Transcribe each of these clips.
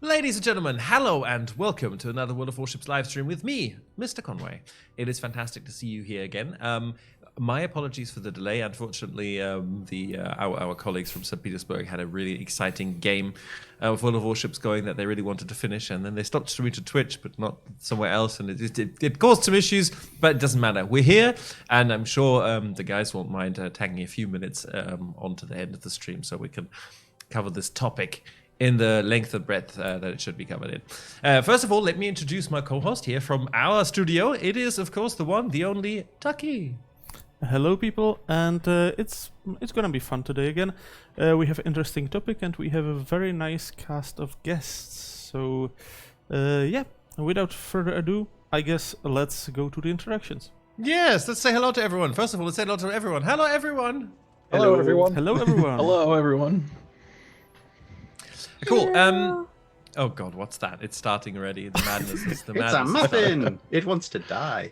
Ladies and gentlemen, hello and welcome to another World of Warships live stream with me, Mr. Conway. It is fantastic to see you here again. My apologies for the delay. Unfortunately, our colleagues from St. Petersburg had a really exciting game of World of Warships going that they really wanted to finish, and then they stopped streaming to Twitch, but not somewhere else, and it caused some issues, but it doesn't matter. We're here, and I'm sure the guys won't mind tagging a few minutes onto the end of the stream so we can cover this topic in the length and breadth that it should be covered in. First of all, let me introduce my co-host here from our studio. It is, of course, the one, the only, Tucky. Hello, people, and it's gonna be fun today again. We have an interesting topic, and we have a very nice cast of guests. So, yeah, without further ado, I guess let's go to the introductions. Yes, let's say hello to everyone. First of all, let's say hello to everyone. Hello, everyone. Hello, everyone. Hello, everyone. Hello, everyone. Cool. Oh God, what's that? It's starting already. The madness is the madness. It's a muffin. It wants to die.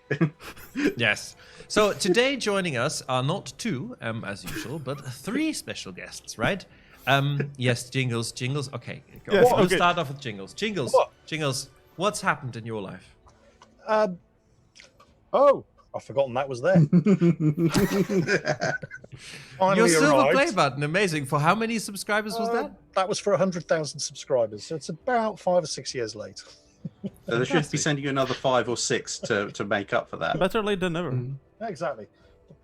Yes. So today joining us are not two, as usual, but three special guests, right? Yes, Jingles. Okay, go. Yes, We'll okay. start off with Jingles. Jingles, what's happened in your life? Oh, I've forgotten that was there. Your Finally silver arrived. play button, amazing. For how many subscribers was that? That was for 100,000 subscribers, so it's about 5 or 6 years late. So they should be sending you another 5 or 6 to make up for that. Better late than never. Exactly.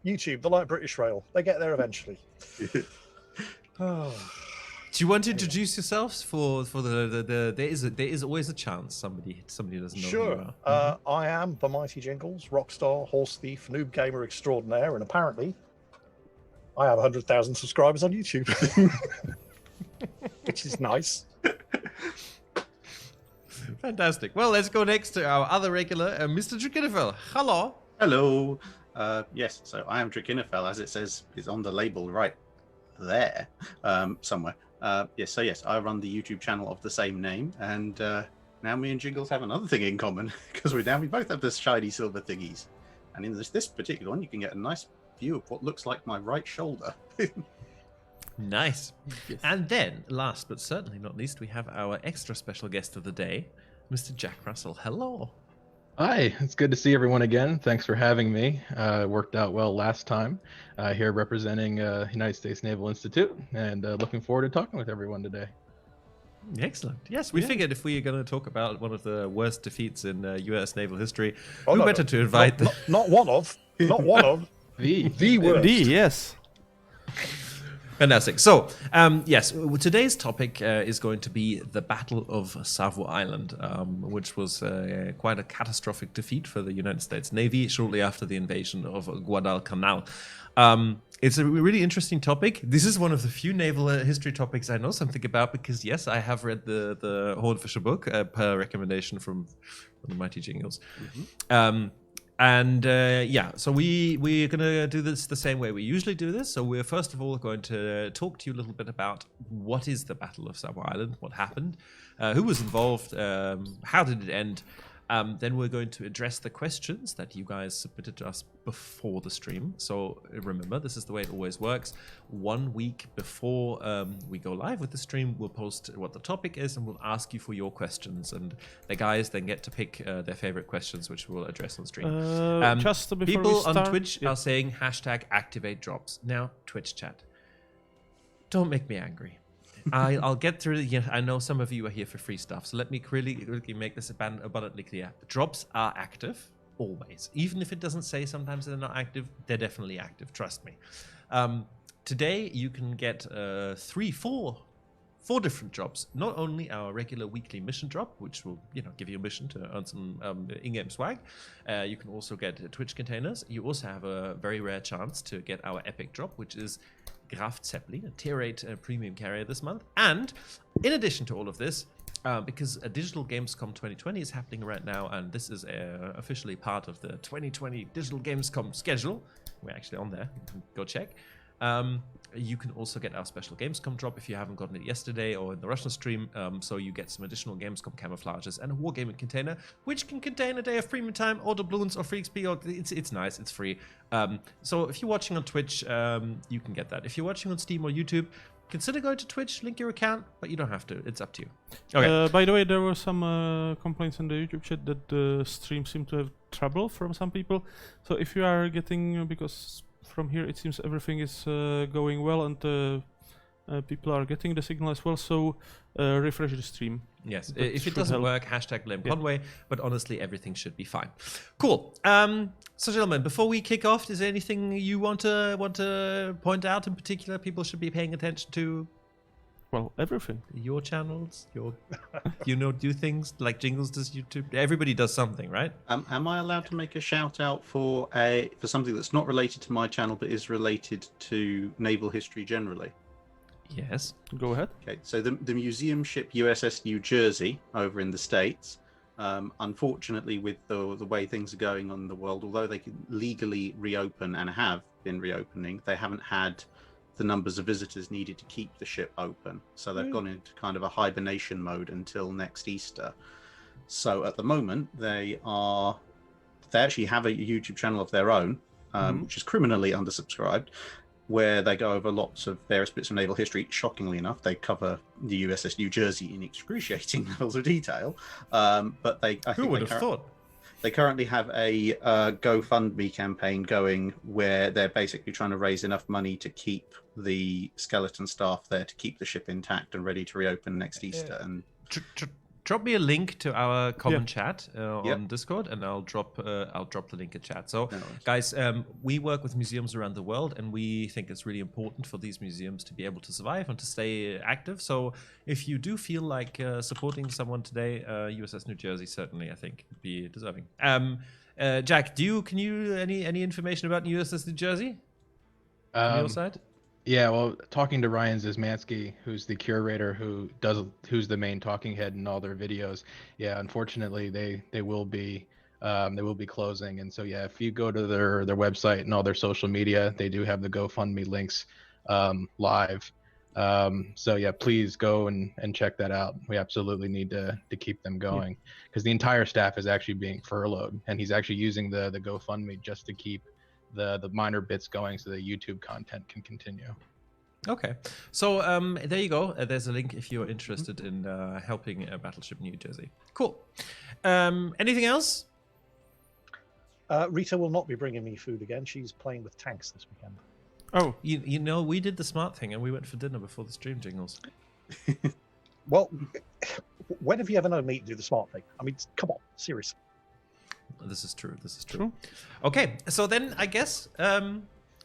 YouTube, the light British Rail, they get there eventually. Oh. Do you want to introduce yourselves for the there is always a chance somebody doesn't know who you Sure. are. I am the Mighty Jingles, rockstar, horse thief, noob gamer extraordinaire, and apparently I have 100,000 subscribers on YouTube. Which is nice. Fantastic. Well, let's go next to our other regular, Mr. Drachinifel. Hello. Hello. Yes, so I am Drachinifel, as it says is on the label right there somewhere. Yes, I run the YouTube channel of the same name, and now me and Jingles have another thing in common because we both have this shiny silver thingies, and in this particular one, you can get a nice view of what looks like my right shoulder. Nice. Yes. And then, last but certainly not least, we have our extra special guest of the day, Mr. Jack Russell. Hello. Hi, it's good to see everyone again. Thanks for having me. Worked out well last time. Here representing United States Naval Institute, and looking forward to talking with everyone today. Excellent. Yes, we Yeah. figured if we are going to talk about one of the worst defeats in U.S. naval history, Oh, who no, better no. to invite Not one of. Not one of. The worst. Yes. Fantastic. So, yes, today's topic is going to be the Battle of Savo Island, which was quite a catastrophic defeat for the United States Navy shortly after the invasion of Guadalcanal. It's a really interesting topic. This is one of the few naval history topics I know something about because, yes, I have read the Hornfisher book per recommendation from the Mighty Jingles. So we're going to do this the same way we usually do this. So we're first of all going to talk to you a little bit about what is the Battle of Savo Island, what happened, who was involved, how did it end. Then we're going to address the questions that you guys submitted to us before the stream. So remember, this is the way it always works. 1 week before we go live with the stream, we'll post what the topic is and we'll ask you for your questions. And the guys then get to pick their favorite questions, which we'll address on stream. Just before People we start, on Twitch yeah. are saying #activate drops. Now, Twitch chat, don't make me angry. I'll get through it. Yeah, I know some of you are here for free stuff, so let me really make this abundantly clear. Drops are active, always. Even if it doesn't say sometimes they're not active, they're definitely active, trust me. Today, you can get four different drops. Not only our regular weekly mission drop, which will give you a mission to earn some in-game swag. You can also get Twitch containers. You also have a very rare chance to get our epic drop, which is Graf Zeppelin, a tier 8 premium carrier this month. And in addition to all of this, because Digital Gamescom 2020 is happening right now, and this is officially part of the 2020 Digital Gamescom schedule. We're actually on there. You can go check. You can also get our special Gamescom drop if you haven't gotten it yesterday or in the Russian stream. So you get some additional Gamescom camouflages and a Wargaming container, which can contain a day of premium time or doubloons or free XP. Or it's nice, it's free. So if you're watching on Twitch, you can get that. If you're watching on Steam or YouTube, consider going to Twitch, link your account, but you don't have to. It's up to you. Okay. By the way, there were some complaints in the YouTube chat that the stream seemed to have trouble from some people. So if you are getting, because from here it seems everything is going well and people are getting the signal as well, so refresh the stream. Yes, That if it should doesn't help. work, hashtag blame Conway, but honestly, everything should be fine. Cool. So, gentlemen, before we kick off, is there anything you want to point out in particular people should be paying attention to? Well, everything. Your channels, do things like Jingles does YouTube. Everybody does something, right? Am I allowed to make a shout out for something that's not related to my channel but is related to naval history generally? Yes. Go ahead. Okay, so the museum ship USS New Jersey over in the States, unfortunately, with the way things are going on in the world, although they can legally reopen and have been reopening, they haven't had the numbers of visitors needed to keep the ship open. So they've gone into kind of a hibernation mode until next Easter. So at the moment, they actually have a YouTube channel of their own, which is criminally undersubscribed, where they go over lots of various bits of naval history. Shockingly enough, they cover the USS New Jersey in excruciating levels of detail. But Who would have thought? They currently have a GoFundMe campaign going where they're basically trying to raise enough money to keep the skeleton staff there, to keep the ship intact and ready to reopen next Easter. And Drop me a link to our common chat Yep. on Discord, and I'll drop the link in chat. So, No worries. guys, we work with museums around the world, and we think it's really important for these museums to be able to survive and to stay active. So, if you do feel like supporting someone today, USS New Jersey certainly, I think, would be deserving. Jack, can you any information about USS New Jersey from your side? Yeah, well, talking to Ryan Zizmansky, who's the curator who's the main talking head in all their videos. Yeah, unfortunately, they will be closing. And so yeah, if you go to their website and all their social media, they do have the GoFundMe links live. So yeah, please go and check that out. We absolutely need to keep them going, because the entire staff is actually being furloughed, and he's actually using the GoFundMe just to keep the minor bits going so the YouTube content can continue. Okay, so there you go. There's a link if you're interested in helping Battleship New Jersey. Cool. Anything else? Rita will not be bringing me food again. She's playing with tanks this weekend. Oh, You know, we did the smart thing and we went for dinner before the stream, Jingles. Well, when have you ever known me to do the smart thing? I mean, come on, seriously. This is true. This is true. true. Okay, so then I guess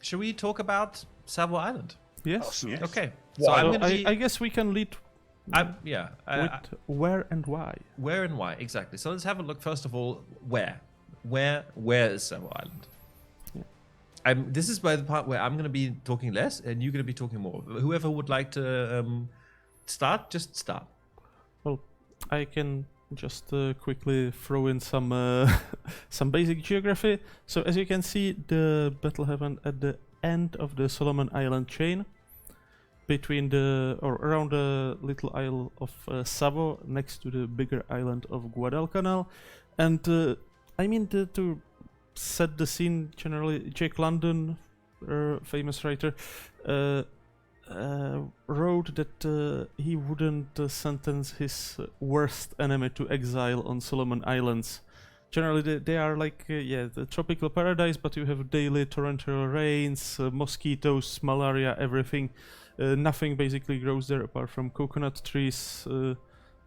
should we talk about Savo Island? Yes. Yes. Okay. Why So I'm So gonna be. I guess we can lead with where and why. where and why exactly. So let's have a look. First of all, where is Savo Island? This is by the part where I'm going to be talking less and you're going to be talking more. Whoever would like to start, just start. Well, I can just quickly throw in some some basic geography. So as you can see, the battle happened at the end of the Solomon Island chain, between around the little isle of Savo, next to the bigger island of Guadalcanal. And I mean, to set the scene generally, Jake London, famous writer, wrote that he wouldn't sentence his worst enemy to exile on Solomon Islands. Generally, they are like, the tropical paradise, but you have daily torrential rains, mosquitoes, malaria, everything. Nothing basically grows there apart from coconut trees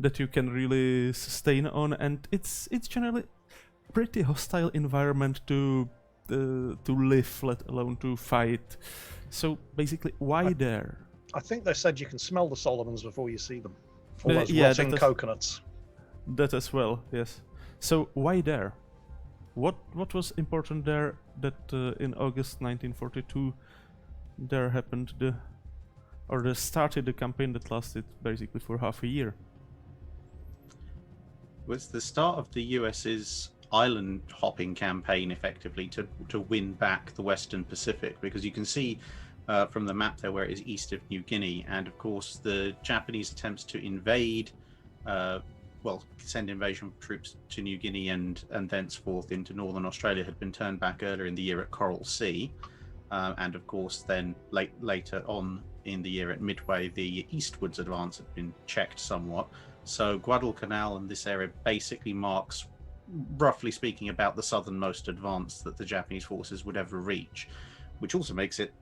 that you can really sustain on, and it's generally pretty hostile environment to live, let alone to fight. So basically, why there? I think they said you can smell the Solomons before you see them. All those Yeah, rotting that is- coconuts. That as well, yes. So why there? What was important there that in August 1942 there happened started the campaign that lasted basically for half a year? Was the start of the US's island hopping campaign effectively to win back the Western Pacific, because you can see from the map there where it is east of New Guinea. And of course, the Japanese attempts to invade, send invasion troops to New Guinea and thenceforth into northern Australia had been turned back earlier in the year at Coral Sea. And of course, then later on in the year at Midway, the eastwards advance had been checked somewhat. So Guadalcanal and this area basically marks, roughly speaking, about the southernmost advance that the Japanese forces would ever reach, which also makes it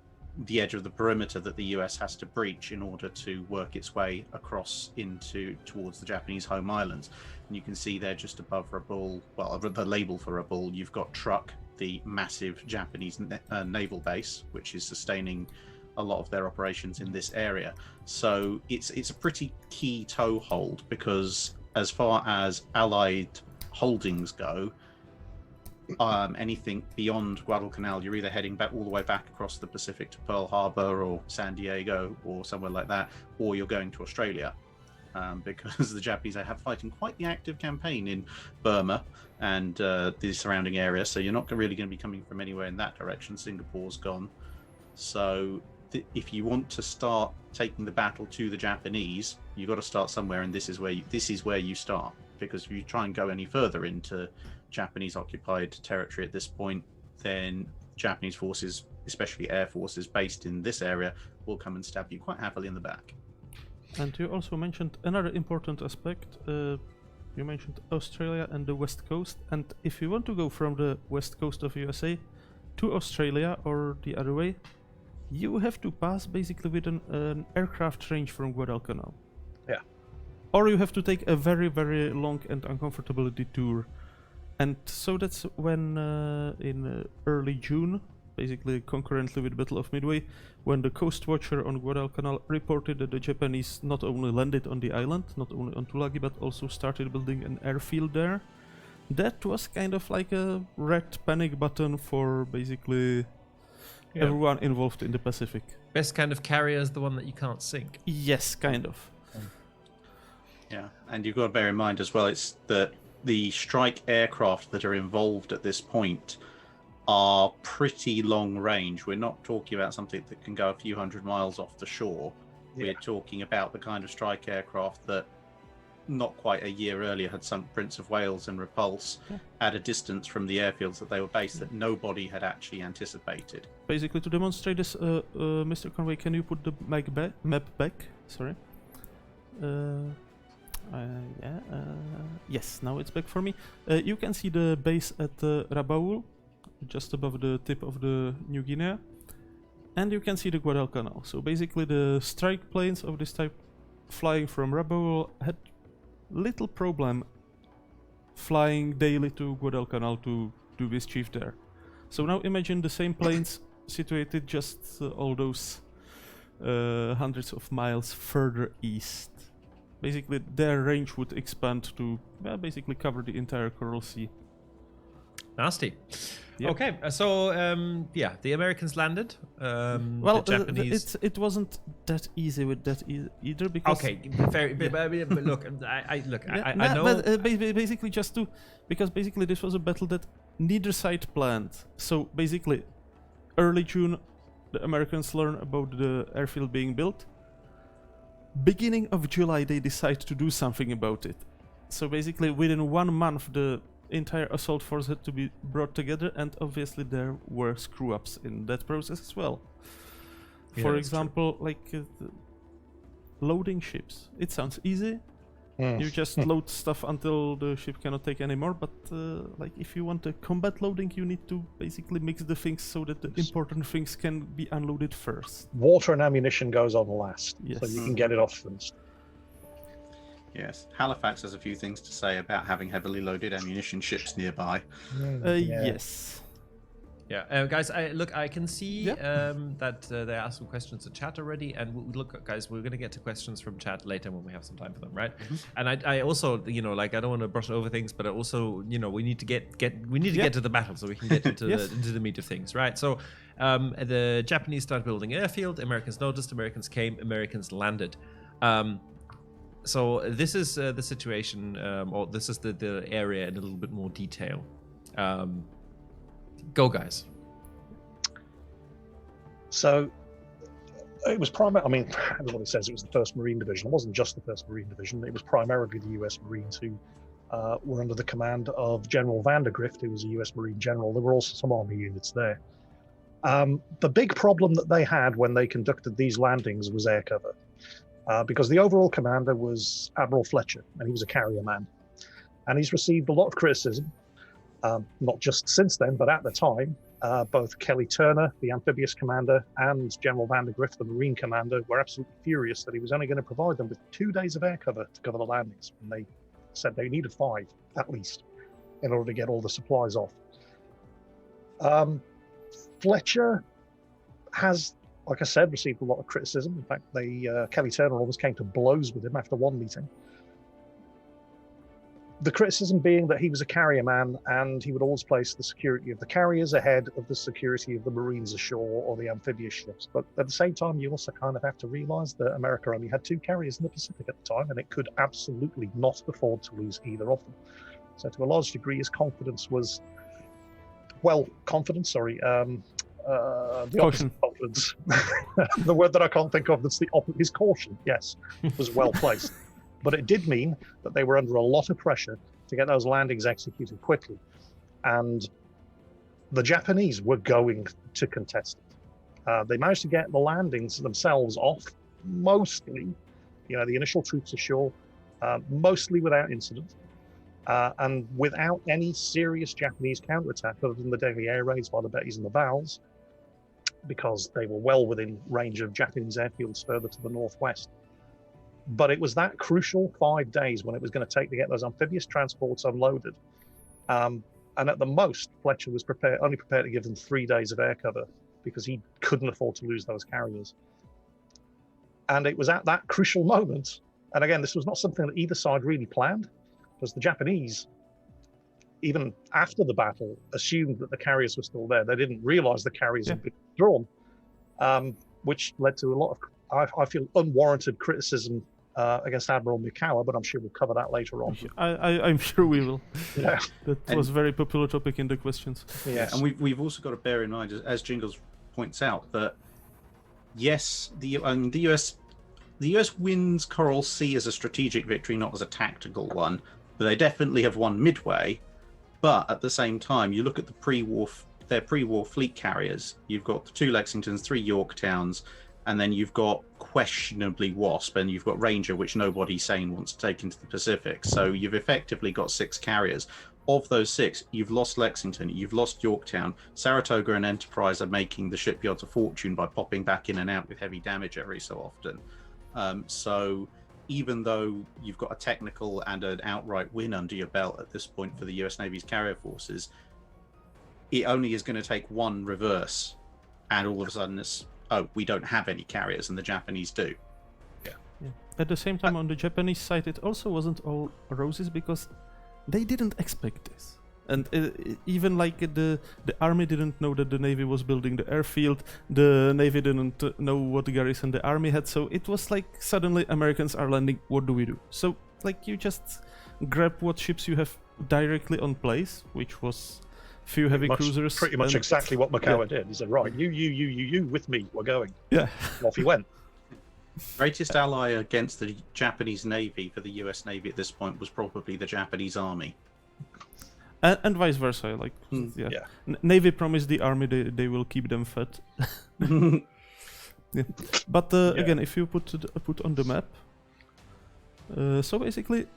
the edge of the perimeter that the US has to breach in order to work its way across towards the Japanese home islands. And you can see there just above Rabaul, the label for Rabaul, you've got Truck, the massive Japanese naval base, which is sustaining a lot of their operations in this area. So it's a pretty key toehold, because as far as Allied holdings go, anything beyond Guadalcanal, you're either heading back all the way back across the Pacific to Pearl Harbor or San Diego or somewhere like that, or you're going to Australia, because the Japanese have fighting quite the active campaign in Burma and the surrounding area. So you're not really going to be coming from anywhere in that direction. Singapore's gone. So if you want to start taking the battle to the Japanese, you've got to start somewhere, and this is where you start. Because if you try and go any further into Japanese occupied territory at this point, then Japanese forces, especially air forces based in this area, will come and stab you quite heavily in the back. And you also mentioned another important aspect. You mentioned Australia and the West Coast. And if you want to go from the West Coast of USA to Australia or the other way, you have to pass basically with an aircraft range from Guadalcanal. Yeah. Or you have to take a very, very long and uncomfortable detour. And so that's when in early June, basically concurrently with Battle of Midway, when the Coast Watcher on Guadalcanal reported that the Japanese not only landed on the island, not only on Tulagi, but also started building an airfield there. That was kind of like a red panic button for basically everyone involved in the Pacific. Best kind of carrier is the one that you can't sink. Yes, kind of. Yeah, and you've got to bear in mind as well, it's that the strike aircraft that are involved at this point are pretty long range. We're not talking about something that can go a few hundred miles off the shore. Yeah. We're talking about the kind of strike aircraft that not quite a year earlier had sunk Prince of Wales and Repulse at a distance from the airfields that they were based that nobody had actually anticipated. Basically, to demonstrate this, Mr. Conway, can you put the map back? Sorry. Yes, now it's back for me. You can see the base at Rabaul, just above the tip of the New Guinea, and you can see the Guadalcanal. So basically the strike planes of this type flying from Rabaul had little problem flying daily to Guadalcanal to do mischief there. So now imagine the same planes situated just all those hundreds of miles further east. Basically, their range would expand to basically cover the entire Coral Sea. Nasty. Yep. Okay, so the Americans landed. Well, the Japanese. it wasn't that easy with that either, because But look, I know. But basically, because basically this was a battle that neither side planned. So basically, early June, the Americans learn about the airfield being built. Beginning of July, they decide to do something about it. So basically, within 1 month, the entire assault force had to be brought together, and obviously there were screw-ups in that process as well. For example, loading ships. It sounds easy. You just load stuff until the ship cannot take anymore, but if you want a combat loading, you need to basically mix the things so that the important things can be unloaded first. Water and ammunition goes on last, Yes. so you can get it off first. Yes, Halifax has a few things to say about having heavily loaded ammunition ships nearby. Yes. Yeah, guys, I can see that there are some questions in chat already, and look, guys, we're gonna get to questions from chat later when we have some time for them, right? Mm-hmm. And I also, I don't want to brush over things, but I also, we need to get to the battle so we can get into into the meat of things, right? So, the Japanese started building an airfield. Americans noticed. Americans came. Americans landed. So this is the situation, or this is the area in a little bit more detail. Go, guys. So It was primarily, I mean, everybody says it was the 1st Marine Division. It wasn't just the 1st Marine Division. It was primarily the US Marines who were under the command of General Vandergrift, who was a US Marine general. There were also some Army units there. The big problem that they had when they conducted these landings was air cover, because the overall commander was Admiral Fletcher, and he was a carrier man. And he's received a lot of criticism, not just since then, but at the time. Both Kelly Turner, the amphibious commander, and General Vandergrift, the Marine commander, were absolutely furious that he was only going to provide them with 2 days of air cover to cover the landings. And they said they needed 5, at least, in order to get all the supplies off. Fletcher has, like I said, received a lot of criticism. In fact, Kelly Turner almost came to blows with him after one meeting. The criticism being that he was a carrier man and he would always place the security of the carriers ahead of the security of the Marines ashore or the amphibious ships. But at the same time, you also kind of have to realize that America only had 2 carriers in the Pacific at the time, and it could absolutely not afford to lose either of them. So to a large degree, his confidence was, the Caution. confidence. The word that I can't think of, that's the opposite, his caution, yes, was well placed. But it did mean that they were under a lot of pressure to get those landings executed quickly. And the Japanese were going to contest it. They managed to get the landings themselves off, mostly, the initial troops ashore, mostly without incident, and without any serious Japanese counterattack other than the daily air raids by the Bettys and the Vals, because they were well within range of Japanese airfields further to the northwest. But it was that crucial 5 days when it was going to take to get those amphibious transports unloaded. And at the most, Fletcher was only prepared to give them 3 days of air cover because he couldn't afford to lose those carriers. And it was at that crucial moment, and again, this was not something that either side really planned, because the Japanese, even after the battle, assumed that the carriers were still there. They didn't realize the carriers had been withdrawn, which led to a lot of, I feel, unwarranted criticism against Admiral Mikawa, but I'm sure we'll cover that later on. I'm sure we will. Yeah. That was a very popular topic in the questions. Yes. And we've also got to bear in mind, as Jingles points out, that yes, the US wins Coral Sea as a strategic victory, not as a tactical one, but they definitely have won Midway. But at the same time, you look at their pre-war fleet carriers. You've got the 2 Lexingtons, 3 Yorktowns, and then you've got questionably Wasp, and you've got Ranger, which nobody sane wants to take into the Pacific. So you've effectively got 6 carriers. Of those 6, you've lost Lexington, you've lost Yorktown. Saratoga and Enterprise are making the shipyards a fortune by popping back in and out with heavy damage every so often. So even though you've got a technical and an outright win under your belt at this point for the US Navy's carrier forces, it only is going to take one reverse, and all of a sudden it's, oh, we don't have any carriers, and the Japanese do. Yeah. At the same time, on the Japanese side, it also wasn't all roses, because they didn't expect this. And even like the army didn't know that the Navy was building the airfield, the Navy didn't know what garrison the army had, so it was like suddenly Americans are landing, what do we do? So like you just grab what ships you have directly on place, which was few heavy cruisers. Pretty much exactly what Mikawa did. He said, right, you with me, we're going. Yeah. And off he went. Greatest ally against the Japanese Navy for the US Navy at this point was probably the Japanese Army. And vice versa, like, Navy promised the army they will keep them fed. Yeah. But again, if you put on the map, so basically,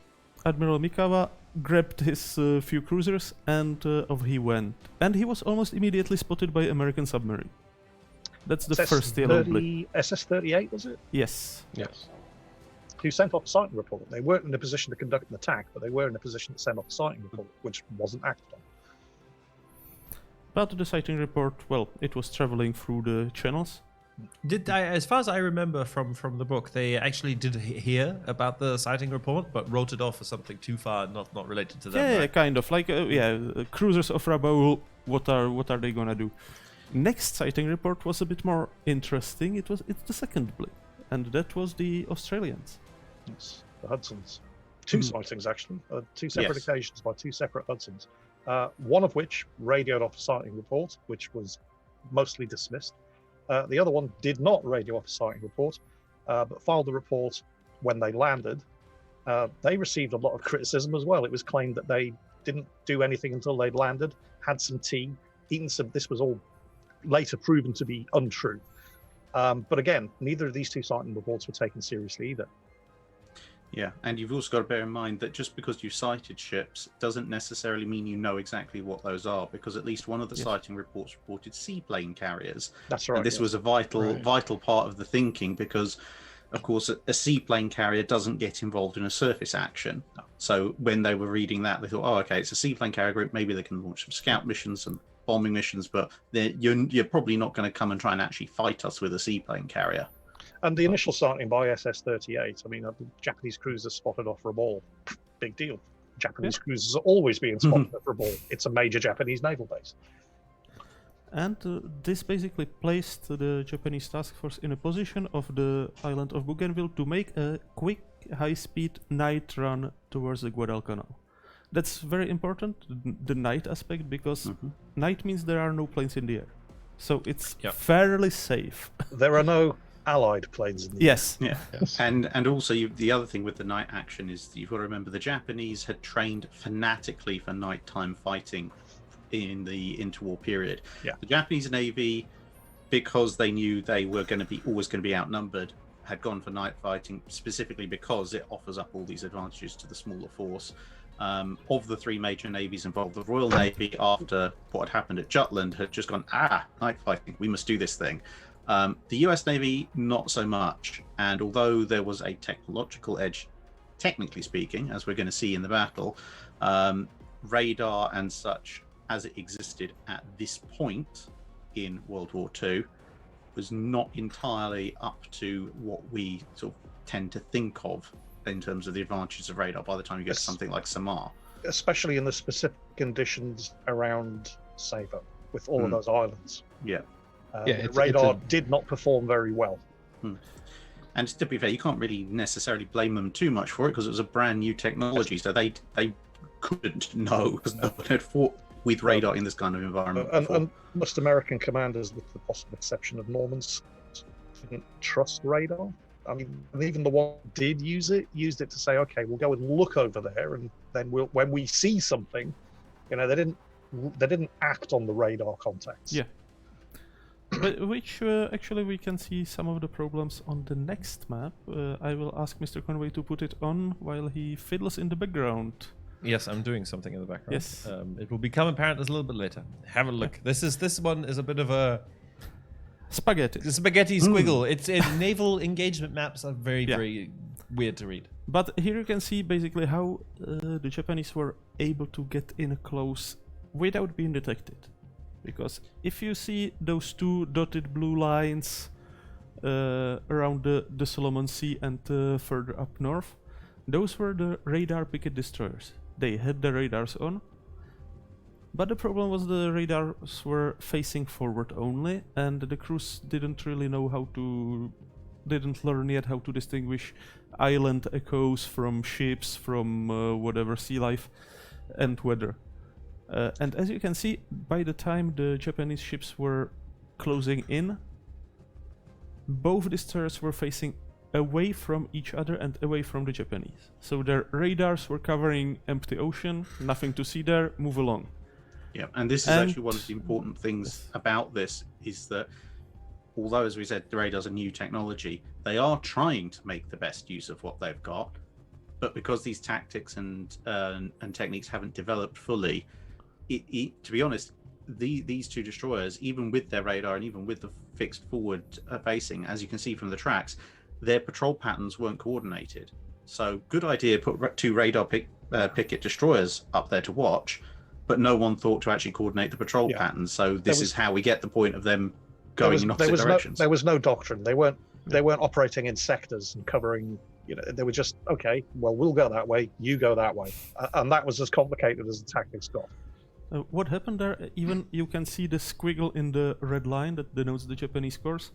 Admiral Mikawa grabbed his few cruisers and off he went. And he was almost immediately spotted by American submarine. That's the first yellow blip. SS-38, was it? Yes. Yes. Who sent off a sighting report. They weren't in a position to conduct an attack, but they were in a position to send off a sighting report, which wasn't acted on. But the sighting report, well, it was traveling through the channels. As far as I remember from the book, they actually did hear about the sighting report, but wrote it off as something too far, not related to them. Yeah, right? kind of. Like, cruisers of Rabaul, what are they gonna do? Next sighting report was a bit more interesting. It's the second blip, and that was the Australians. Yes, the Hudsons. 2 sightings, actually. 2 separate occasions by 2 separate Hudsons. One of which radioed off a sighting report, which was mostly dismissed. The other one did not radio off a sighting report, but filed a report when they landed. They received a lot of criticism as well. It was claimed that they didn't do anything until they'd landed, had some tea, eaten some. This was all later proven to be untrue. But again, neither of these two sighting reports were taken seriously either. Yeah, and you've also got to bear in mind that just because you sighted ships doesn't necessarily mean you know exactly what those are, because at least one of the sighting reports reported seaplane carriers. That's right. And this was a vital part of the thinking, because, of course, a seaplane carrier doesn't get involved in a surface action. So when they were reading that, they thought, oh, okay, it's a seaplane carrier group. Maybe they can launch some scout missions, some bombing missions, but you're probably not going to come and try and actually fight us with a seaplane carrier. And the initial sighting by SS-38, I mean, the Japanese cruiser spotted off Rabaul. Big deal. Japanese cruisers are always being spotted at Rabaul. It's a major Japanese naval base. And this basically placed the Japanese task force in a position of the island of Bougainville to make a quick, high-speed night run towards the Guadalcanal. That's very important, the night aspect, because night means there are no planes in the air. So it's fairly safe. There are no Allied planes in the Yes. Yeah. And also the other thing with the night action is that you've got to remember the Japanese had trained fanatically for nighttime fighting in the interwar period. Yeah. The Japanese Navy, because they knew they were always going to be outnumbered, had gone for night fighting specifically because it offers up all these advantages to the smaller force. Of the three major navies involved, the Royal Navy, after what had happened at Jutland, had just gone, night fighting, we must do this thing. The US Navy, not so much. And although there was a technological edge, technically speaking, as we're going to see in the battle, radar and such, as it existed at this point in World War II, was not entirely up to what we sort of tend to think of in terms of the advantages of radar by the time you get to something like Samar. Especially in the specific conditions around Savo, with all of those islands. Yeah. Radar did not perform very well. And to be fair, you can't really necessarily blame them too much for it, because it was a brand new technology, so they couldn't know, because no one had fought with radar in this kind of environment before. And most American commanders, with the possible exception of Normans, didn't trust radar. I mean, even the one who did used it to say, okay, we'll go and look over there, and then when we see something, they didn't act on the radar contacts. Yeah. But which actually we can see some of the problems on the next map. I will ask Mr. Conway to put it on while he fiddles in the background. Yes, I'm doing something in the background. Yes. It will become apparent a little bit later. Have a look. This one is a bit of a spaghetti squiggle. It's Naval Engagement Maps are very weird to read. But here you can see basically how the Japanese were able to get in close without being detected. Because if you see those two dotted blue lines around the Solomon Sea and further up north, those were the radar picket destroyers. They had the radars on, but the problem was the radars were facing forward only, and the crews didn't learn yet how to distinguish island echoes from ships, from whatever sea life and weather. And as you can see, by the time the Japanese ships were closing in, both destroyers were facing away from each other and away from the Japanese. So their radars were covering empty ocean, nothing to see there, move along. Yeah, and this is actually one of the important things about this, is that although, as we said, the radar's a new technology, they are trying to make the best use of what they've got. But because these tactics and techniques haven't developed fully, to be honest, these two destroyers, even with their radar and even with the fixed forward facing, as you can see from the tracks, their patrol patterns weren't coordinated. So good idea, put two radar picket destroyers up there to watch, but no one thought to actually coordinate the patrol patterns. So this is how we get the point of them going in opposite directions. There was no doctrine. They weren't operating in sectors and covering. They were just, okay, well, we'll go that way, you go that way, and that was as complicated as the tactics got. What happened there, even you can see the squiggle in the red line that denotes the Japanese course.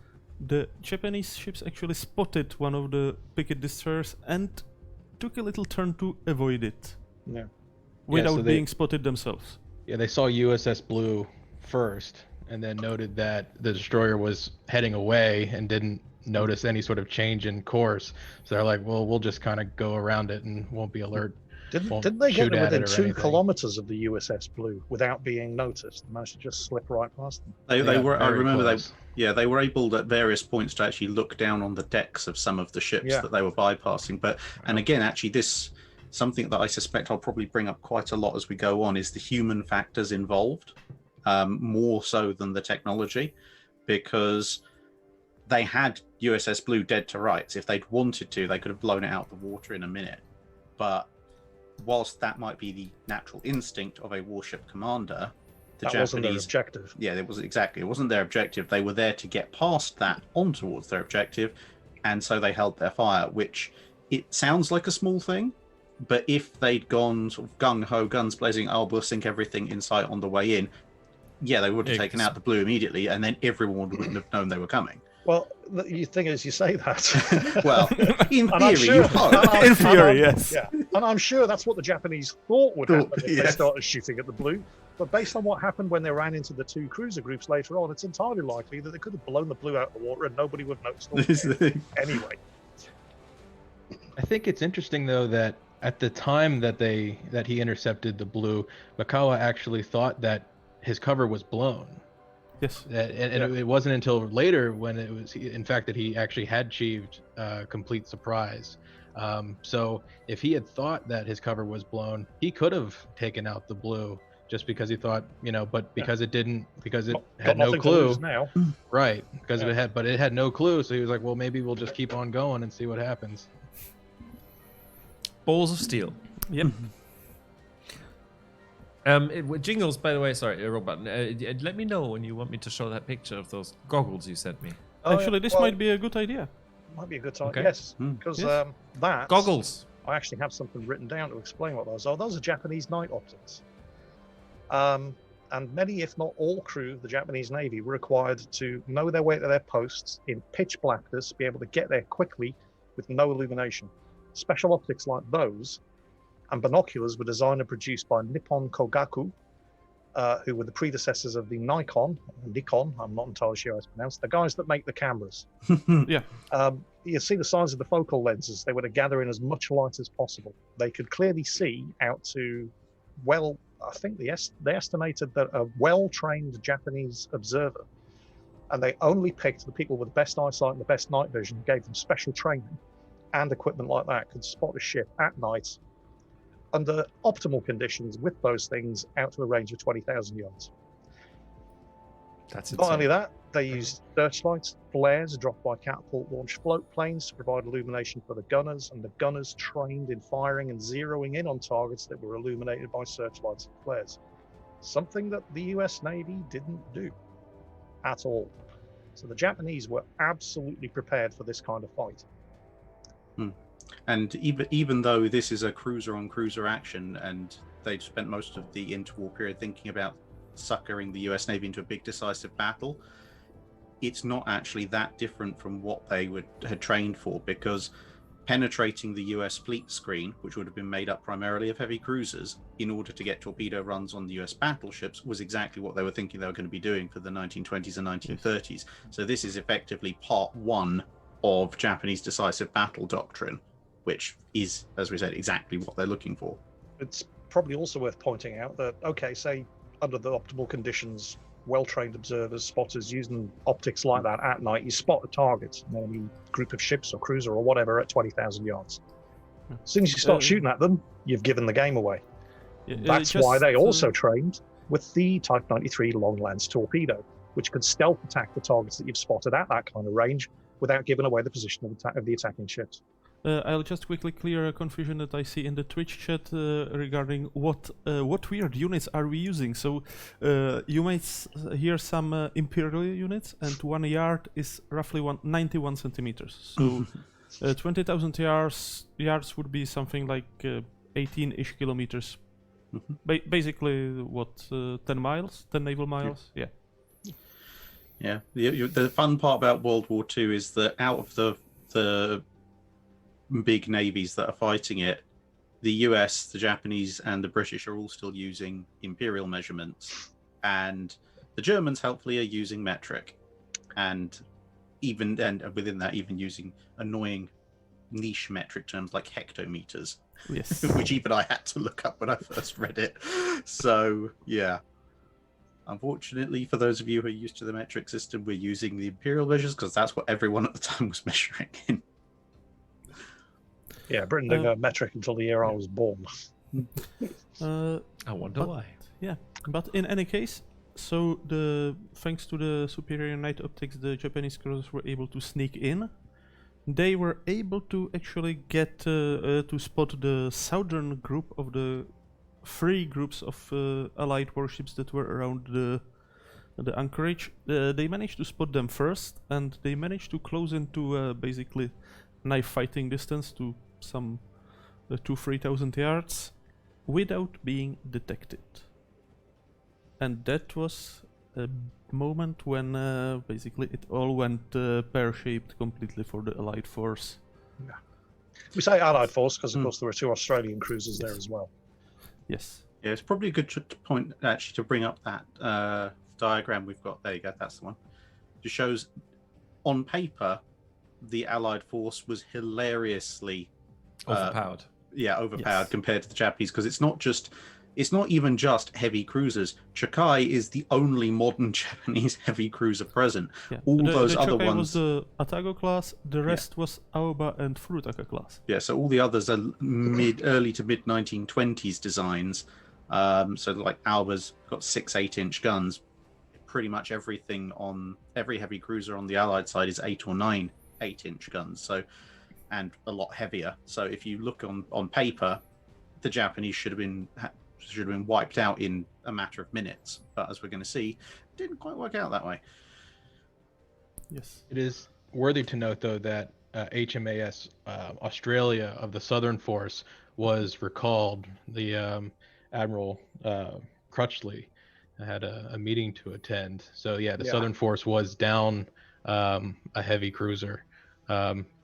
The Japanese ships actually spotted one of the picket destroyers and took a little turn to avoid it. Yeah. Without being spotted themselves. Yeah, they saw USS Blue first, and then noted that the destroyer was heading away and didn't notice any sort of change in course. So they're like, well, we'll just kind of go around it and won't be alert. Didn't they get shoot to at within it or 2 anything. kilometers of the USS Blue without being noticed? They managed to just slip right past them. They got were. I very remember close. they were able at various points to actually look down on the decks of some of the ships Yeah. that they were bypassing. But and again, actually, this something that I suspect I'll probably bring up quite a lot as we go on is the human factors involved, more so than the technology, because they had USS Blue dead to rights. If they'd wanted to, they could have blown it out of the water in a minute. But whilst that might be the natural instinct of a warship commander, the That wasn't their Japanese, objective. yeah, it wasn't their objective. They were there to get past that on towards their objective, and so they held their fire, which it sounds like a small thing, but if they'd gone sort of gung-ho, guns blazing, oh, we'll sink everything in sight on the way in, yeah, they would have taken out the Blue immediately, and then everyone wouldn't have known they were coming. Well, the thing is, you say that. Well, in And I'm theory, sure- you hope. In theory, yes. Yeah, and I'm sure that's what the Japanese thought would happen if they Yes. started shooting at the Blue. But based on what happened when they ran into the 2 cruiser groups later on, it's entirely likely that they could have blown the Blue out of the water and nobody would have noticed. This is the thing. Anyway, I think it's interesting though that at the time that he intercepted the Blue, Makawa actually thought that his cover was blown. Yes. And it wasn't until later when it was, in fact, that he actually had achieved complete surprise. So if he had thought that his cover was blown, he could have taken out the Blue just because he thought, but because it didn't, because it had no nothing to clue. lose now. Right. Because Yeah. it had no clue. So he was like, well, maybe we'll just keep on going and see what happens. Balls of steel. Yep. Jingles, by the way, sorry, Robert. Let me know when you want me to show that picture of those goggles you sent me. Oh, Actually, yeah, this well, might be a good idea. might be a good time. Okay. Yes, Hmm. because Yes. that Goggles. I actually have something written down to explain what those are. Those are Japanese night optics. And many, if not all, crew of the Japanese Navy were required to know their way to their posts in pitch blackness, be able to get there quickly with no illumination. Special optics like those and binoculars were designed and produced by Nippon Kogaku, who were the predecessors of the Nikon, I'm not entirely sure how it's pronounced, the guys that make the cameras. You see the size of the focal lenses. They were to gather in as much light as possible. They could clearly see out to, well, I think they estimated that a well-trained Japanese observer, and they only picked the people with the best eyesight and the best night vision, gave them special training and equipment like that, could spot a ship at night under optimal conditions with those things out to a range of 20,000 yards. That's Not only that, they used searchlights, flares dropped by catapult-launched float planes to provide illumination for the gunners, and the gunners trained in firing and zeroing in on targets that were illuminated by searchlights and flares. Something that the US Navy didn't do at all. So the Japanese were absolutely prepared for this kind of fight. And even though this is a cruiser-on-cruiser action, and they'd spent most of the interwar period thinking about suckering the US Navy into a big decisive battle, it's not actually that different from what they had trained for, because penetrating the US fleet screen, which would have been made up primarily of heavy cruisers, in order to get torpedo runs on the US battleships, was exactly what they were thinking they were going to be doing for the 1920s and 1930s. So this is effectively part one of Japanese decisive battle doctrine, which is, as we said, exactly what they're looking for. It's probably also worth pointing out that, okay, say under the optimal conditions, well-trained observers, spotters using optics like that at night, you spot a target, maybe group of ships or cruiser or whatever at 20,000 yards. As soon as you start shooting at them, you've given the game away. That's why they also trained with the Type 93 long lance torpedo, which could stealth attack the targets that you've spotted at that kind of range without giving away the position of the attacking ships. I'll just quickly clear a confusion that I see in the Twitch chat regarding what weird units are we using. So you might hear some Imperial units, and 1 yard is roughly 91 centimeters. So 20,000 yards would be something like 18-ish kilometers. Basically, what, 10 miles? 10 naval miles? Yeah. Yeah. The fun part about World War II is that out of the big navies that are fighting it, the US, the Japanese, and the British are all still using imperial measurements, and The Germans, helpfully, are using metric, and within that, even using annoying niche metric terms like hectometers, Yes. which even I had to look up when I first read it. So yeah. Unfortunately, for those of you who are used to the metric system, we're using the imperial measures because that's what everyone at the time was measuring in. Yeah, Britain didn't go metric until the year I was born. I wonder why. Yeah, but in any case, so thanks to the superior night optics, the Japanese cruisers were able to sneak in. They were able to actually get to spot the southern group of the 3 groups of Allied warships that were around the anchorage. They managed to spot them first, and they managed to close into basically knife fighting distance to some 2,000-3,000 yards without being detected. And that was a moment when basically it all went pear-shaped completely for the Allied force. Yeah. We say Allied force because, of course, there were 2 Australian cruisers there as well. Yes. Yeah, it's probably a good point actually to bring up that diagram we've got. There you go, that's the one. It shows on paper the Allied force was hilariously Overpowered. Overpowered compared to the Japanese, because it's not even just heavy cruisers. Chukai is the only modern Japanese heavy cruiser present. Yeah. All those the other Chukai ones was the Atago class, the rest was Aoba and Furutaka class. Yeah, so all the others are early to mid 1920s designs. So like Alba's got 6-8-inch guns. Pretty much everything on every heavy cruiser on the Allied side is 8 or 9 8-inch guns. So, and a lot heavier. So if you look on paper, the Japanese should have been wiped out in a matter of minutes. But as we're going to see, it didn't quite work out that way. Yes. It is worthy to note, though, that HMAS Australia of the Southern Force was recalled. The Admiral Crutchley had a meeting to attend. So yeah, the Southern Force was down a heavy cruiser,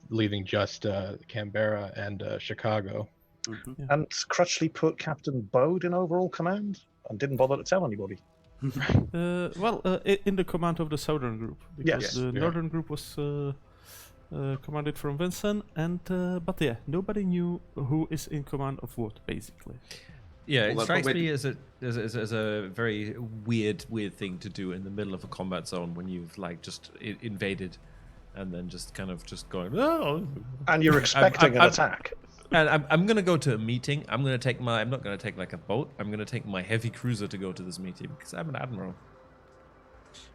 leaving just Canberra and Chicago. Mm-hmm. Yeah. And Crutchley put Captain Bode in overall command and didn't bother to tell anybody. In the command of the southern group, because Yes. the northern group was commanded from Vincent, and but yeah, nobody knew who is in command of what, basically. Yeah, it Well, strikes but me as a very weird thing to do in the middle of a combat zone when you've like just invaded, and then just kind of just going, oh. And you're expecting an attack. And I'm gonna go to a meeting. I'm not gonna take like a boat. I'm gonna take my heavy cruiser to go to this meeting because I'm an admiral.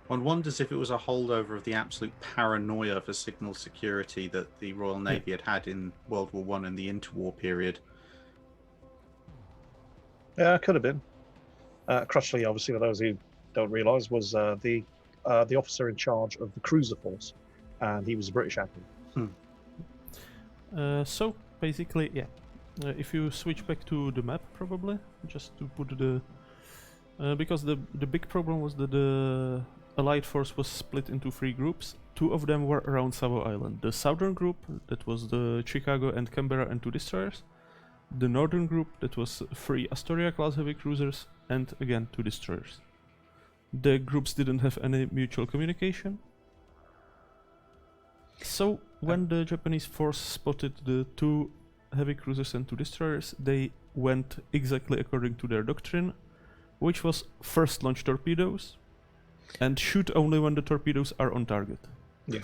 One wonders if it was a holdover of the absolute paranoia for signal security that the Royal Navy had in World War One and the interwar period. Yeah, could have been. Crutchley, obviously, for those who don't realise, was the officer in charge of the cruiser force, and he was a British admiral. So basically, yeah. If you switch back to the map, probably just to put because the big problem was that the Allied force was split into 3 groups. 2 of them were around Savo Island. The southern group, that was the Chicago and Canberra and 2 destroyers. The northern group, that was 3 Astoria class heavy cruisers and again 2 destroyers. The groups didn't have any mutual communication. So when the Japanese force spotted the 2 heavy cruisers and 2 destroyers, they went exactly according to their doctrine, which was first launch torpedoes and shoot only when the torpedoes are on target. Yeah.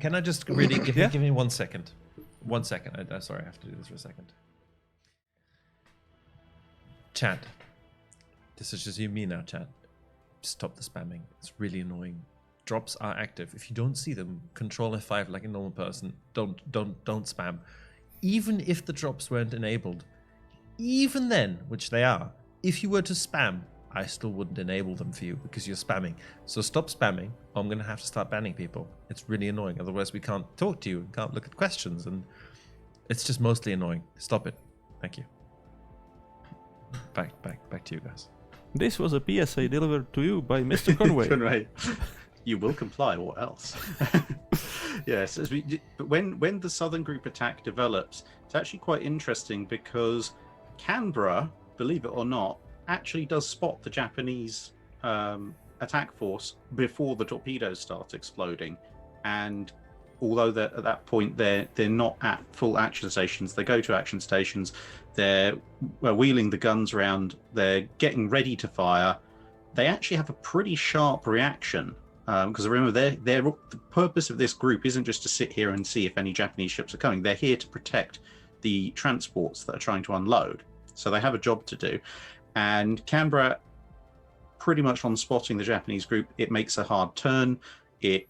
Can I just really give me 1 second? 1 second. Sorry, I have to do this for a second. Chat. This is just you and me now, chat. Stop the spamming. It's really annoying. Drops are active. If you don't see them, control F5 like a normal person. Don't spam. Even if the drops weren't enabled, even then, which they are, if you were to spam, I still wouldn't enable them for you because you're spamming. So stop spamming, or I'm going to have to start banning people. It's really annoying. Otherwise, we can't talk to you and can't look at questions, and it's just mostly annoying. Stop it. Thank you. Back to you guys. This was a PSA delivered to you by Mr. Conway. Conway. You will comply, or else. Yes, but when the Southern Group attack develops, it's actually quite interesting because Canberra, believe it or not, actually does spot the Japanese attack force before the torpedoes start exploding, and although at that point they're not at full action stations, they go to action stations, they're wheeling the guns around, they're getting ready to fire. They actually have a pretty sharp reaction, because remember, the purpose of this group isn't just to sit here and see if any Japanese ships are coming. They're here to protect the transports that are trying to unload. So they have a job to do. And Canberra, pretty much on spotting the Japanese group, it makes a hard turn. It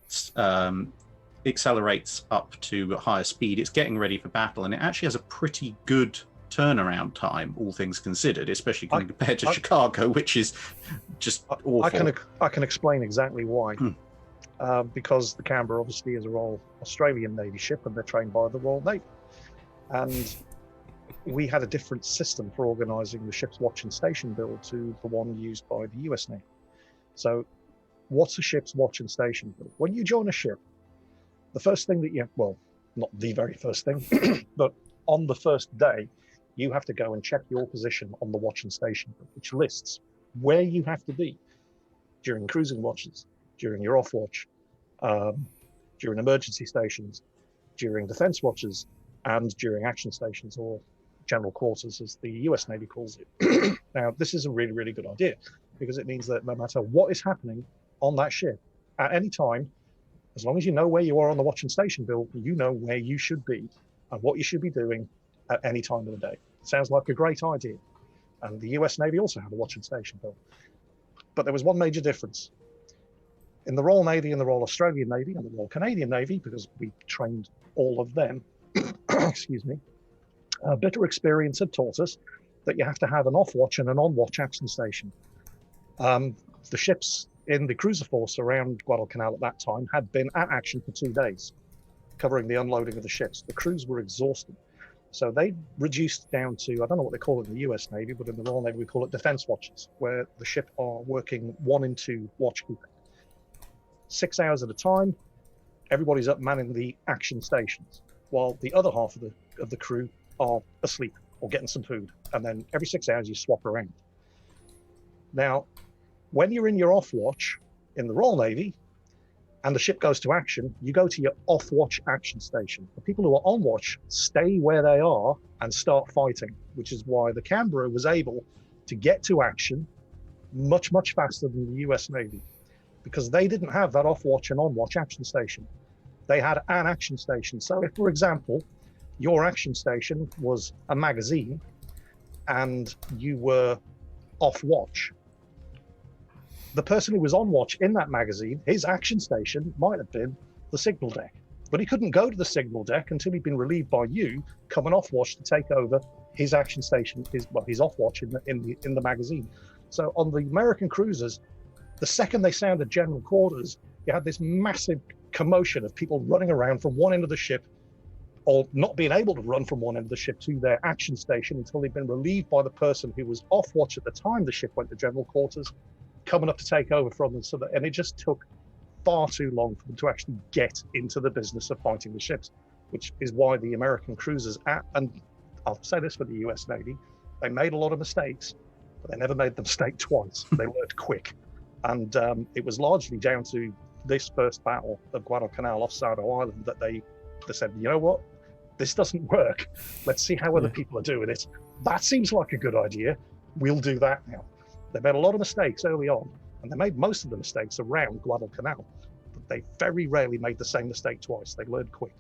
accelerates up to a higher speed. It's getting ready for battle, and it actually has a pretty good turnaround time, all things considered, especially compared to Chicago, which is just awful. I can explain exactly why. Because the Canberra obviously is a Royal Australian Navy ship, and they're trained by the Royal Navy. And we had a different system for organising the ship's watch and station build to the one used by the US Navy. So what's a ship's watch and station build? When you join a ship, the first thing that well, not the very first thing, but on the first day, you have to go and check your position on the watch and station book, which lists where you have to be during cruising watches, during your off watch, during emergency stations, during defense watches, and during action stations, or general quarters, as the US Navy calls it. Now, this is a really, really good idea, because it means that no matter what is happening on that ship at any time, as long as you know where you are on the watch and station bill, you know where you should be and what you should be doing at any time of the day. Sounds like a great idea. And the US Navy also had a watch and station bill. But there was one major difference. In the Royal Navy and the Royal Australian Navy and the Royal Canadian Navy, because we trained all of them, excuse me, bitter experience had taught us that you have to have an off-watch and an on-watch action station. The ships in the cruiser force around Guadalcanal at that time had been at action for 2 days, covering the unloading of the ships. The crews were exhausted. So they reduced down to, I don't know what they call it in the US Navy, but in the Royal Navy we call it defense watches, where the ship are working 1 and 2 watch keeping. 6 hours at a time, everybody's up manning the action stations, while the other half of the crew are asleep or getting some food. And then every 6 hours you swap around. Now, when you're in your off watch in the Royal Navy and the ship goes to action, you go to your off watch action station. The people who are on watch stay where they are and start fighting, which is why the Canberra was able to get to action much, much faster than the US Navy, because they didn't have that off watch and on watch action station. They had an action station. So if, for example, your action station was a magazine and you were off watch, the person who was on watch in that magazine, his action station might have been the signal deck, but he couldn't go to the signal deck until he'd been relieved by you coming off watch to take over his action station, his off watch in the magazine. So on the American cruisers, the second they sounded general quarters, you had this massive commotion of people running around from one end of the ship, or not being able to run from one end of the ship to their action station until they'd been relieved by the person who was off watch at the time the ship went to general quarters, coming up to take over from them. And it just took far too long for them to actually get into the business of fighting the ships, which is why the American cruisers, and I'll say this for the US Navy, they made a lot of mistakes, but they never made the mistake twice. They learned quick. And it was largely down to this first battle of Guadalcanal off Savo Island that they said, you know what, this doesn't work. Let's see how other people are doing it. That seems like a good idea. We'll do that now. They made a lot of mistakes early on, and they made most of the mistakes around Guadalcanal, but they very rarely made the same mistake twice. They learned quick.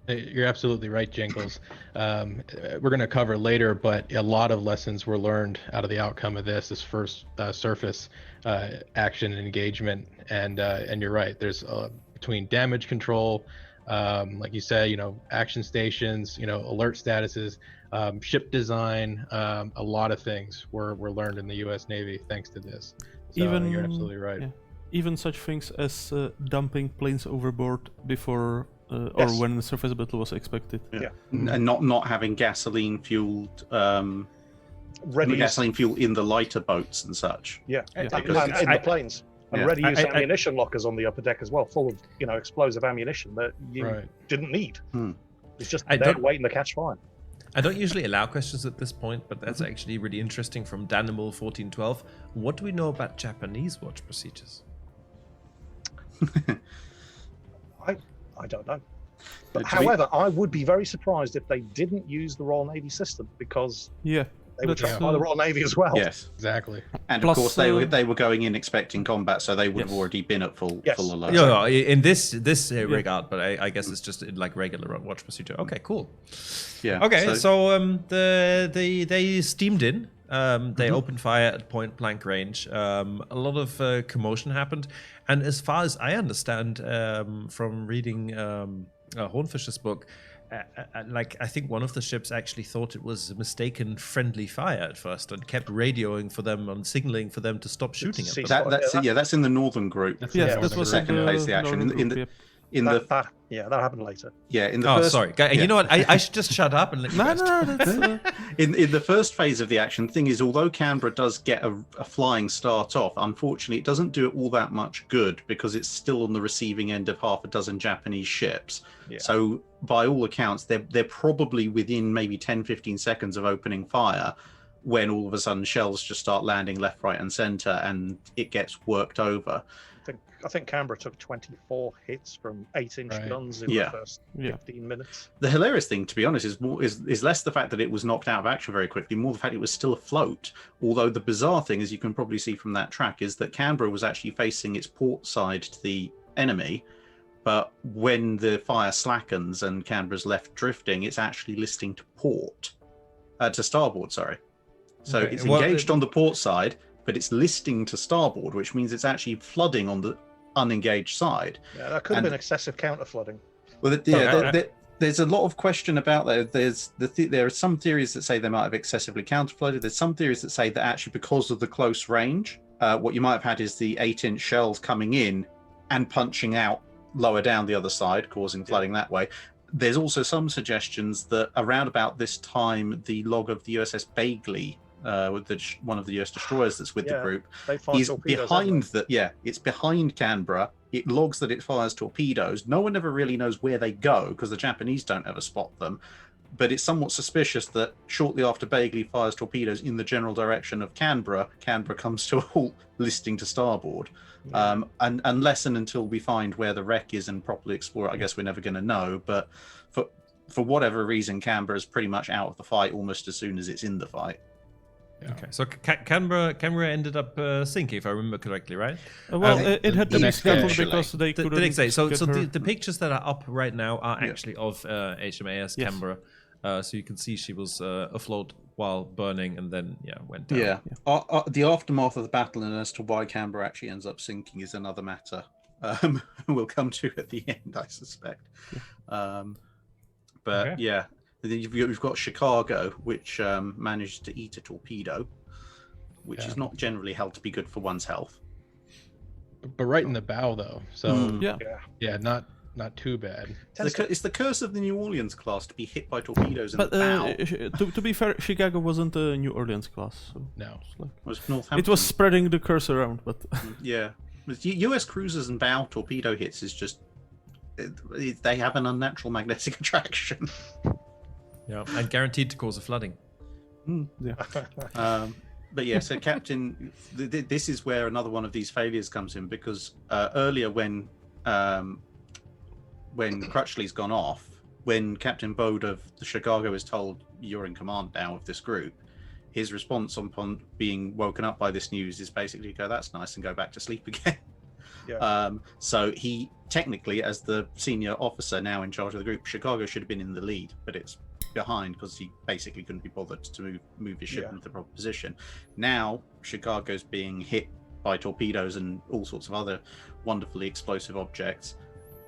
You're absolutely right, Jingles. We're going to cover later, but a lot of lessons were learned out of the outcome of this first surface action and engagement. And you're right. There's between damage control, like you said, action stations, alert statuses, ship design, a lot of things were learned in the U.S. Navy thanks to this. So you're absolutely right. Yeah. Even such things as dumping planes overboard before or Yes. when the surface battle was expected. Yeah. And not having gasoline fueled gasoline fuel in the lighter boats and such. Yeah, Yeah. and in the planes. And Yeah. ready-use ammunition lockers on the upper deck as well, full of explosive ammunition that you didn't need. It's just I there don't- waiting to catch fire. I don't usually allow questions at this point, but that's actually really interesting from Danimal1412. What do we know about Japanese watch procedures? I don't know. But To be- however, I would be very surprised if they didn't use the Royal Navy system, because Yeah. they were That's, trained by the Royal Navy as well. Yes, Exactly. and Plus, of course they were going in expecting combat, so they would have Yes. already been at full Yes. alert. No, in this regard, but I guess it's just like regular watch procedure. Okay, cool. Yeah. Okay, so they steamed in. They opened fire at point blank range. A lot of commotion happened, and as far as I understand from reading Hornfisher's book, I think one of the ships actually thought it was a mistaken friendly fire at first and kept radioing for them and signaling for them to stop shooting at them. That's in the northern group. That's Yes, the that northern was group. second phase of the action. northern In group, the yep. in That, the that happened later. in the Oh, first, sorry. yeah. You know what? I should just shut up and let you No, guys no, that's in the first phase of the action, the thing is, although Canberra does get a flying start off, unfortunately, it doesn't do it all that much good because it's still on the receiving end of half a dozen Japanese ships. Yeah. So, by all accounts, they're probably within maybe 10, 15 seconds of opening fire when all of a sudden shells just start landing left, right, and centre, and it gets worked over. I think Canberra took 24 hits from 8-inch Right. guns in Yeah. the first Yeah. 15 minutes. The hilarious thing, to be honest, is less the fact that it was knocked out of action very quickly, more the fact it was still afloat. Although the bizarre thing, as you can probably see from that track, is that Canberra was actually facing its port side to the enemy, but when the fire slackens and Canberra's left drifting, it's actually listing to port, to starboard. Sorry, so Okay, it's well, engaged on the port side, but it's listing to starboard, which means it's actually flooding on the unengaged side. Yeah, that could have And- been excessive counter flooding. Well, Okay. there's a lot of question about that. There are some theories that say they might have excessively counterflooded. There's some theories that say that actually because of the close range, what you might have had is the 8-inch shells coming in and punching out lower down the other side, causing flooding that way. There's also some suggestions that around about this time, the log of the USS Bagley, with one of the US destroyers that's with the Yeah. group, They fired is torpedoes behind everywhere. it's behind Canberra. It logs that it fires torpedoes. No one ever really knows where they go because the Japanese don't ever spot them. But it's somewhat suspicious that shortly after Bagley fires torpedoes in the general direction of Canberra, Canberra comes to a halt, listing to starboard. And unless and until we find where the wreck is and properly explore it, I guess we're never going to know. But for whatever reason, Canberra is pretty much out of the fight almost as soon as it's in the fight. Yeah. Okay, so Canberra ended up sinking, if I remember correctly, right? Well, it had the to be next day, scuttled actually. because they The couldn't. next day. So get the, her- the pictures that are up right now are Yeah. actually of HMAS Yes. Canberra. So you can see she was afloat while burning and then went down. Yeah. The aftermath of the battle and as to why Canberra actually ends up sinking is another matter. We'll come to at the end, I suspect. But Okay. yeah, then you've got Chicago, which managed to eat a torpedo, which Yeah. is not generally held to be good for one's health. But right in the bow though. So Mm. Yeah. yeah, not too bad. It's the curse of the New Orleans class to be hit by torpedoes in But the bow. to be fair, Chicago wasn't a New Orleans class. So No. it's like- Was Northampton. it was spreading the curse around, but Yeah. With U.S. cruisers and bow torpedo hits is just they have an unnatural magnetic attraction. Yeah, and guaranteed to cause a flooding. But yeah, so Captain, this is where another one of these failures comes in because earlier when Crutchley's gone off, when Captain Bode of the Chicago is told you're in command now of this group, his response upon being woken up by this news is basically go, that's nice, and go back to sleep again. Yeah. So he technically, as the senior officer now in charge of the group, Chicago should have been in the lead, but it's behind because he basically couldn't be bothered to move his ship Yeah. into the proper position. Now Chicago's being hit by torpedoes and all sorts of other wonderfully explosive objects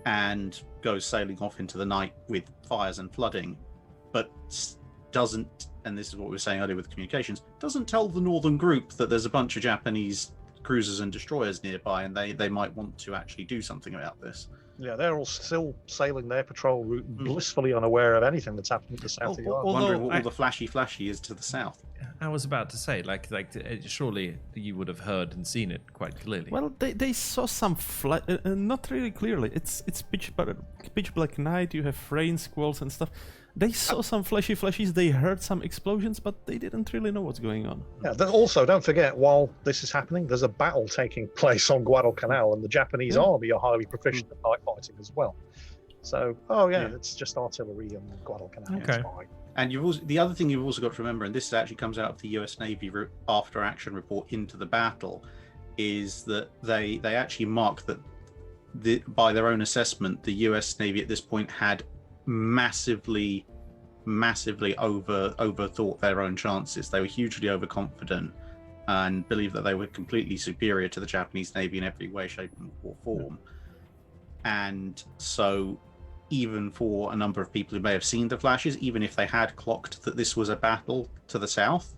and goes sailing off into the night with fires and flooding, but doesn't, and this is what we were saying earlier with communications, doesn't tell the northern group that there's a bunch of Japanese cruisers and destroyers nearby and they might want to actually do something about this. Yeah, they're all still sailing their patrol route, blissfully unaware of anything that's happening to the south of the island. Although Wondering what I- all the flashy is to the south. I was about to say, surely you would have heard and seen it quite clearly. well, they saw some not really clearly. It's pitch black night. You have rain squalls and stuff. They saw some flashes, they heard some explosions, but they didn't really know what's going on. Yeah, also, don't forget, while this is happening, there's a battle taking place on Guadalcanal, and the Japanese army are highly proficient at night fighting as well. So, it's just artillery and Guadalcanal. Okay. It's fine. And the other thing you've also got to remember, and this actually comes out of the US Navy after action report into the battle, is that they actually mark that by their own assessment, the US Navy at this point had massively overthought their own chances. They were hugely overconfident and believed that they were completely superior to the Japanese Navy in every way, shape, or form. And so, even for a number of people who may have seen the flashes, even if they had clocked that this was a battle to the south,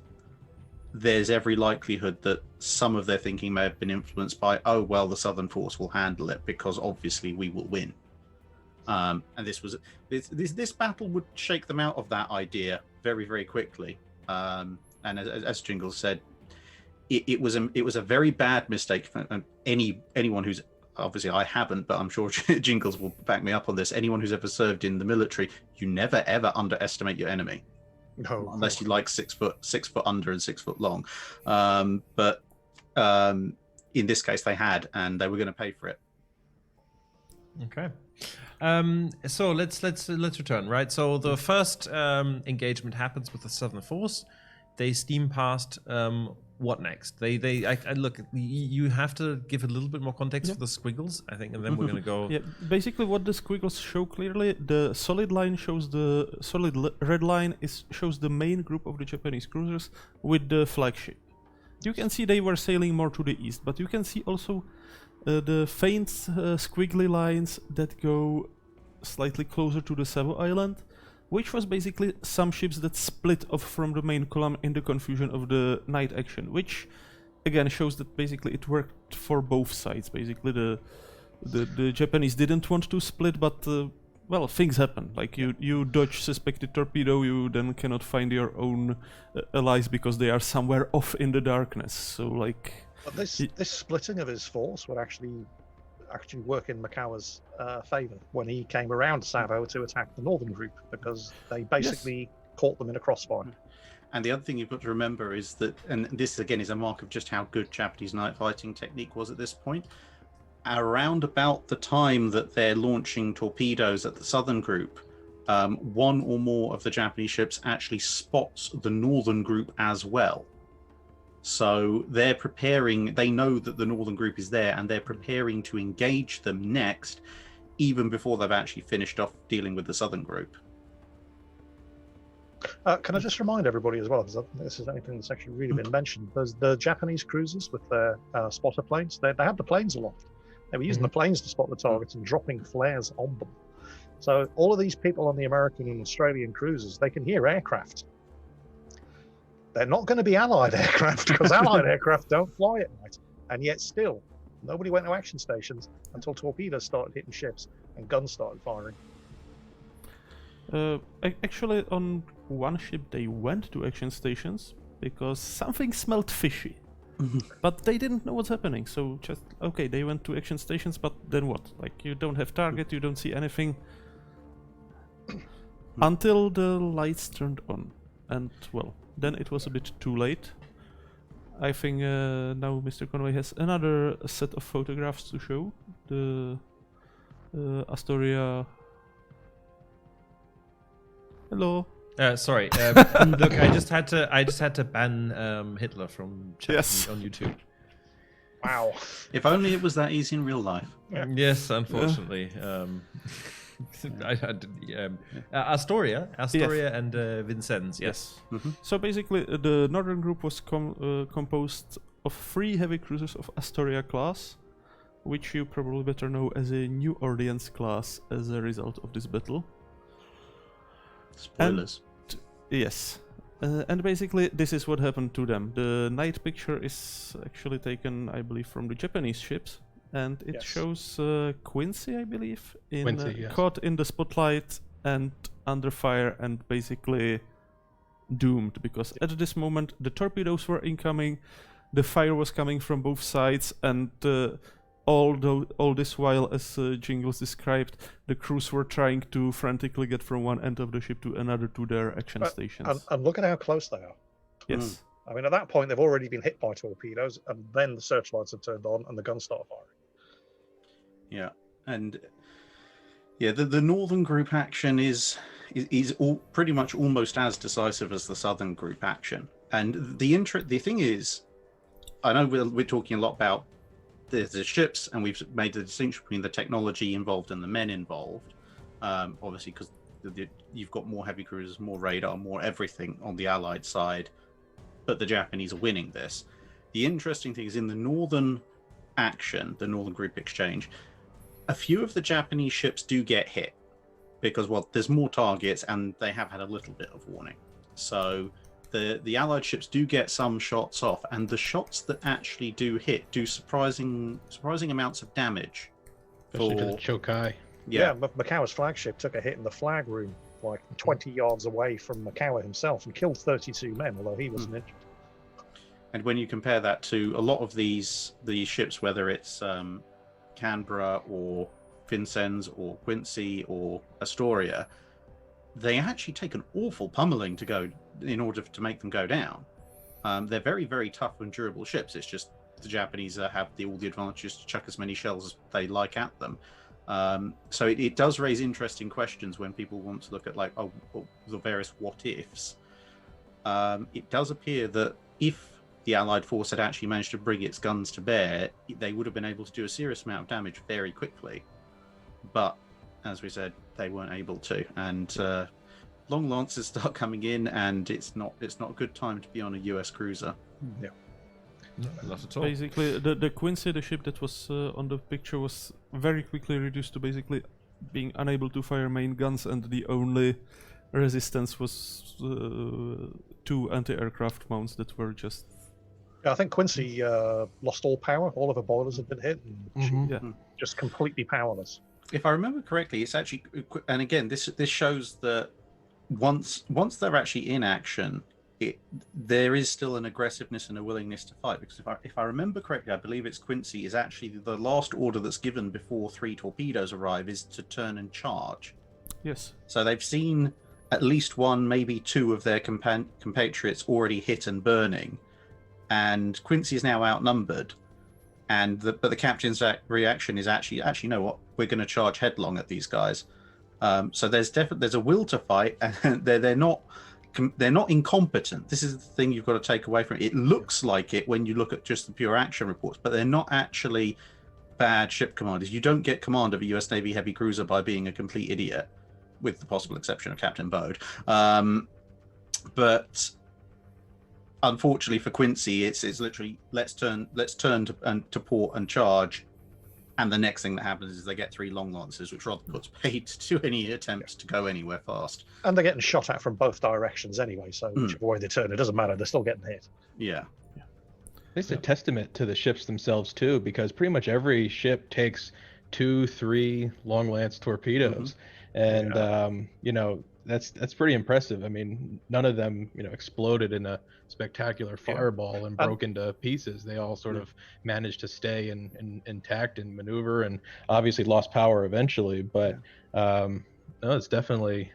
there's every likelihood that some of their thinking may have been influenced by, the Southern force will handle it because obviously we will win. And this battle would shake them out of that idea very, very quickly. And as Jingles said, it was a very bad mistake for anyone who's, obviously I haven't, but I'm sure Jingles will back me up on this. Anyone who's ever served in the military, you never ever underestimate your enemy. No, unless you like 6 foot under and 6 foot long. But in this case, they had, and they were going to pay for it. Okay. So let's return, right? So the first engagement happens with the Southern Force. They steam past. What next? I look. You have to give a little bit more context for the squiggles, I think, and then we're gonna go. Yeah, basically, what the squiggles show clearly, the solid line shows red line shows the main group of the Japanese cruisers with the flagship. You can see they were sailing more to the east, but you can see also the faint squiggly lines that go slightly closer to the Savo Island, which was basically some ships that split off from the main column in the confusion of the night action, which again shows that basically it worked for both sides. Basically, the Japanese didn't want to split, but things happen. Like you dodge suspected torpedo, you then cannot find your own allies because they are somewhere off in the darkness. So like. But this splitting of his force would actually work in Makawa's favor when he came around Savo to attack the northern group, because they basically caught them in a crossfire. And the other thing you've got to remember is that, and this again is a mark of just how good Japanese night fighting technique was at this point, around about the time that they're launching torpedoes at the southern group, one or more of the Japanese ships actually spots the northern group as well. So they're preparing, they know that the northern group is there, and they're preparing to engage them next, even before they've actually finished off dealing with the southern group. Can I just remind everybody as well, because this is anything that's actually really been mentioned, there's the Japanese cruisers with their spotter planes. They had the planes aloft. They were using the planes to spot the targets and dropping flares on them. So all of these people on the American and Australian cruisers, they can hear aircraft. They're not going to be Allied aircraft, because Allied aircraft don't fly at night. And yet still, nobody went to action stations until torpedoes started hitting ships and guns started firing. Actually, on one ship they went to action stations because something smelled fishy. But they didn't know what's happening, so just, okay, they went to action stations, but then what? Like, you don't have target, you don't see anything. Until the lights turned on. And, well, then it was a bit too late. I think now Mr. Conway has another set of photographs to show. The Astoria. Hello. Sorry. Look, I just had to ban Hitler from chatting on YouTube. Wow. If only it was that easy in real life. Yes, unfortunately. Astoria, and Vincennes. Yes. So basically, the northern group was composed of 3 heavy cruisers of Astoria class, which you probably better know as a New Orleans class as a result of this battle. Spoilers. Yes. And basically, this is what happened to them. The night picture is actually taken, I believe, from the Japanese ships. And it shows Quincy, I believe, caught in the spotlight and under fire and basically doomed. Because at this moment, the torpedoes were incoming, the fire was coming from both sides, and all this while, as Jingles described, the crews were trying to frantically get from one end of the ship to another to their action stations. And look at how close they are. Yes. I mean, at that point, they've already been hit by torpedoes, and then the searchlights have turned on and the guns start firing. Yeah, and the northern group action is all pretty much almost as decisive as the southern group action. And the thing is, I know we're talking a lot about the ships, and we've made the distinction between the technology involved and the men involved. Obviously, because you've got more heavy cruisers, more radar, more everything on the Allied side, but the Japanese are winning this. The interesting thing is in the northern action, the northern group exchange, a few of the Japanese ships do get hit because, well, there's more targets and they have had a little bit of warning. So the Allied ships do get some shots off, and the shots that actually do hit do surprising amounts of damage. Especially to the Chokai. Yeah, Makawa's flagship took a hit in the flag room, like 20 yards away from Makawa himself, and killed 32 men, although he wasn't injured. And when you compare that to a lot of these ships, whether it's Canberra or Vincennes or Quincy or Astoria, they actually take an awful pummeling to go in order to make them go down. They're very, very tough and durable ships. It's just the Japanese have all the advantages to chuck as many shells as they like at them. So it does raise interesting questions when people want to look at the various what ifs. It does appear that if the Allied force had actually managed to bring its guns to bear, they would have been able to do a serious amount of damage very quickly. But as we said, they weren't able to, and long lances start coming in, and it's not a good time to be on a US cruiser. Yeah. No, not at all. Basically, the Quincy, the ship that was on the picture, was very quickly reduced to basically being unable to fire main guns, and the only resistance was 2 anti-aircraft mounts that were just... I think Quincy lost all power. All of her boilers had been hit, and just completely powerless. If I remember correctly, it's actually, and again, this shows that once they're actually in action, there is still an aggressiveness and a willingness to fight. Because if I remember correctly, I believe it's Quincy is actually the last order that's given before 3 torpedoes arrive is to turn and charge. Yes. So they've seen at least 1, maybe 2 of their compatriots already hit and burning, and Quincy is now outnumbered. But the captain's reaction is actually, you know what? We're going to charge headlong at these guys. So there's a will to fight, and they're not incompetent. This is the thing you've got to take away from it. It looks like it when you look at just the pure action reports, but they're not actually bad ship commanders. You don't get command of a US Navy heavy cruiser by being a complete idiot, with the possible exception of Captain Bode. But unfortunately for Quincy, it's literally let's turn to port and charge, and the next thing that happens is they get 3 long lances, which rather puts paid to any attempts to go anywhere fast. And they're getting shot at from both directions anyway, so whichever way they turn, it doesn't matter. They're still getting hit. Yeah. It's a testament to the ships themselves too, because pretty much every ship takes 2-3 long lance torpedoes, and that's pretty impressive. I mean, none of them exploded in a spectacular fireball and broke into pieces. They all sort of managed to stay intact and maneuver, and obviously lost power eventually. But no, it's definitely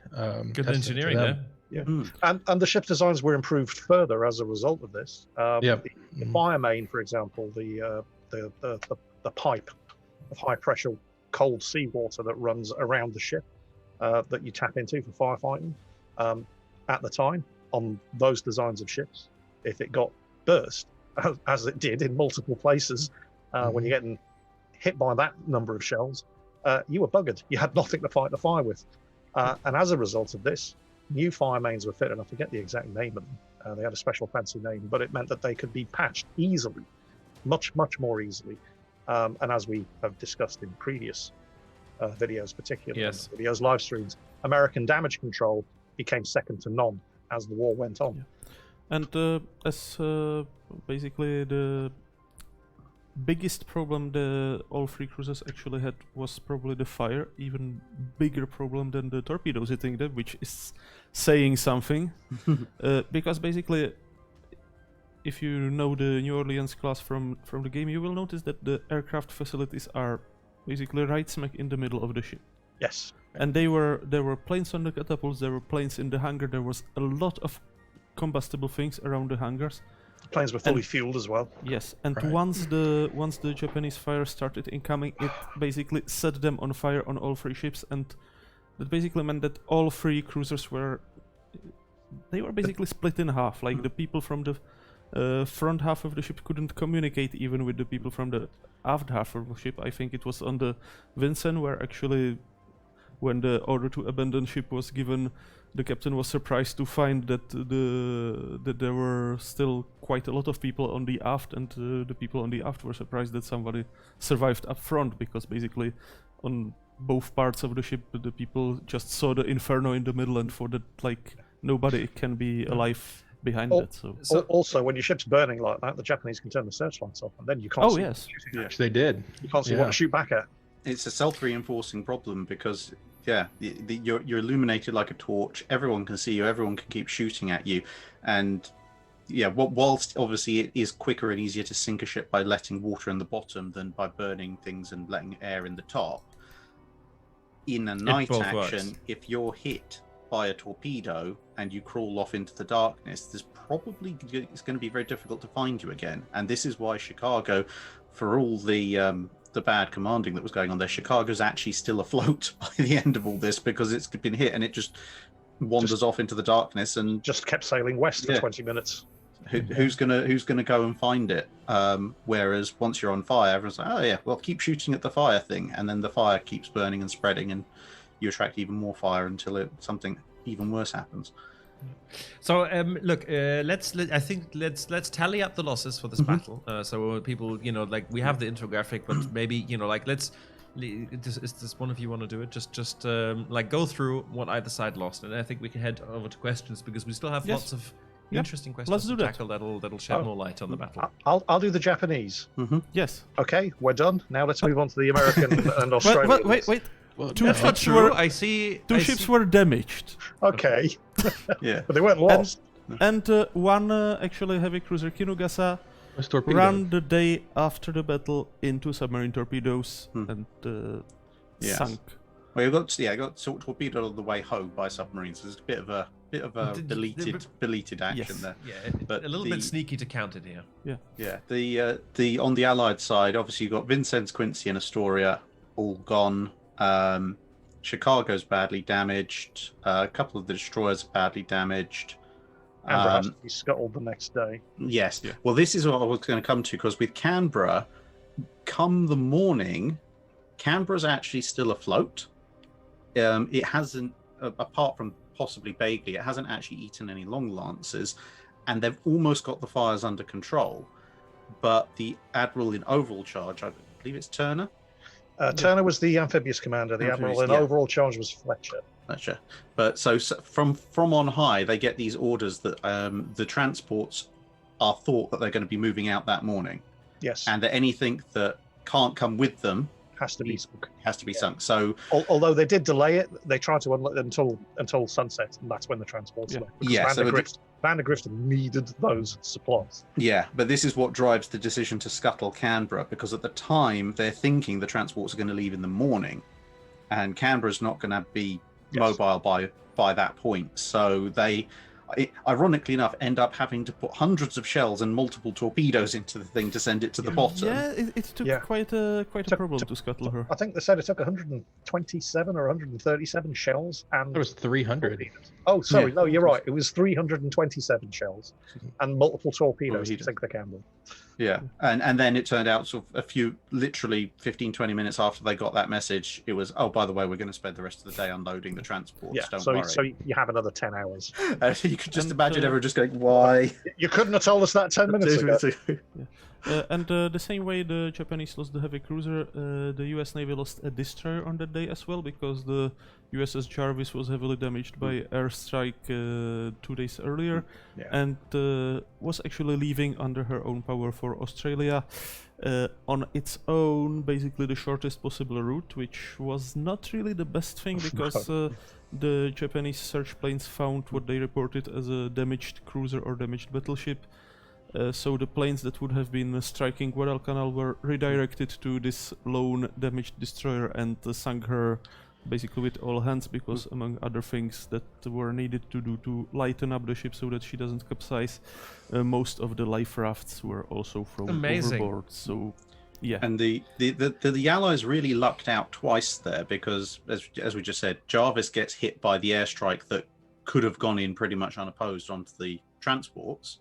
good engineering there. Yeah, and the ship's designs were improved further as a result of this. The fire main, for example, the pipe of high pressure cold seawater that runs around the ship that you tap into for firefighting. At the time, on those designs of ships, if it got burst, as it did in multiple places, when you're getting hit by that number of shells, you were buggered. You had nothing to fight the fire with. And as a result of this, new fire mains were fitted, and I forget the exact name of them. They had a special fancy name, but it meant that they could be patched easily, much, much more easily. And as we have discussed in previous videos, particularly videos, live streams, American damage control became second to none as the war went on. And as basically the biggest problem all 3 cruisers actually had was probably the fire, even bigger problem than the torpedoes hitting them, which is saying something. Because basically, if you know the New Orleans class from the game, you will notice that the aircraft facilities are basically right smack in the middle of the ship. Yes. And there were planes on the catapults, there were planes in the hangar, there was a lot of combustible things around the hangars. Planes were fully fueled as well. Yes, and Right. once the Japanese fire started incoming, it basically set them on fire on all 3 ships, and that basically meant that all 3 cruisers were basically split in half. Like the people from the front half of the ship couldn't communicate even with the people from the aft half of the ship. I think it was on the Vincent where actually, when the order to abandon ship was given, the captain was surprised to find that there were still quite a lot of people on the aft, and the people on the aft were surprised that somebody survived up front, because basically on both parts of the ship the people just saw the inferno in the middle and thought that like nobody can be alive behind Oh, that. So Also, when your ship's burning like that, the Japanese can turn the searchlights off, and then you can't. Oh, see yes. what they're shooting at. Which they did. You can't see what Yeah. to shoot back at. It's a self-reinforcing problem because you're illuminated like a torch. Everyone can see you. Everyone can keep shooting at you, and whilst obviously it is quicker and easier to sink a ship by letting water in the bottom than by burning things and letting air in the top. In a night both action, works. if you're hit by a torpedo and you crawl off into the darkness, it's going to be very difficult to find you again. And this is why Chicago, for all the bad commanding that was going on there, Chicago's actually still afloat by the end of all this, because it's been hit and it just wanders off into the darkness and Just kept sailing west for Yeah. 20 minutes. who's gonna go and find it? Whereas once you're on fire, everyone's like, oh yeah, well keep shooting at the fire thing, and then the fire keeps burning and spreading, and you attract even more fire until something even worse happens. So let's tally up the losses for this battle. So people, like we have the infographic, but maybe does one of you want to do it? Just like go through what either side lost, and I think we can head over to questions because we still have Yes. lots of Yeah. interesting questions Let's to do that. tackle that'll shed Oh. more light on the battle. I'll do the Japanese. yes. Okay, we're done. Now let's move on to the American and Wait, Australian. wait. Well, Two That's not ships true. were I see. two I ships see- were damaged, Okay, Yeah. but they weren't lost. and one actually heavy cruiser Kinugasa Those torpedoes. ran the day after the battle into submarine torpedoes and Yes. sunk. Well, I got torpedoed on the way home by submarines. There's a bit of a beleated action Yes. there. Yeah, But a little the- bit sneaky to count it here. Yeah, the on the Allied side, obviously you've got Vincennes, Quincy, and Astoria all gone. Chicago's badly damaged. A couple of the destroyers are badly damaged. Amber has to be scuttled the next day. Yes. Well, this is what I was going to come to, because with Canberra, come the morning, Canberra's actually still afloat. It hasn't, apart from possibly Bagley, it hasn't actually eaten any long lances, and they've almost got the fires under control. But the Admiral in overall charge, I believe it's Turner. Turner was the amphibious commander. The Admiral in yeah. overall charge was Fletcher. Gotcha. But so from on high, they get these orders that the transports are thought that they're going to be moving out that morning, Yes, and that anything that can't come with them has to be sunk. has to be sunk. So Although they did delay it, they tried to unload until sunset, and that's when the transports Yeah. left. Because Yeah, so Van der Grift needed those supplies. yeah, but this is what drives the decision to scuttle Canberra, because at the time they're thinking the transports are going to leave in the morning, and Canberra's not going to be mobile by that point. So they, ironically enough, end up having to put hundreds of shells and multiple torpedoes into the thing to send it to the bottom. Yeah, it took Yeah. quite a problem to scuttle her. I think they said it took 127 or 137 shells, and There was 300. oh, sorry, Yeah. no, you're right. It was 327 shells and multiple torpedoes to Torpedo. sink the Campbell. Yeah, and then it turned out sort of literally 15-20 minutes after they got that message, it was, oh, by the way, we're going to spend the rest of the day unloading the transports. Yeah, Don't so worry. you have another 10 hours. You could just And, imagine everyone just going, why? You couldn't have told us that 10 minutes ago. And the same way the Japanese lost the heavy cruiser, the US Navy lost a destroyer on that day as well, because the USS Jarvis was heavily damaged by airstrike 2 days earlier, Yeah. and was actually leaving under her own power for Australia on its own, basically the shortest possible route, which was not really the best thing, because the Japanese search planes found what they reported as a damaged cruiser or damaged battleship. So the planes that would have been striking Guadalcanal were redirected to this lone damaged destroyer and sunk her basically with all hands, because among other things that were needed to do to lighten up the ship so that she doesn't capsize, most of the life rafts were also thrown overboard. So yeah. And the Allies really lucked out twice there, because as we just said, Jarvis gets hit by the airstrike that could have gone in pretty much unopposed onto the transports.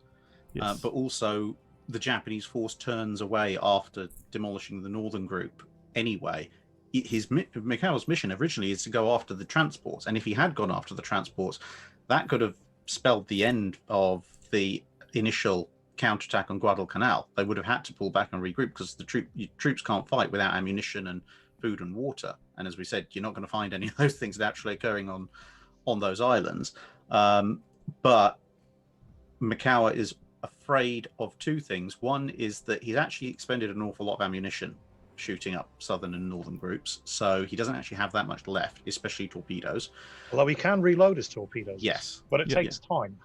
Yes. But also the Japanese force turns away after demolishing the northern group anyway. Mikawa's mission originally is to go after the transports, and if he had gone after the transports, that could have spelled the end of the initial counterattack on Guadalcanal. They would have had to pull back and regroup, because the troops can't fight without ammunition and food and water. And as we said, you're not going to find any of those things actually occurring on those islands. But Mikawa is afraid of two things. One is that he's actually expended an awful lot of ammunition shooting up southern and northern groups, so he doesn't actually have that much left, especially torpedoes. Although he can reload his torpedoes. Yes. But it takes time.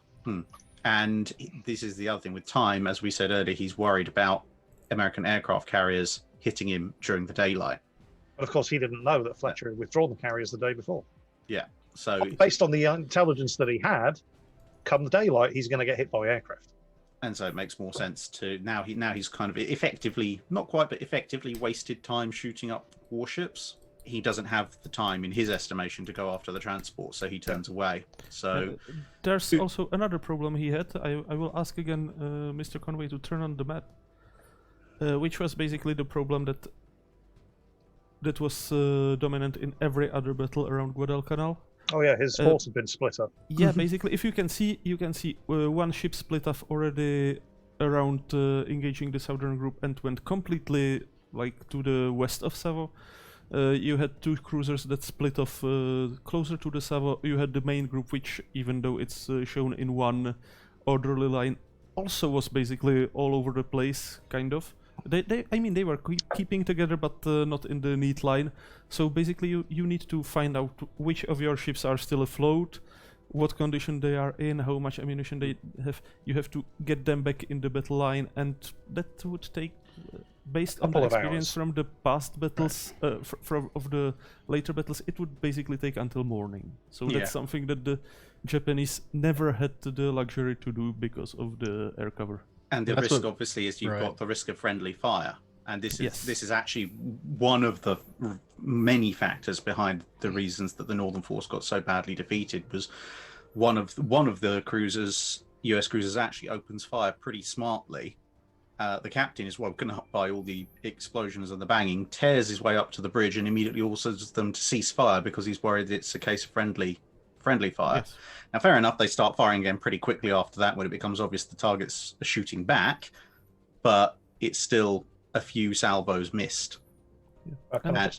And this is the other thing with time. As we said earlier, he's worried about American aircraft carriers hitting him during the daylight. But of course, he didn't know that Fletcher had withdrawn the carriers the day before. Yeah. So based on the intelligence that he had, come the daylight, he's going to get hit by aircraft. And so it makes more sense to now he's kind of effectively, not quite, but effectively wasted time shooting up warships. He doesn't have the time, in his estimation, to go after the transport, so he turns away. So there's also another problem he had. I will ask again Mr. Conway to turn on the map, which was basically the problem that was dominant in every other battle around Guadalcanal. Oh yeah, his force had been split up. Yeah, basically, if you can see one ship split off already around engaging the southern group and went completely to the west of Savo. You had two cruisers that split off closer to the Savo. You had the main group, which, even though it's shown in one orderly line, also was basically all over the place, kind of. They were keeping together, but not in the neat line. So basically, you need to find out which of your ships are still afloat, what condition they are in, how much ammunition they have. You have to get them back in the battle line, and that would take, based on the experience from the past battles, of the later battles, it would basically take until morning. So that's something that the Japanese never had the luxury to do because of the air cover. And the risk, obviously, is you've got the risk of friendly fire, and this is actually one of the many factors behind the reasons that the Northern Force got so badly defeated. Was one of the cruisers, US cruisers, actually opens fire pretty smartly. The captain is woken up by all the explosions and the banging, tears his way up to the bridge, and immediately orders them to cease fire because he's worried it's a case of friendly fire. Yes. Now, fair enough, they start firing again pretty quickly after that when it becomes obvious the targets are shooting back, but it's still a few salvos missed. Yeah.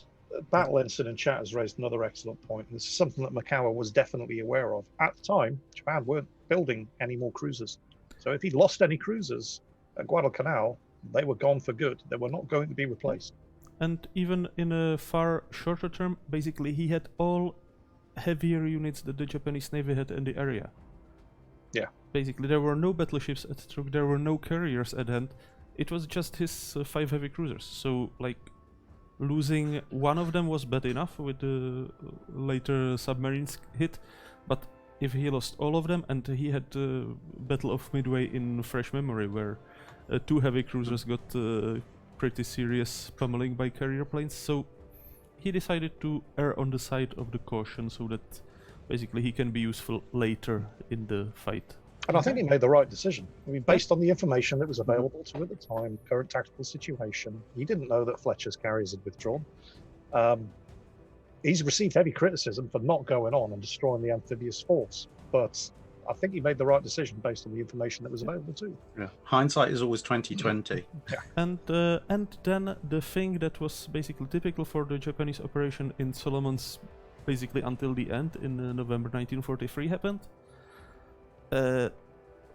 Battle Incident Chat has raised another excellent point. This is something that Mikawa was definitely aware of. At the time, Japan weren't building any more cruisers. So if he'd lost any cruisers at Guadalcanal, they were gone for good. They were not going to be replaced. And even in a far shorter term, basically he had all heavier units that the Japanese Navy had in the area. Yeah. Basically, there were no battleships at Truk, there were no carriers at hand. It was just his 5 heavy cruisers. So, losing one of them was bad enough with the later submarines hit, but if he lost all of them, and he had the Battle of Midway in fresh memory, where 2 heavy cruisers got pretty serious pummeling by carrier planes, so he decided to err on the side of the caution so that basically he can be useful later in the fight. And I think he made the right decision. I mean, based on the information that was available to him at the time, current tactical situation, he didn't know that Fletcher's carriers had withdrawn. He's received heavy criticism for not going on and destroying the amphibious force, but I think he made the right decision based on the information that was available to him. Yeah. Hindsight is always 20/20. Yeah. And then the thing that was basically typical for the Japanese operation in Solomons, basically until the end in November 1943 happened,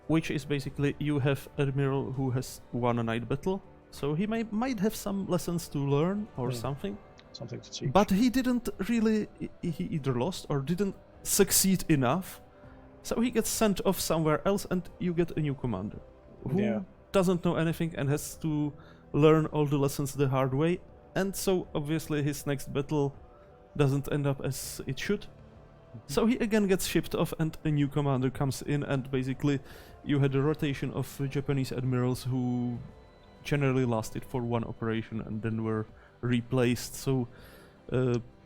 which is basically you have Admiral who has won a night battle, so he might have some lessons to learn or something to teach. But he didn't really, he either lost or didn't succeed enough, so he gets sent off somewhere else and you get a new commander who doesn't know anything and has to learn all the lessons the hard way. And so obviously his next battle doesn't end up as it should. So he again gets shipped off and a new commander comes in, and basically you had a rotation of Japanese admirals who generally lasted for one operation and then were replaced. So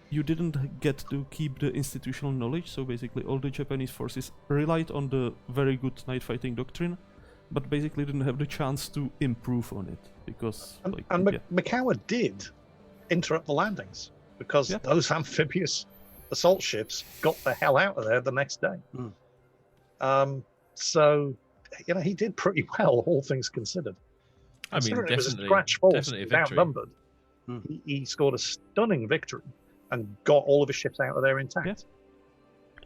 you didn't get to keep the institutional knowledge, so basically all the Japanese forces relied on the very good night fighting doctrine, but basically didn't have the chance to improve on it, because... Mikawa did interrupt the landings, because those amphibious assault ships got the hell out of there the next day. So, he did pretty well, all things considered. I mean, it was a scratch force, outnumbered. He scored a stunning victory and got all of his ships out of there intact. Yeah.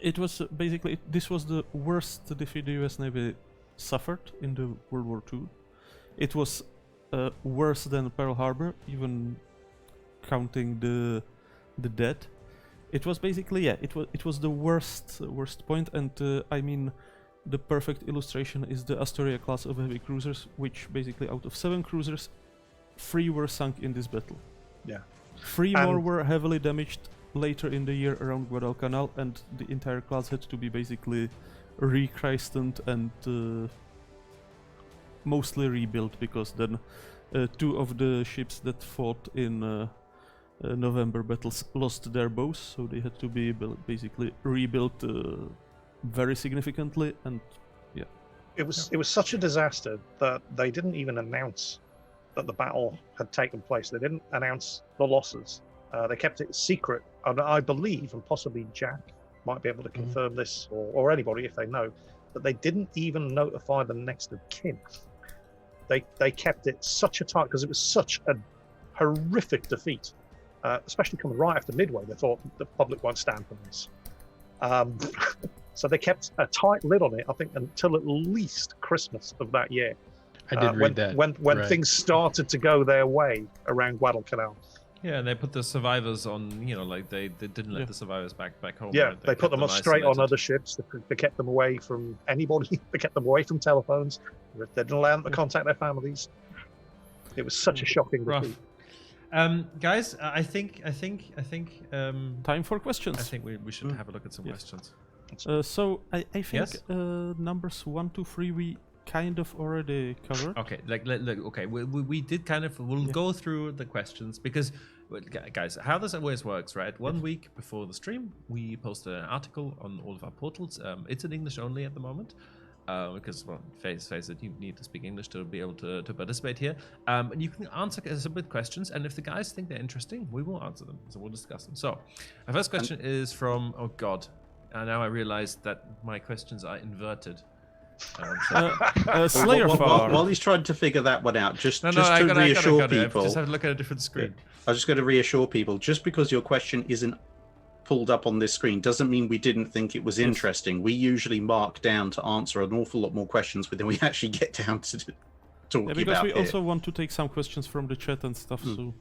It was basically, this was the worst defeat the US Navy suffered in the World War II. It was worse than Pearl Harbor, even counting the dead. It was basically, it was the worst point, and I mean, the perfect illustration is the Astoria class of heavy cruisers, which basically out of 7 cruisers, 3 were sunk in this battle. Yeah. 3 more were heavily damaged later in the year around Guadalcanal, and the entire class had to be basically rechristened and mostly rebuilt, because then 2 of the ships that fought in November battles lost their bows, so they had to be basically rebuilt very significantly, and it was such a disaster that they didn't even announce that the battle had taken place. They didn't announce the losses. They kept it secret, and I believe, and possibly Jack might be able to confirm this, or anybody if they know, that they didn't even notify the next of kin. They kept it such a tight, because it was such a horrific defeat, especially coming right after Midway. They thought the public won't stand for this. So they kept a tight lid on it, I think, until at least Christmas of that year. I did read that. When things started to go their way around Guadalcanal. Yeah, and they put the survivors on, they didn't let the survivors back home. Yeah, right? they put them straight on other ships. They kept them away from anybody. They kept them away from telephones. They didn't allow them to contact their families. It was such a shocking defeat. Guys, I think time for questions. I think we should have a look at some questions. So I think numbers 1, 2, 3 we kind of already covered. Okay, okay, we did kind of. We'll go through the questions, because, guys, how this always works, right? 1 week before the stream, we post an article on all of our portals. It's in English only at the moment, because, well, face it, you need to speak English to be able to participate here. And you can submit questions, and if the guys think they're interesting, we will answer them. So we'll discuss them. So, our first question is from, oh God, now I realize that my questions are inverted. Slayer while he's trying to figure that one out, just to reassure people, just have to look at a different screen. I was just going to reassure people, just because your question isn't pulled up on this screen doesn't mean we didn't think it was interesting. We usually mark down to answer an awful lot more questions than we actually get down to talking about. Because we also want to take some questions from the chat and stuff. So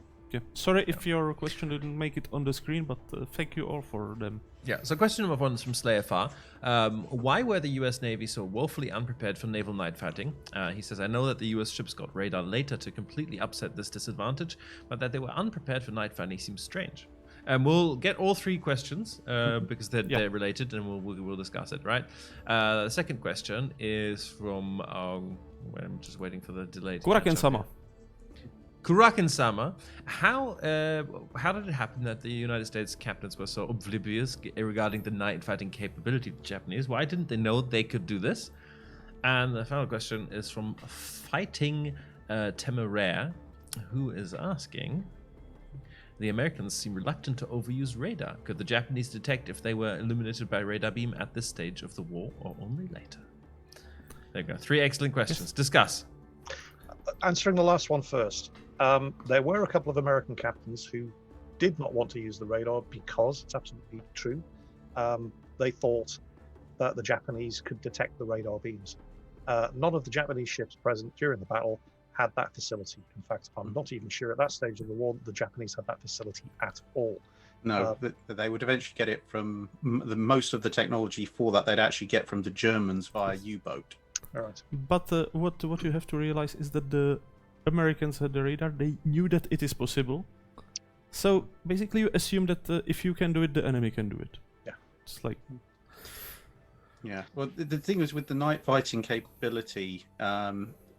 sorry if your question didn't make it on the screen, but thank you all for them. Yeah, so question number 1 is from Slayer Far. Why were the US Navy so woefully unprepared for naval night fighting? He says, I know that the US ships got radar later to completely upset this disadvantage, but that they were unprepared for night fighting seems strange. We'll get all 3 questions because they're related, and we'll discuss it, right? The second question is from, I'm just waiting for the delay. Kuraken-sama. Kuraken-sama, how did it happen that the United States captains were so oblivious regarding the night fighting capability of the Japanese? Why didn't they know they could do this? And the final question is from Fighting Temeraire, who is asking, the Americans seem reluctant to overuse radar. Could the Japanese detect if they were illuminated by radar beam at this stage of the war, or only later? There you go. 3 excellent questions. Discuss. Answering the last one first. There were a couple of American captains who did not want to use the radar because, it's absolutely true, they thought that the Japanese could detect the radar beams. None of the Japanese ships present during the battle had that facility. In fact, I'm not even sure at that stage of the war the Japanese had that facility at all. No, they would eventually get it from most of the technology for that they'd actually get from the Germans via U-boat. All right. But what you have to realize is that the Americans had the radar. They knew that it is possible. So basically, you assume that if you can do it, the enemy can do it. Yeah. It's like. Yeah. Well, the thing is with the night fighting capability,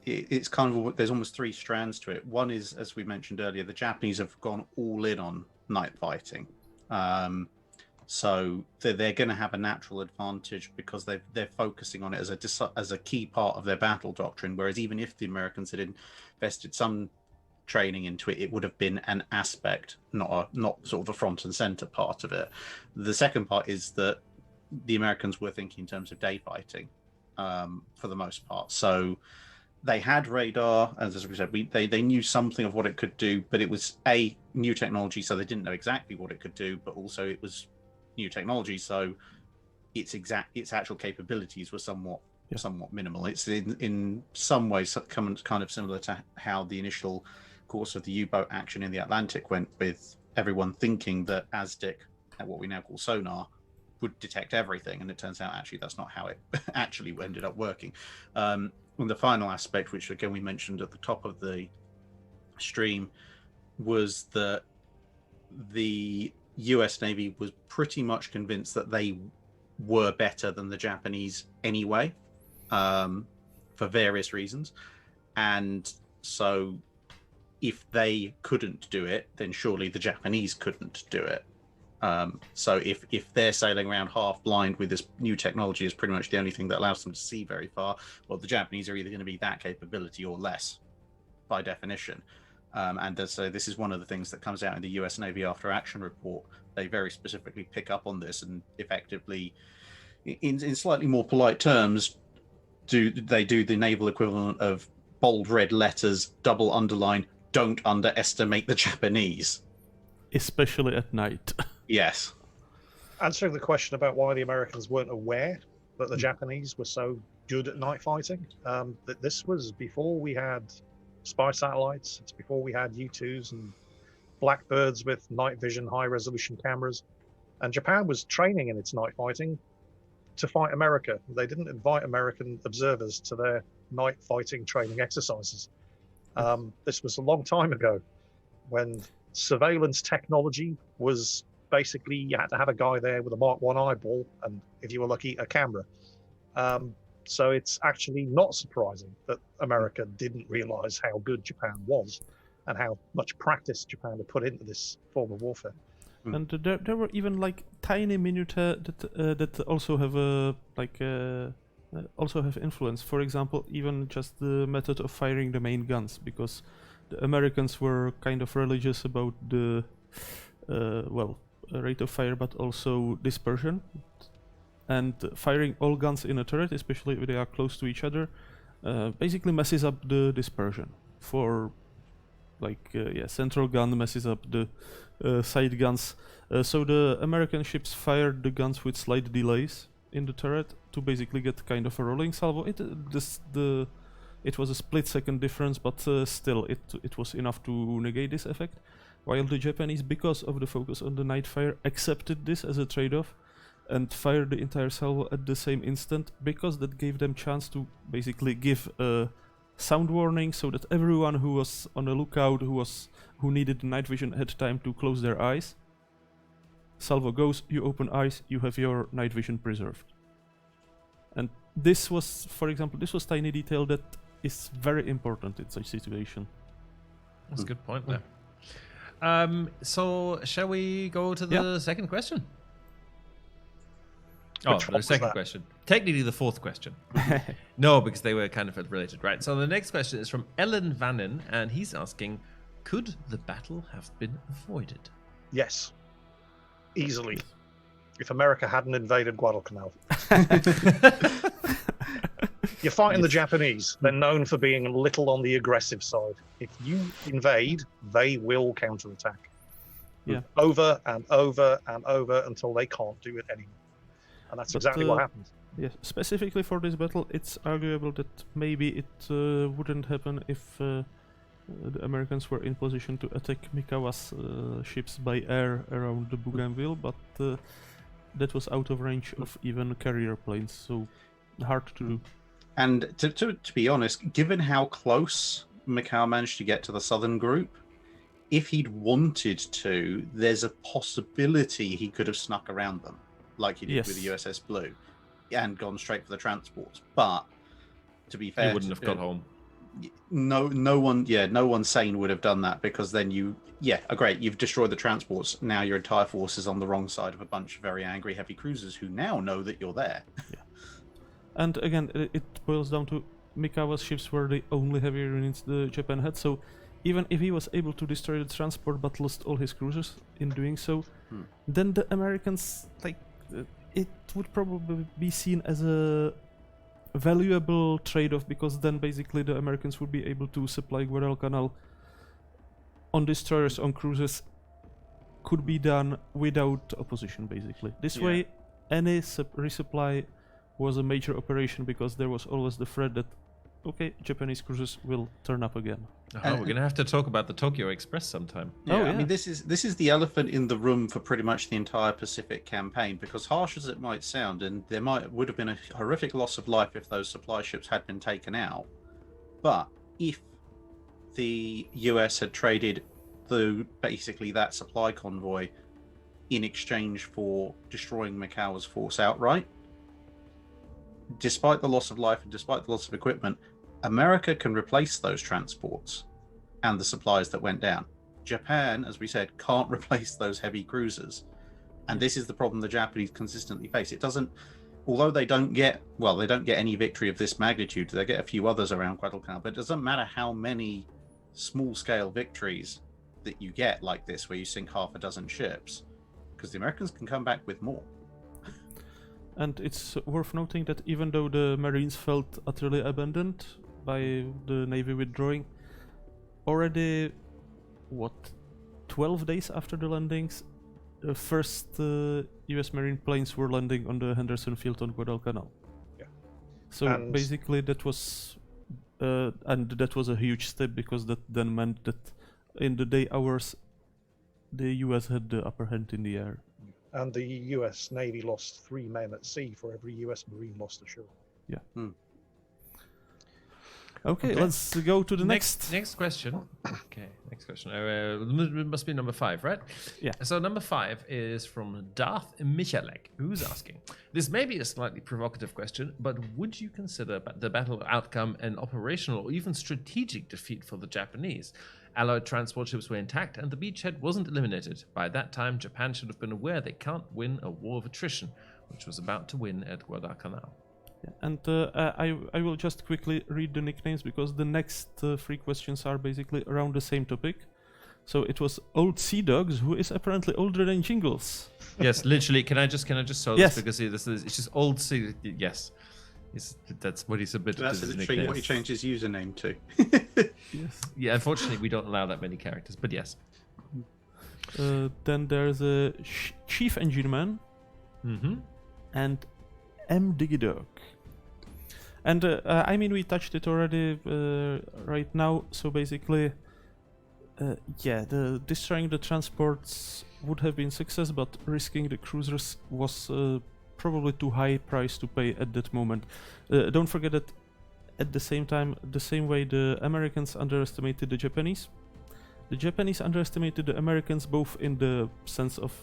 it's kind of there's almost three strands to it. One is, as we mentioned earlier, the Japanese have gone all in on night fighting. So they're going to have a natural advantage because they're focusing on it as a key part of their battle doctrine. Whereas even if the Americans had invested some training into it, it would have been an aspect, not sort of a front and center part of it. The second part is that the Americans were thinking in terms of day fighting for the most part. So they had radar, as we said, they knew something of what it could do, but it was a new technology, so they didn't know exactly what it could do, but also it was new technology, so its actual capabilities were somewhat minimal. It's in some ways kind of similar to how the initial course of the U-boat action in the Atlantic went, with everyone thinking that ASDIC, what we now call sonar, would detect everything, and it turns out actually that's not how it actually ended up working. And the final aspect, which again we mentioned at the top of the stream, was that the US Navy was pretty much convinced that they were better than the Japanese anyway, for various reasons. And so if they couldn't do it, then surely the Japanese couldn't do it. So if they're sailing around half blind with this new technology is pretty much the only thing that allows them to see very far, well, the Japanese are either going to be that capability or less by definition. And so this is one of the things that comes out in the US Navy After Action report. They very specifically pick up on this and effectively, in slightly more polite terms, do the naval equivalent of bold red letters, double underline, don't underestimate the Japanese. Especially at night. Yes. Answering the question about why the Americans weren't aware that the Japanese were so good at night fighting, that this was before we had spy satellites. It's before we had U-2s and Blackbirds with night vision, high resolution cameras. And Japan was training in its night fighting to fight America. They didn't invite American observers to their night fighting training exercises. This was a long time ago when surveillance technology was basically, you had to have a guy there with a Mark I eyeball, and if you were lucky, a camera. So it's actually not surprising that America didn't realize how good Japan was and how much practice Japan had put into this form of warfare. And there were even like tiny minutia that also have also have influence. For example, even just the method of firing the main guns, because the Americans were kind of religious about the rate of fire, but also dispersion. And firing all guns in a turret, especially if they are close to each other, basically messes up the dispersion. For central gun messes up the side guns. So the American ships fired the guns with slight delays in the turret to basically get kind of a rolling salvo. It was a split-second difference, but still it was enough to negate this effect. While the Japanese, because of the focus on the night fire, accepted this as a trade-off and fired the entire salvo at the same instant, because that gave them chance to basically give a sound warning so that everyone who was on a lookout, who needed night vision, had time to close their eyes. Salvo goes, you open eyes, you have your night vision preserved. And this was, for example, tiny detail that is very important in such situation. That's a good point there. So shall we go to the second question? The second question. Technically the fourth question. No, because they were kind of related, right? So the next question is from Ellen Vannin, and he's asking, could the battle have been avoided? Yes. Easily. If America hadn't invaded Guadalcanal. You're fighting the Japanese. They're known for being a little on the aggressive side. If you invade, they will counterattack. Yeah. Over and over and over until they can't do it anymore. And that's exactly what happened. Yeah, specifically for this battle, it's arguable that maybe it wouldn't happen if the Americans were in position to attack Mikawa's ships by air around the Bougainville, but that was out of range of even carrier planes, so hard to do. And to be honest, given how close Mikhail managed to get to the southern group, if he'd wanted to, there's a possibility he could have snuck around them, like he did with the USS Blue, and gone straight for the transports. But to be fair, He wouldn't have got home. No one sane would have done that, because then great, you've destroyed the transports. Now your entire force is on the wrong side of a bunch of very angry heavy cruisers who now know that you're there. Yeah. And again, it boils down to Mikawa's ships were the only heavy units the Japan had, so even if he was able to destroy the transport but lost all his cruisers in doing so, then the Americans, it would probably be seen as a valuable trade-off, because then basically the Americans would be able to supply Guadalcanal on destroyers, on cruisers, could be done without opposition, basically. This way, any resupply was a major operation, because there was always the threat that, okay, Japanese cruisers will turn up again. We're going to have to talk about the Tokyo Express sometime. I mean, this is the elephant in the room for pretty much the entire Pacific campaign, because harsh as it might sound, and there would have been a horrific loss of life if those supply ships had been taken out, but if the US had traded basically that supply convoy in exchange for destroying Mikawa's force outright, despite the loss of life and despite the loss of equipment, America can replace those transports and the supplies that went down. Japan, as we said, can't replace those heavy cruisers. And this is the problem the Japanese consistently face. It doesn't, although they don't get any victory of this magnitude, they get a few others around Guadalcanal, but it doesn't matter how many small-scale victories that you get like this, where you sink half a dozen ships, because the Americans can come back with more. And it's worth noting that even though the Marines felt utterly abandoned by the Navy withdrawing, already, 12 days after the landings, the first US Marine planes were landing on the Henderson Field on Guadalcanal. Yeah. So basically that was a huge step, because that then meant that in the day hours, the US had the upper hand in the air. And the US Navy lost 3 men at sea for every US Marine lost ashore. Yeah. Okay, let's go to the next question. Okay, next question. It must be number 5, right? Yeah. So number 5 is from Darth Michalek, who's asking, this may be a slightly provocative question, but would you consider the battle outcome an operational or even strategic defeat for the Japanese? Allied transport ships were intact and the beachhead wasn't eliminated. By that time, Japan should have been aware they can't win a war of attrition, which was about to win at Guadalcanal. Yeah, and I will just quickly read the nicknames, because the next 3 questions are basically around the same topic. So it was Old Sea Dogs, who is apparently older than Jingles. Yes, literally. Can I just solve Yes. this, because it's just Old Sea. Yes. That's what he submitted. That's as his literally nickname. what he changed his username to. Yes. Yeah, unfortunately, we don't allow that many characters, but yes. Then there's a Chief Engineman and M. Digidog. And I mean, we touched it already right now. So basically, the destroying the transports would have been success, but risking the cruisers was probably too high price to pay at that moment. Don't forget that at the same time, the same way the Americans underestimated the Japanese underestimated the Americans, both in the sense of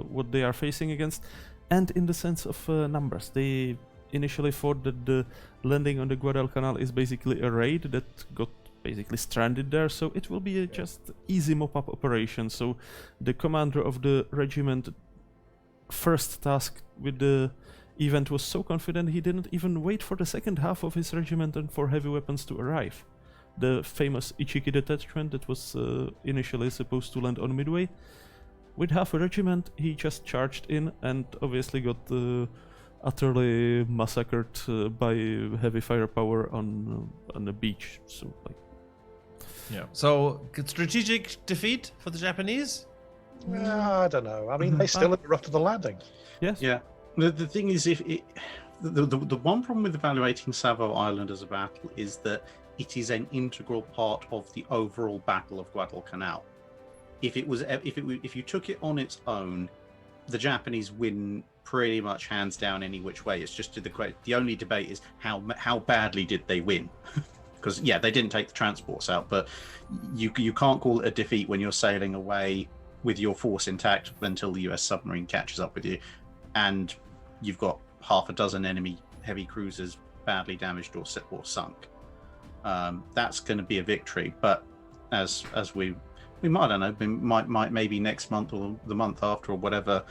what they are facing against, and in the sense of numbers. They initially thought that the landing on the Guadalcanal is basically a raid that got basically stranded there, so it will be a just easy mop-up operation. So the commander of the regiment first task with the event was so confident he didn't even wait for the second half of his regiment and for heavy weapons to arrive. The famous Ichiki detachment that was initially supposed to land on Midway, with half a regiment he just charged in and obviously got utterly massacred by heavy firepower on the beach. So So strategic defeat for the Japanese? I don't know. I mean, they still interrupted the landing. Yes. Yeah. The thing is, the one problem with evaluating Savo Island as a battle is that it is an integral part of the overall Battle of Guadalcanal. If you took it on its own, the Japanese win pretty much hands down any which way. It's just the only debate is how badly did they win? Because yeah, they didn't take the transports out, but you can't call it a defeat when you're sailing away with your force intact until the US submarine catches up with you, and you've got half a dozen enemy heavy cruisers badly damaged or sunk. That's going to be a victory. But as we might, I don't know, we might maybe next month or the month after or whatever,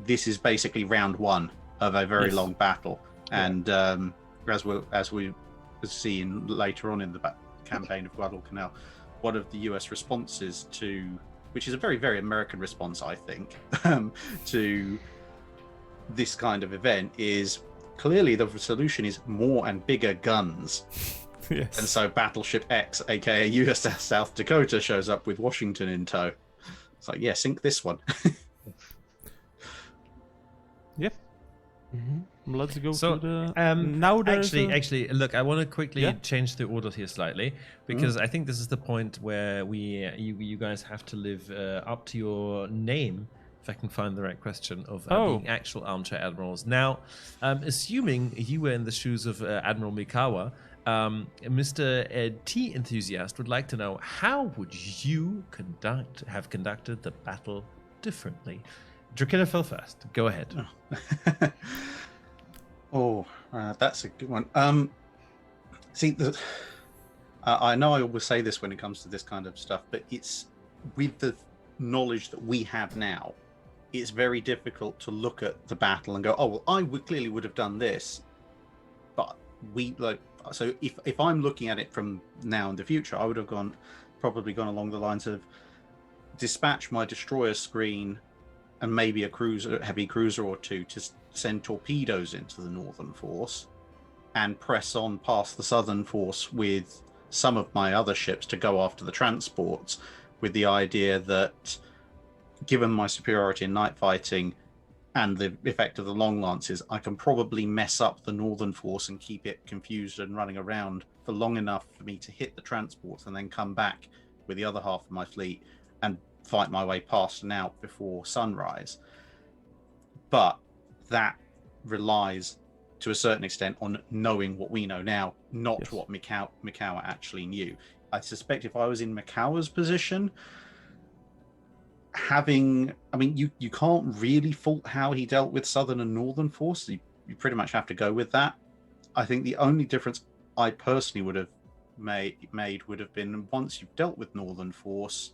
this is basically round one of a very long battle. And as we seen later on in the campaign of Guadalcanal, one of the US responses to, which is a very, very American response, I think, to this kind of event is clearly the solution is more and bigger guns. Yes. And so Battleship X, aka USS South Dakota, shows up with Washington in tow. It's like, yeah, sink this one. Yep. Let's go So, to the... now there's actually, look, I want to quickly change the order here slightly, because I think this is the point where you guys have to live up to your name, if I can find the right question, of being actual Armchair Admirals. Now, assuming you were in the shoes of Admiral Mikawa, Mr. Tea Enthusiast would like to know, how would you have conducted the battle differently? Drachinifel first. Go ahead. That's a good one. See, I know I always say this when it comes to this kind of stuff, but it's with the knowledge that we have now, it's very difficult to look at the battle and go, oh, well, I clearly would have done this. But so if I'm looking at it from now in the future, I would have probably gone along the lines of dispatch my destroyer screen and maybe a heavy cruiser or two to send torpedoes into the northern force and press on past the southern force with some of my other ships to go after the transports, with the idea that given my superiority in night fighting and the effect of the long lances, I can probably mess up the northern force and keep it confused and running around for long enough for me to hit the transports and then come back with the other half of my fleet and fight my way past and out before sunrise. But that relies to a certain extent on knowing what we know now, not what Mikawa actually knew. I suspect if I was in Mikawa's position, you can't really fault how he dealt with southern and northern force. You pretty much have to go with that. I think the only difference I personally would have made would have been, once you've dealt with northern force,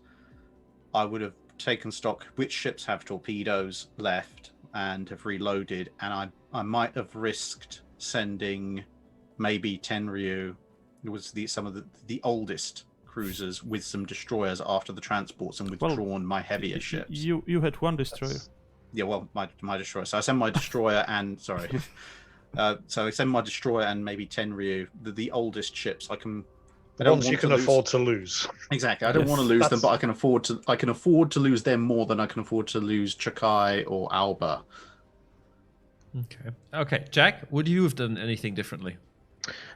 I would have taken stock which ships have torpedoes left and have reloaded, and I might have risked sending maybe Tenryu, it was some of the oldest cruisers, with some destroyers after the transports and withdrawn my heavier ships. You had one destroyer. My destroyer. So I send my destroyer and so I send my destroyer and maybe Tenryu, the oldest ships. The ones you can afford to lose. Exactly. I don't want to lose them, but I can afford to lose them more than I can afford to lose Chakai or Alba. Okay, Jack, would you have done anything differently?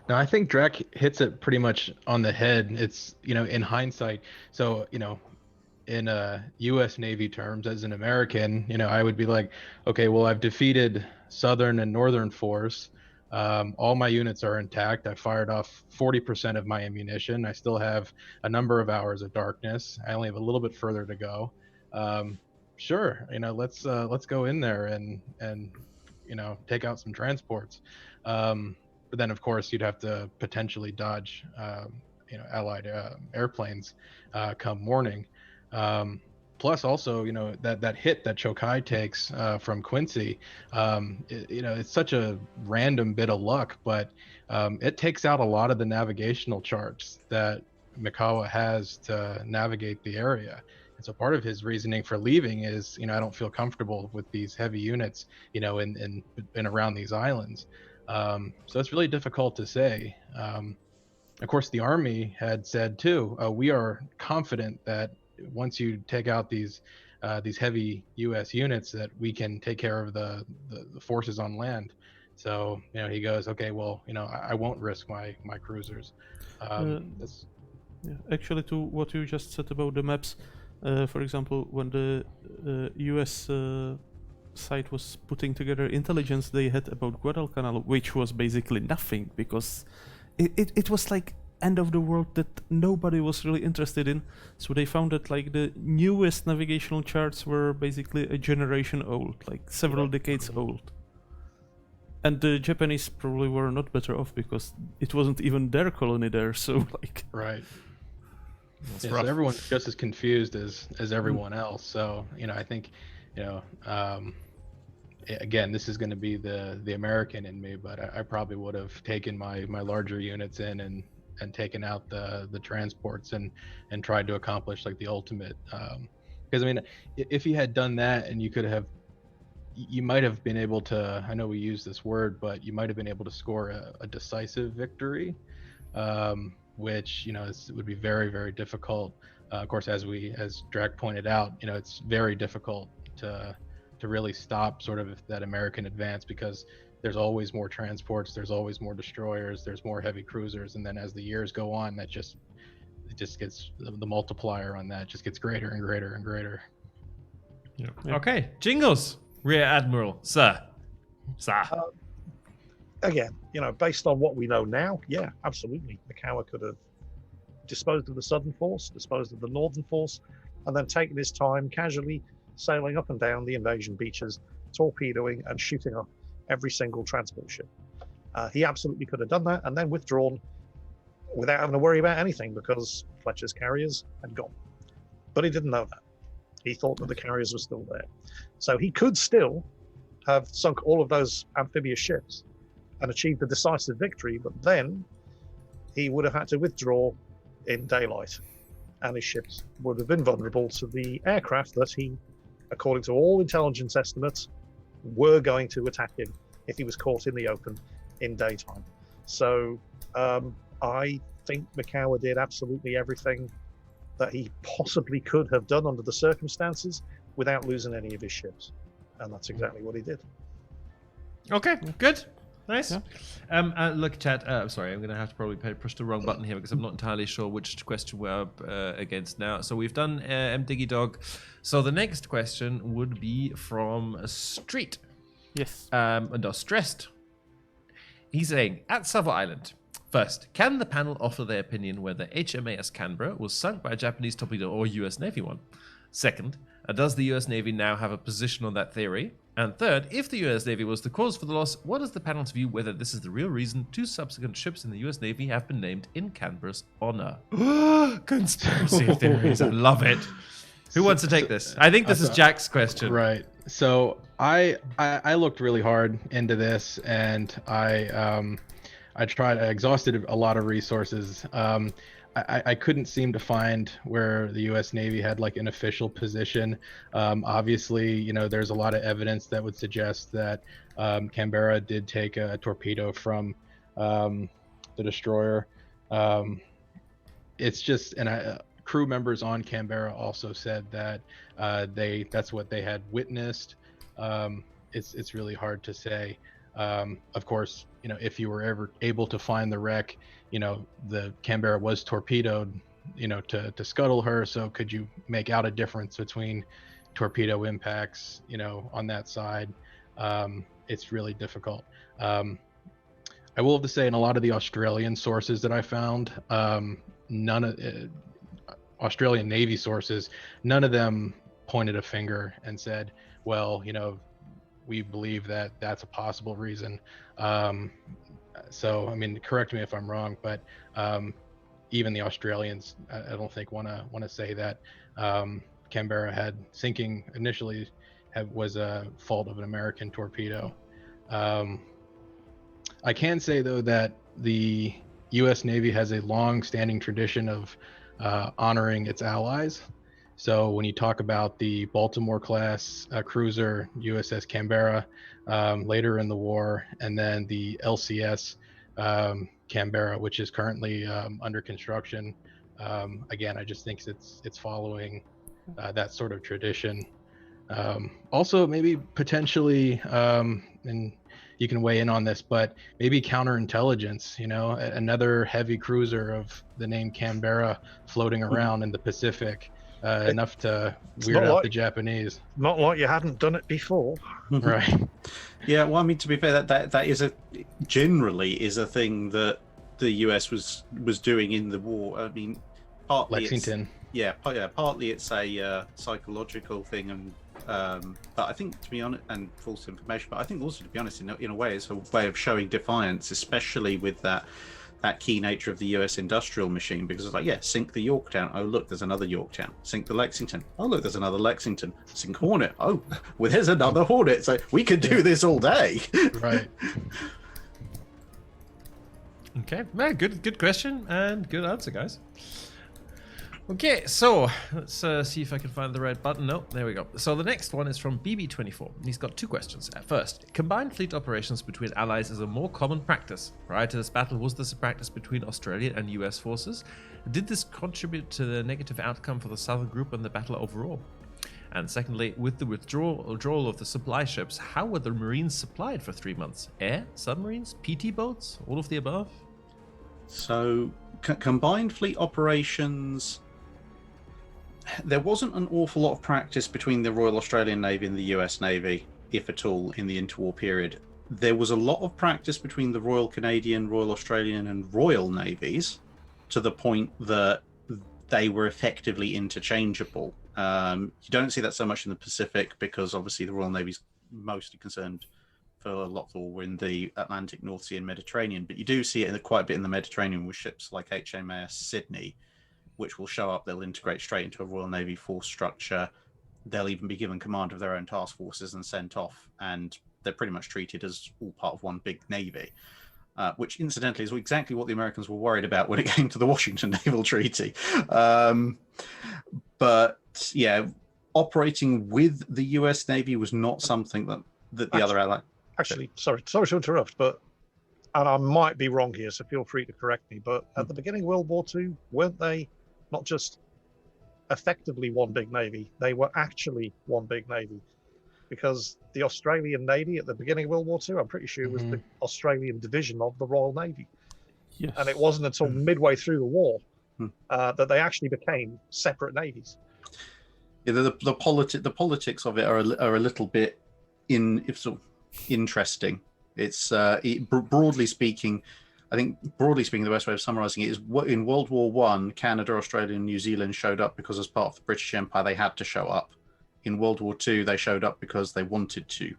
No, I think Drac hits it pretty much on the head. It's, in hindsight. So, in U.S. Navy terms, as an American, I would be like, okay, well, I've defeated Southern and Northern force. All my units are intact. I fired off 40% of my ammunition. I still have a number of hours of darkness. I only have a little bit further to go. Sure, let's go in there and take out some transports. But then, of course, you'd have to potentially dodge, Allied airplanes come morning. Plus, also, that hit that Chokai takes from Quincy, it's such a random bit of luck, but it takes out a lot of the navigational charts that Mikawa has to navigate the area. And so part of his reasoning for leaving is, I don't feel comfortable with these heavy units, in around these islands. So it's really difficult to say. Of course, the Army had said too, we are confident that once you take out these heavy U.S. units, that we can take care of the forces on land. So he goes, okay, well, I won't risk my cruisers. Actually, to what you just said about the maps, for example, when the U.S. side was putting together intelligence they had about Guadalcanal, which was basically nothing, because it was like end of the world that nobody was really interested in. So they found that like the newest navigational charts were basically a generation old, like several decades old. And the Japanese probably were not better off, because it wasn't even their colony there, so like... Right. That's So rough. everyone's just as confused as everyone else. So, I think, again, this is going to be the American in me, but I probably would have taken my larger units in and taken out the transports and tried to accomplish like the ultimate. Because I mean, if you had done that, and you might have been able to, I know we use this word, but you might have been able to score a decisive victory, which, would be very, very difficult. Of course, as Drac pointed out, it's very difficult to really stop sort of that American advance, because there's always more transports, there's always more destroyers, there's more heavy cruisers, and then as the years go on, it just gets, the multiplier on that just gets greater and greater and greater. Yeah. Okay, Jingles, Rear Admiral, sir. Again, based on what we know now, yeah, absolutely. Mikawa could have disposed of the southern force, disposed of the northern force, and then taken his time casually sailing up and down the invasion beaches, torpedoing and shooting up every single transport ship. He absolutely could have done that and then withdrawn without having to worry about anything, because Fletcher's carriers had gone. But he didn't know that. He thought that the carriers were still there. So he could still have sunk all of those amphibious ships and achieved a decisive victory, but then he would have had to withdraw in daylight, and his ships would have been vulnerable to the aircraft that he, according to all intelligence estimates, were going to attack him if he was caught in the open in daytime. So I think Mikawa did absolutely everything that he possibly could have done under the circumstances without losing any of his ships, and that's exactly what he did. Okay, good. Nice. Yeah. Look, chat. Sorry, I'm going to have to probably push the wrong button here, because I'm not entirely sure which question we're up against now. So we've done Diggy Dog. So the next question would be from Street. Yes. And Stressed. He's saying, at Savo Island, first, can the panel offer their opinion whether HMAS Canberra was sunk by a Japanese torpedo or US Navy one? Second, does the US Navy now have a position on that theory? And third, if the US Navy was the cause for the loss, what is the panel's view whether this is the real reason 2 subsequent ships in the US Navy have been named in Canberra's honor? Conspiracy theories. I love it. Who wants to take this? I think this is Jack's question. Right. So I looked really hard into this, and I exhausted a lot of resources. I couldn't seem to find where the U.S. Navy had like an official position. Obviously, there's a lot of evidence that would suggest that Canberra did take a torpedo from the destroyer. It's just, and crew members on Canberra also said that that's what they had witnessed. It's really hard to say. Of course, if you were ever able to find the wreck, the Canberra was torpedoed, to scuttle her. So could you make out a difference between torpedo impacts, on that side? It's really difficult. I will have to say, in a lot of the Australian sources that I found, none of Australian Navy sources, none of them pointed a finger and said, well, we believe that that's a possible reason. So, I mean, correct me if I'm wrong, but even the Australians, I don't think want to say that Canberra had sinking initially was a fault of an American torpedo. I can say, though, that the U.S. Navy has a long-standing tradition of honoring its allies. So when you talk about the Baltimore class cruiser USS Canberra later in the war, and then the LCS Canberra, which is currently under construction, again, I just think it's following that sort of tradition. Also, maybe potentially, and you can weigh in on this, but maybe counterintelligence, another heavy cruiser of the name Canberra floating around in the Pacific. enough to it's weird not out like- the Japanese. Not like you hadn't done it before. Right. Yeah, well, I mean, to be fair, that is generally a thing that the US was doing in the war. I mean, partly Lexington. partly it's a psychological thing, and but I think, to be honest, and false information. But I think also, to be honest, in a way, it's a way of showing defiance, especially with that key nature of the US industrial machine, because it's like, yeah, sink the Yorktown. Oh, look, there's another Yorktown. Sink the Lexington. Oh, look, there's another Lexington. Sink Hornet. Oh, well, there's another Hornet. So we could do this all day. Right. Okay, well, good question and good answer, guys. Okay, so let's see if I can find the right button. No, there we go. So the next one is from BB24. He's got 2 questions. First, combined fleet operations between allies is a more common practice. Prior to this battle, was this a practice between Australian and US forces? Did this contribute to the negative outcome for the Southern Group and the battle overall? And secondly, with the withdrawal of the supply ships, how were the Marines supplied for 3 months? Air, submarines, PT boats, all of the above? So combined fleet operations, there wasn't an awful lot of practice between the Royal Australian Navy and the US Navy, if at all, in the interwar period. There was a lot of practice between the Royal Canadian, Royal Australian and Royal Navies, to the point that they were effectively interchangeable. You don't see that so much in the Pacific, because obviously the Royal Navy's mostly concerned for a lot of the war in the Atlantic, North Sea and Mediterranean, but you do see it quite a bit in the Mediterranean with ships like HMAS Sydney, which will show up. They'll integrate straight into a Royal Navy force structure. They'll even be given command of their own task forces and sent off, and they're pretty much treated as all part of one big navy, which incidentally is exactly what the Americans were worried about when it came to the Washington Naval Treaty. But yeah, operating with the US Navy was not something that the other allies... Actually, sorry to interrupt, but, and I might be wrong here, so feel free to correct me, but at the beginning of World War II, weren't they not just effectively one big navy, they were actually one big navy? Because the Australian Navy at the beginning of World War II, I'm pretty sure it was the Australian division of the Royal Navy. Yes. And it wasn't until midway through the war that they actually became separate navies. Yeah, the politics of it are a little bit interesting. It's broadly speaking, I think the best way of summarizing it is, in World War One, Canada, Australia, and New Zealand showed up because, as part of the British Empire, they had to show up. In World War Two, they showed up because they wanted to,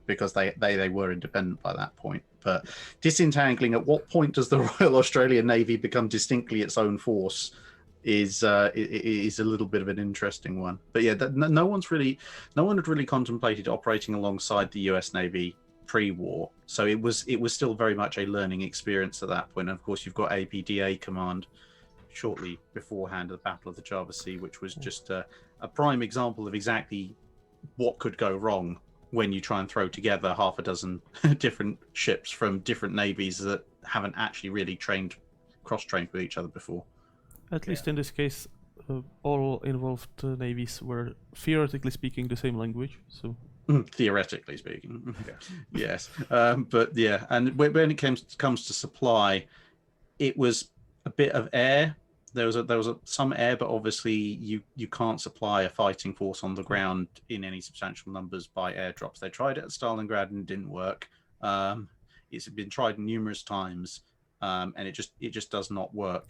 because they were independent by that point. But disentangling at what point does the Royal Australian Navy become distinctly its own force is a little bit of an interesting one. But yeah, no one had really contemplated operating alongside the US Navy pre-war, so it was still very much a learning experience at that point. And of course, you've got APDA command shortly beforehand of the Battle of the Java Sea, which was just a prime example of exactly what could go wrong when you try and throw together half a dozen different ships from different navies that haven't actually really cross-trained with each other before. At least in this case, all involved navies were, theoretically speaking, the same language. So theoretically speaking, yes. But yeah, and when it comes to supply, it was a bit of air. There was some air, but obviously you can't supply a fighting force on the ground in any substantial numbers by airdrops. They tried it at Stalingrad and it didn't work. It's been tried numerous times, and it just does not work.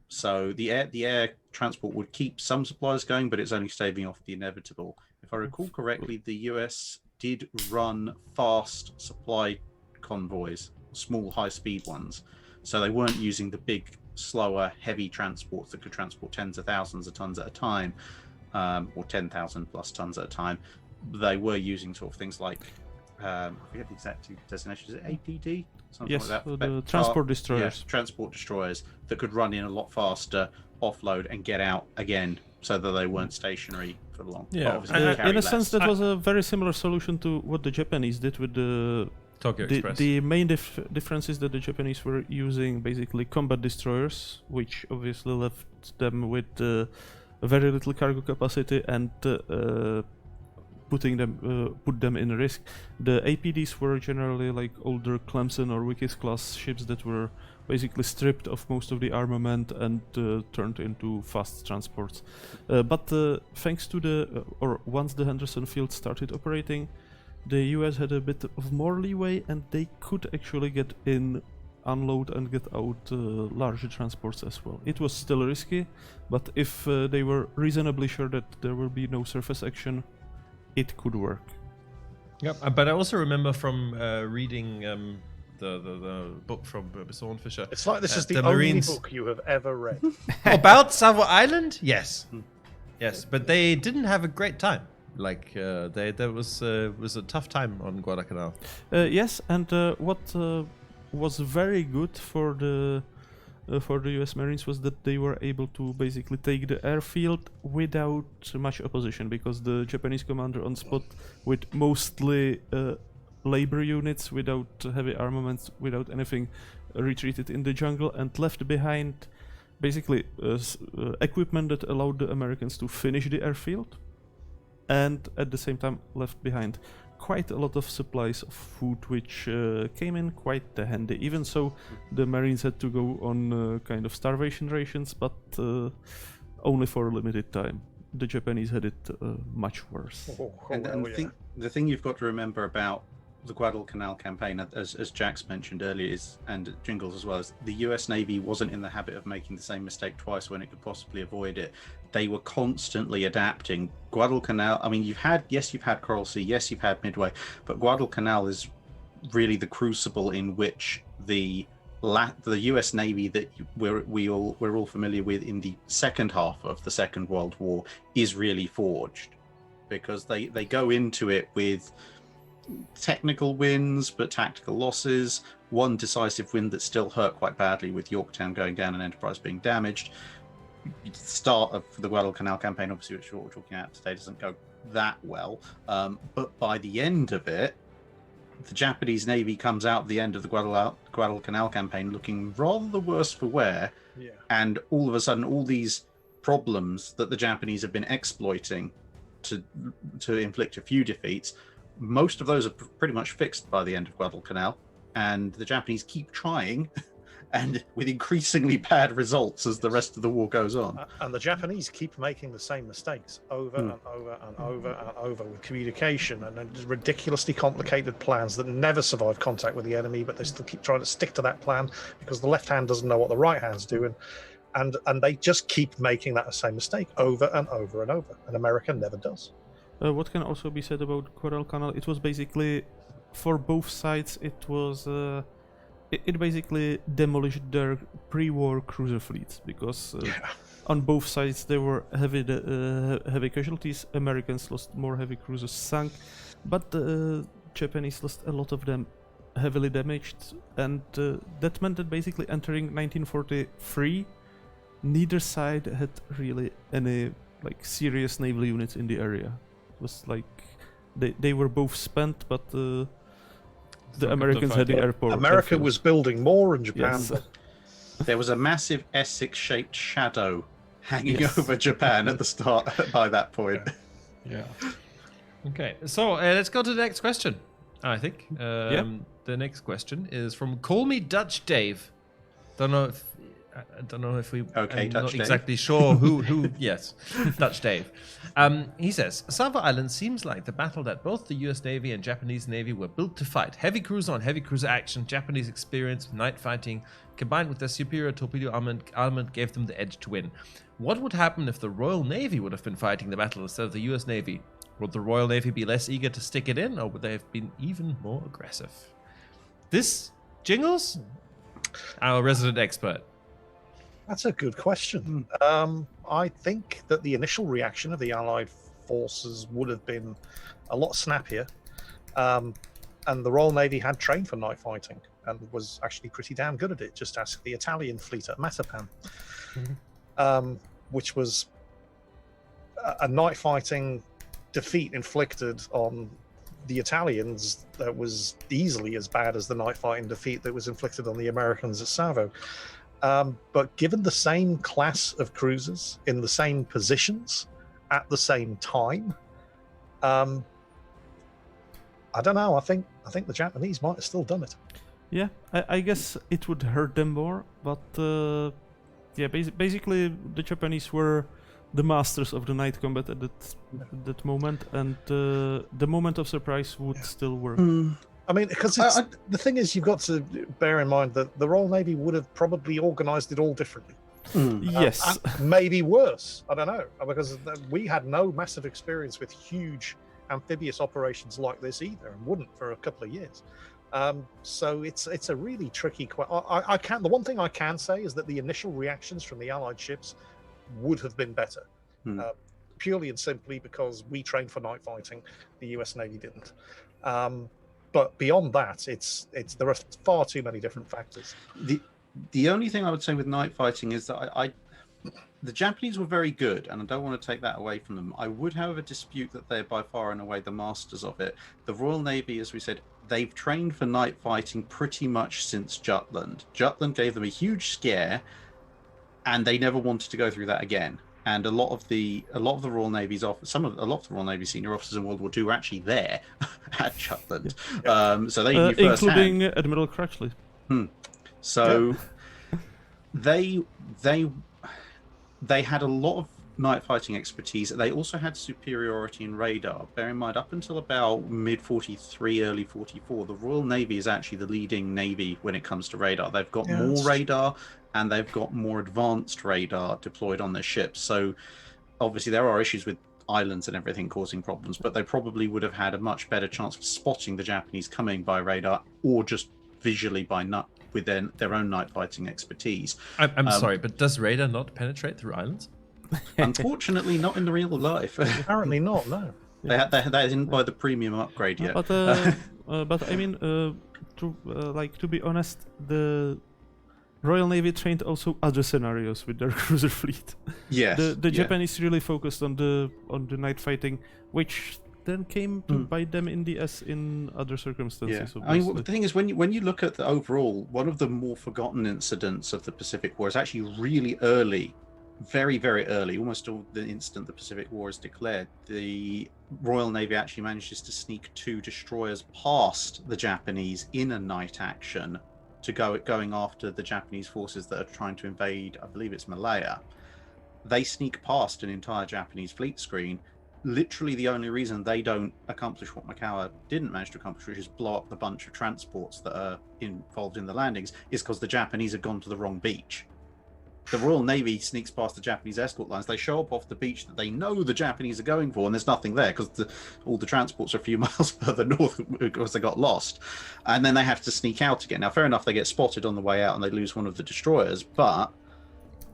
So the air transport would keep some supplies going, but it's only staving off the inevitable. If I recall correctly, the US did run fast supply convoys, small high-speed ones. So they weren't using the big, slower, heavy transports that could transport tens of thousands of tons at a time, or 10,000 plus tons at a time. They were using sort of things like, I forget the exact designation, is it APD? Something yes, like that. the transport destroyers. Yeah, transport destroyers that could run in a lot faster, offload, and get out again, so that they weren't stationary for long. Yeah, in a sense, that was a very similar solution to what the Japanese did with the Tokyo Express. The main difference is that the Japanese were using basically combat destroyers, which obviously left them with very little cargo capacity and put them in risk. The APDs were generally like older Clemson or Wickes class ships that were basically stripped of most of the armament and turned into fast transports. But thanks to once the Henderson field started operating, the US had a bit of more leeway and they could actually get in, unload and get out larger transports as well. It was still risky, but if they were reasonably sure that there will be no surface action, it could work. Yep. But I also remember from reading the book from Besson Fisher. It's like this is the the only Marines book you have ever read. about Savo Island. Yes, yes, but they didn't have a great time. Like there was a tough time on Guadalcanal. Yes, and what was very good for the US Marines was that they were able to basically take the airfield without much opposition, because the Japanese commander on spot, with mostly labor units, without heavy armaments, without anything, retreated in the jungle and left behind basically equipment that allowed the Americans to finish the airfield, and at the same time left behind quite a lot of supplies of food, which came in quite handy. Even so, the Marines had to go on kind of starvation rations, but only for a limited time. The Japanese had it much worse. The thing you've got to remember about the Guadalcanal campaign, as Jax mentioned earlier, and Jingles as well, is the US Navy wasn't in the habit of making the same mistake twice when it could possibly avoid it. They were constantly adapting. Guadalcanal, I mean, you've had Coral Sea, yes, you've had Midway, but Guadalcanal is really the crucible in which the US Navy that we're all familiar with in the second half of the Second World War is really forged, because they go into it with technical wins but tactical losses, one decisive win that still hurt quite badly with Yorktown going down and Enterprise being damaged. The start of the Guadalcanal campaign, obviously, which we're talking about today, doesn't go that well, but by the end of it, the Japanese Navy comes out at the end of the Guadalcanal campaign looking rather the worse for wear. Yeah. And all of a sudden, all these problems that the Japanese have been exploiting to inflict a few defeats, most of those are pretty much fixed by the end of Guadalcanal, and the Japanese keep trying, and with increasingly bad results as the rest of the war goes on. And the Japanese keep making the same mistakes over and over and over and over, with communication and ridiculously complicated plans that never survive contact with the enemy, but they still keep trying to stick to that plan because the left hand doesn't know what the right hand's doing. And they just keep making that same mistake over and over and over, and America never does. What can also be said about Guadalcanal? It was basically, for both sides, it was it basically demolished their pre-war cruiser fleets, because on both sides there were heavy casualties. Americans lost more heavy cruisers sunk, but the Japanese lost a lot of them heavily damaged, and that meant that basically entering 1943, neither side had really any like serious naval units in the area. It was like they were both spent, but the Americans had the airport. America was building more in Japan. Yes. There was a massive Essex-shaped shadow hanging over Japan at the start by that point. Yeah. Okay, so let's go to the next question. I think Yeah. The next question is from Call Me Dutch Dave. I don't know if we. Okay, I'm Dutch not Dave. exactly sure who. Yes, Dutch Dave. He says Savo Island seems like the battle that both the U.S. Navy and Japanese Navy were built to fight. Heavy cruiser on heavy cruiser action. Japanese experience with night fighting, combined with their superior torpedo armament, gave them the edge to win. What would happen if the Royal Navy would have been fighting the battle instead of the U.S. Navy? Would the Royal Navy be less eager to stick it in, or would they have been even more aggressive? This Jingles, our resident expert. That's a good question. I think that the initial reaction of the Allied forces would have been a lot snappier. And the Royal Navy had trained for night fighting and was actually pretty damn good at it. Just ask the Italian fleet at Matapan, which was a night fighting defeat inflicted on the Italians that was easily as bad as the night fighting defeat that was inflicted on the Americans at Savo. But given the same class of cruisers in the same positions at the same time, I don't know. I think the Japanese might have still done it. Yeah, I guess it would hurt them more, but yeah, basically the Japanese were the masters of the night combat at that moment, and the moment of surprise would still work. I mean, because the thing is, you've got to bear in mind that the Royal Navy would have probably organised it all differently. Yes. Maybe worse. I don't know, because we had no massive experience with huge amphibious operations like this either, and wouldn't for a couple of years. So it's a really tricky question. The one thing I can say is that the initial reactions from the Allied ships would have been better, purely and simply because we trained for night fighting, the US Navy didn't. But beyond that, there are far too many different factors. The only thing I would say with night fighting is that the Japanese were very good, and I don't want to take that away from them. I would, however, dispute that they're by far and away the masters of it. The Royal Navy, as we said, they've trained for night fighting pretty much since Jutland. Jutland gave them a huge scare, and they never wanted to go through that again. And a lot of the Royal Navy's a lot of the Royal Navy senior officers in World War II were actually there at Jutland, so they knew firsthand, including Admiral Crutchley. So they had a lot of night fighting expertise. They also had superiority in radar. Bear in mind, up until about mid-43, early 44, the Royal Navy is actually the leading navy when it comes to radar. They've got more radar, and they've got more advanced radar deployed on their ships. So obviously there are issues with islands and everything causing problems, but they probably would have had a much better chance of spotting the Japanese coming by radar, or just visually with their own night fighting expertise. I'm sorry, but does radar not penetrate through islands? Unfortunately, not in the real life. Apparently not. No. They didn't buy the premium upgrade yet. But I mean, to be honest, the Royal Navy trained also other scenarios with their cruiser fleet. Yes. The Japanese really focused on the night fighting, which then came to bite them in the ass in other circumstances. Yeah. I mean, the thing is, when you look at the overall, one of the more forgotten incidents of the Pacific War is actually really early, very, very early, almost all the instant the Pacific War is declared. The Royal Navy actually manages to sneak 2 destroyers past the Japanese in a night action to going after the Japanese forces that are trying to invade, I believe it's Malaya. They sneak past an entire Japanese fleet screen. Literally the only reason they don't accomplish what Makawa didn't manage to accomplish, which is blow up the bunch of transports that are involved in the landings, is because the Japanese have gone to the wrong beach. The Royal Navy sneaks past the Japanese escort lines. They show up off the beach that they know the Japanese are going for, and there's nothing there because all the transports are a few miles further north because they got lost. And then they have to sneak out again. Now, fair enough, they get spotted on the way out and they lose one of the destroyers, but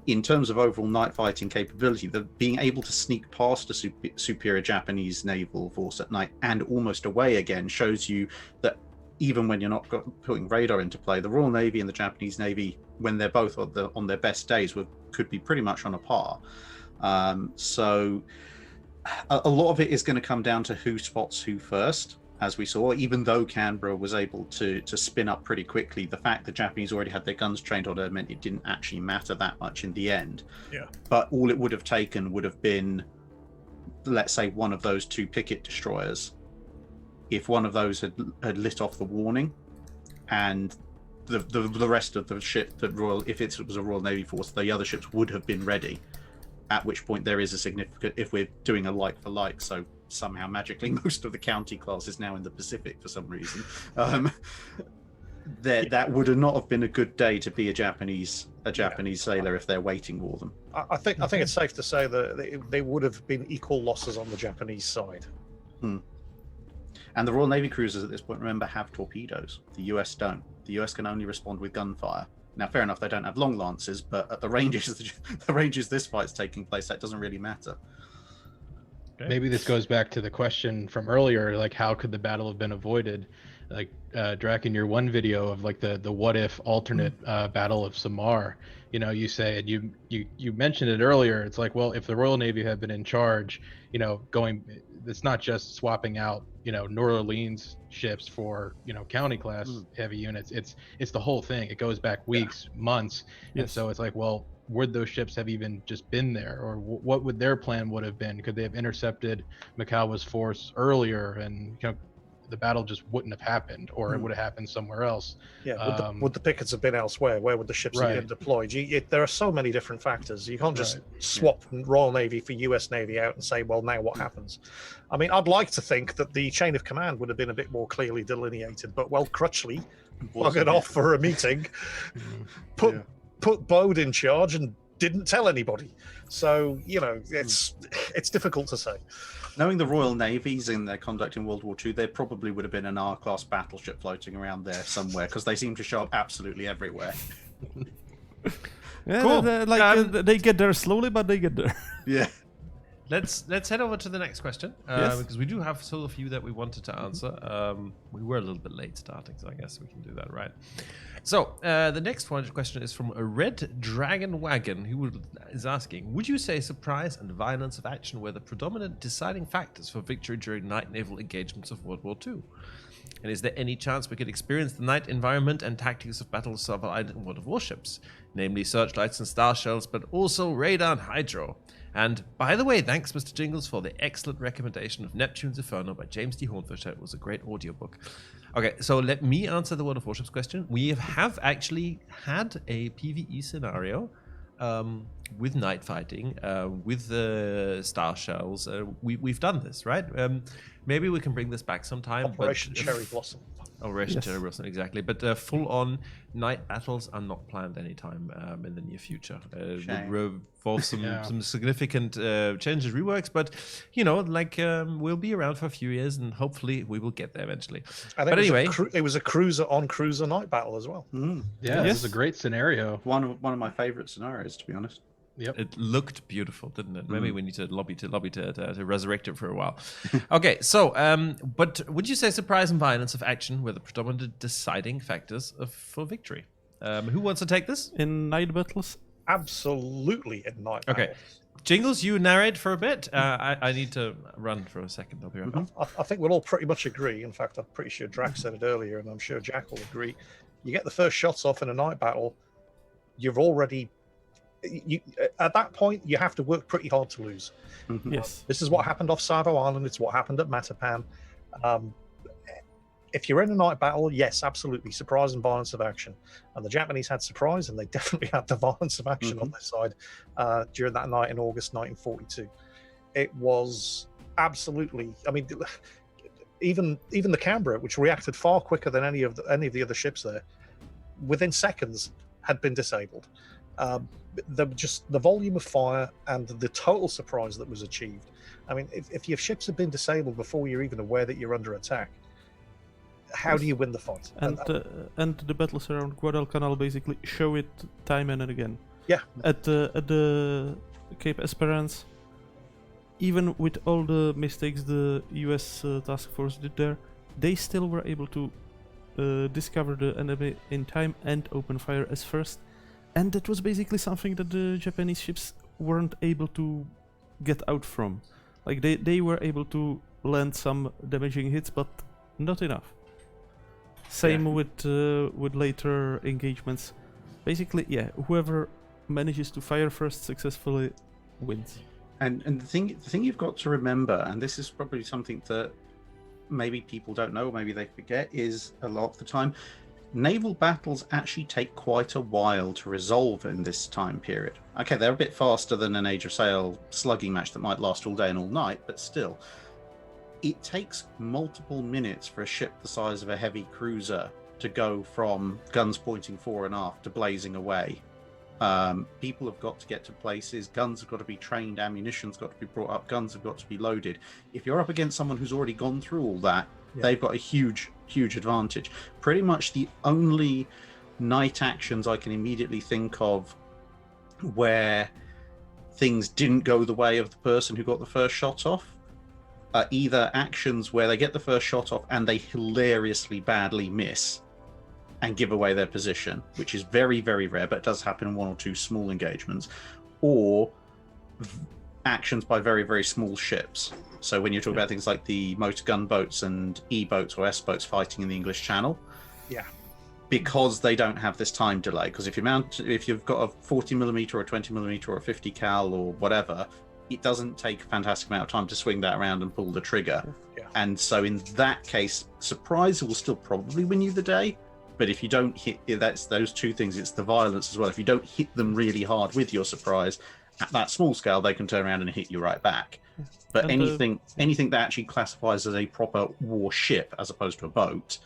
in terms of overall night fighting capability, being able to sneak past a superior Japanese naval force at night and almost away again shows you that even when you're not putting radar into play, the Royal Navy and the Japanese Navy, when they're both on their best days, could be pretty much on a par. So a lot of it is going to come down to who spots who first. As we saw, even though Canberra was able to spin up pretty quickly, the fact that Japanese already had their guns trained on it meant it didn't actually matter that much in the end. Yeah. But all it would have taken would have been, let's say, one of those 2 picket destroyers. If one of those had lit off the warning, and the rest of the ship, if it was a Royal Navy force, the other ships would have been ready. At which point there is a significant, if we're doing a like for like, so somehow magically most of the county class is now in the Pacific for some reason, that would not have been a good day to be a Japanese sailor if they're waiting for them. I think it's safe to say that they would have been equal losses on the Japanese side. And the Royal Navy cruisers at this point, remember, have torpedoes. The US don't. The US can only respond with gunfire. Now, fair enough, they don't have long lances, but at the ranges this fight's taking place, that doesn't really matter. Okay. Maybe this goes back to the question from earlier, like how could the battle have been avoided? Like Drac, in your one video of like the what if alternate Battle of Samar, you say, and you mentioned it earlier. It's like, well, if the Royal Navy had been in charge, it's not just swapping out, New Orleans ships for, county class heavy units. It's the whole thing. It goes back weeks, months. Yes. And so it's like, well, would those ships have even just been there, or what would their plan would have been? Could they have intercepted Makawa's force earlier? And the battle just wouldn't have happened, or it would have happened somewhere else. Yeah, would the pickets have been elsewhere? Where would the ships have been deployed? There are so many different factors. You can't just swap Royal Navy for US Navy out and say, well, now what happens? I mean, I'd like to think that the chain of command would have been a bit more clearly delineated, but, well, Crutchley buggered off for a meeting, put Bode in charge and didn't tell anybody. So, it's difficult to say. Knowing the Royal Navies in their conduct in World War II, there probably would have been an R-class battleship floating around there somewhere, because they seem to show up absolutely everywhere. Yeah, Cool. They get there slowly, but they get there. Yeah. Let's head over to the next question, because we do have still a few that we wanted to answer. We were a little bit late starting, so I guess we can do that, right? So the next question is from a Red Dragon Wagon, who is asking, would you say surprise and violence of action were the predominant deciding factors for victory during night naval engagements of World War II? And is there any chance we could experience the night environment and tactics of Battle of Savo Island in World of Warships, namely searchlights and star shells, but also radar and hydro? And by the way, thanks, Mr. Jingles, for the excellent recommendation of Neptune's Inferno by James D. Hornfisher. It was a great audiobook. Okay, so let me answer the World of Warships question. We have actually had a PvE scenario with night fighting, with the star shells. We've done this, right? Maybe we can bring this back sometime. Operation Cherry Blossom. Operation Cherry Blossom, exactly. But full-on night battles are not planned anytime in the near future. It would involve some significant changes, reworks, but we'll be around for a few years, and hopefully we will get there eventually. But anyway, it was a cruiser-on-cruiser night battle as well. Yeah, this is a great scenario. One of my favorite scenarios, to be honest. Yep. It looked beautiful, didn't it? Maybe we need to lobby to resurrect it for a while. Okay, so but would you say surprise and violence of action were the predominant deciding factors for victory? Who wants to take this? In night battles? Absolutely in night Okay. battles. Jingles, you narrate for a bit. I need to run for a second. I'll be right back. I think we'll all pretty much agree. In fact, I'm pretty sure Drax said it earlier, and I'm sure Jack will agree. You get the first shots off in a night battle, you've already... at that point, you have to work pretty hard to lose. Yes. This is what happened off Savo Island. It's what happened at Matapan. If you're in a night battle, yes, absolutely, surprise and violence of action. And the Japanese had surprise, and they definitely had the violence of action on their side during that night in August 1942. It was absolutely, I mean, even the Canberra, which reacted far quicker than any of the other ships there, within seconds had been disabled. The volume of fire and the total surprise that was achieved. I mean, if your ships have been disabled before you're even aware that you're under attack, how do you win the fight? And the battles around Guadalcanal basically show it time and again. Yeah. At the Cape Esperance, even with all the mistakes the US task force did there, they still were able to discover the enemy in time and open fire as first. And that was basically something that the Japanese ships weren't able to get out from. Like they were able to land some damaging hits, but not enough. Same with later engagements. Basically, whoever manages to fire first successfully wins. And the thing you've got to remember, and this is probably something that maybe people don't know, or maybe they forget, is a lot of the time, naval battles actually take quite a while to resolve in this time period. Okay, they're a bit faster than an Age of Sail slugging match that might last all day and all night, but still, it takes multiple minutes for a ship the size of a heavy cruiser to go from guns pointing fore and aft to blazing away. People have got to get to places, guns have got to be trained, ammunition's got to be brought up, guns have got to be loaded. If you're up against someone who's already gone through all that, they've got a huge advantage. Pretty much the only night actions I can immediately think of where things didn't go the way of the person who got the first shot off are either actions where they get the first shot off and they hilariously badly miss and give away their position, which is very, very rare, but it does happen in one or two small engagements, or actions by very, very small ships. So when you talk about things like the motor gun boats and E-boats or S-boats fighting in the English Channel, because they don't have this time delay. Because if you've got a 40mm or a 20mm or a 50 cal or whatever, it doesn't take a fantastic amount of time to swing that around and pull the trigger. And so in that case, surprise will still probably win you the day. But if you don't hit, that's those two things. It's the violence as well. If you don't hit them really hard with your surprise, at that small scale, they can turn around and hit you right back. But And, anything that actually classifies as a proper warship as opposed to a boat,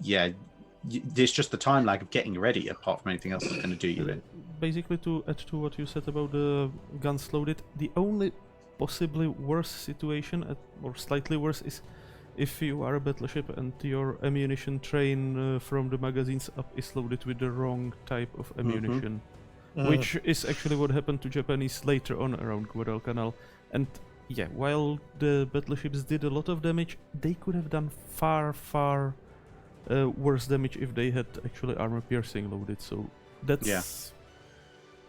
there's just the time lag of getting ready, apart from anything else that's going to do you in. Basically, to add to what you said about the guns loaded, the only possibly worse situation, or slightly worse, is if you are a battleship and your ammunition train from the magazines up is loaded with the wrong type of ammunition, which is actually what happened to Japanese later on around Guadalcanal. And yeah, while the battleships did a lot of damage, they could have done far worse damage if they had actually armor piercing loaded. So that's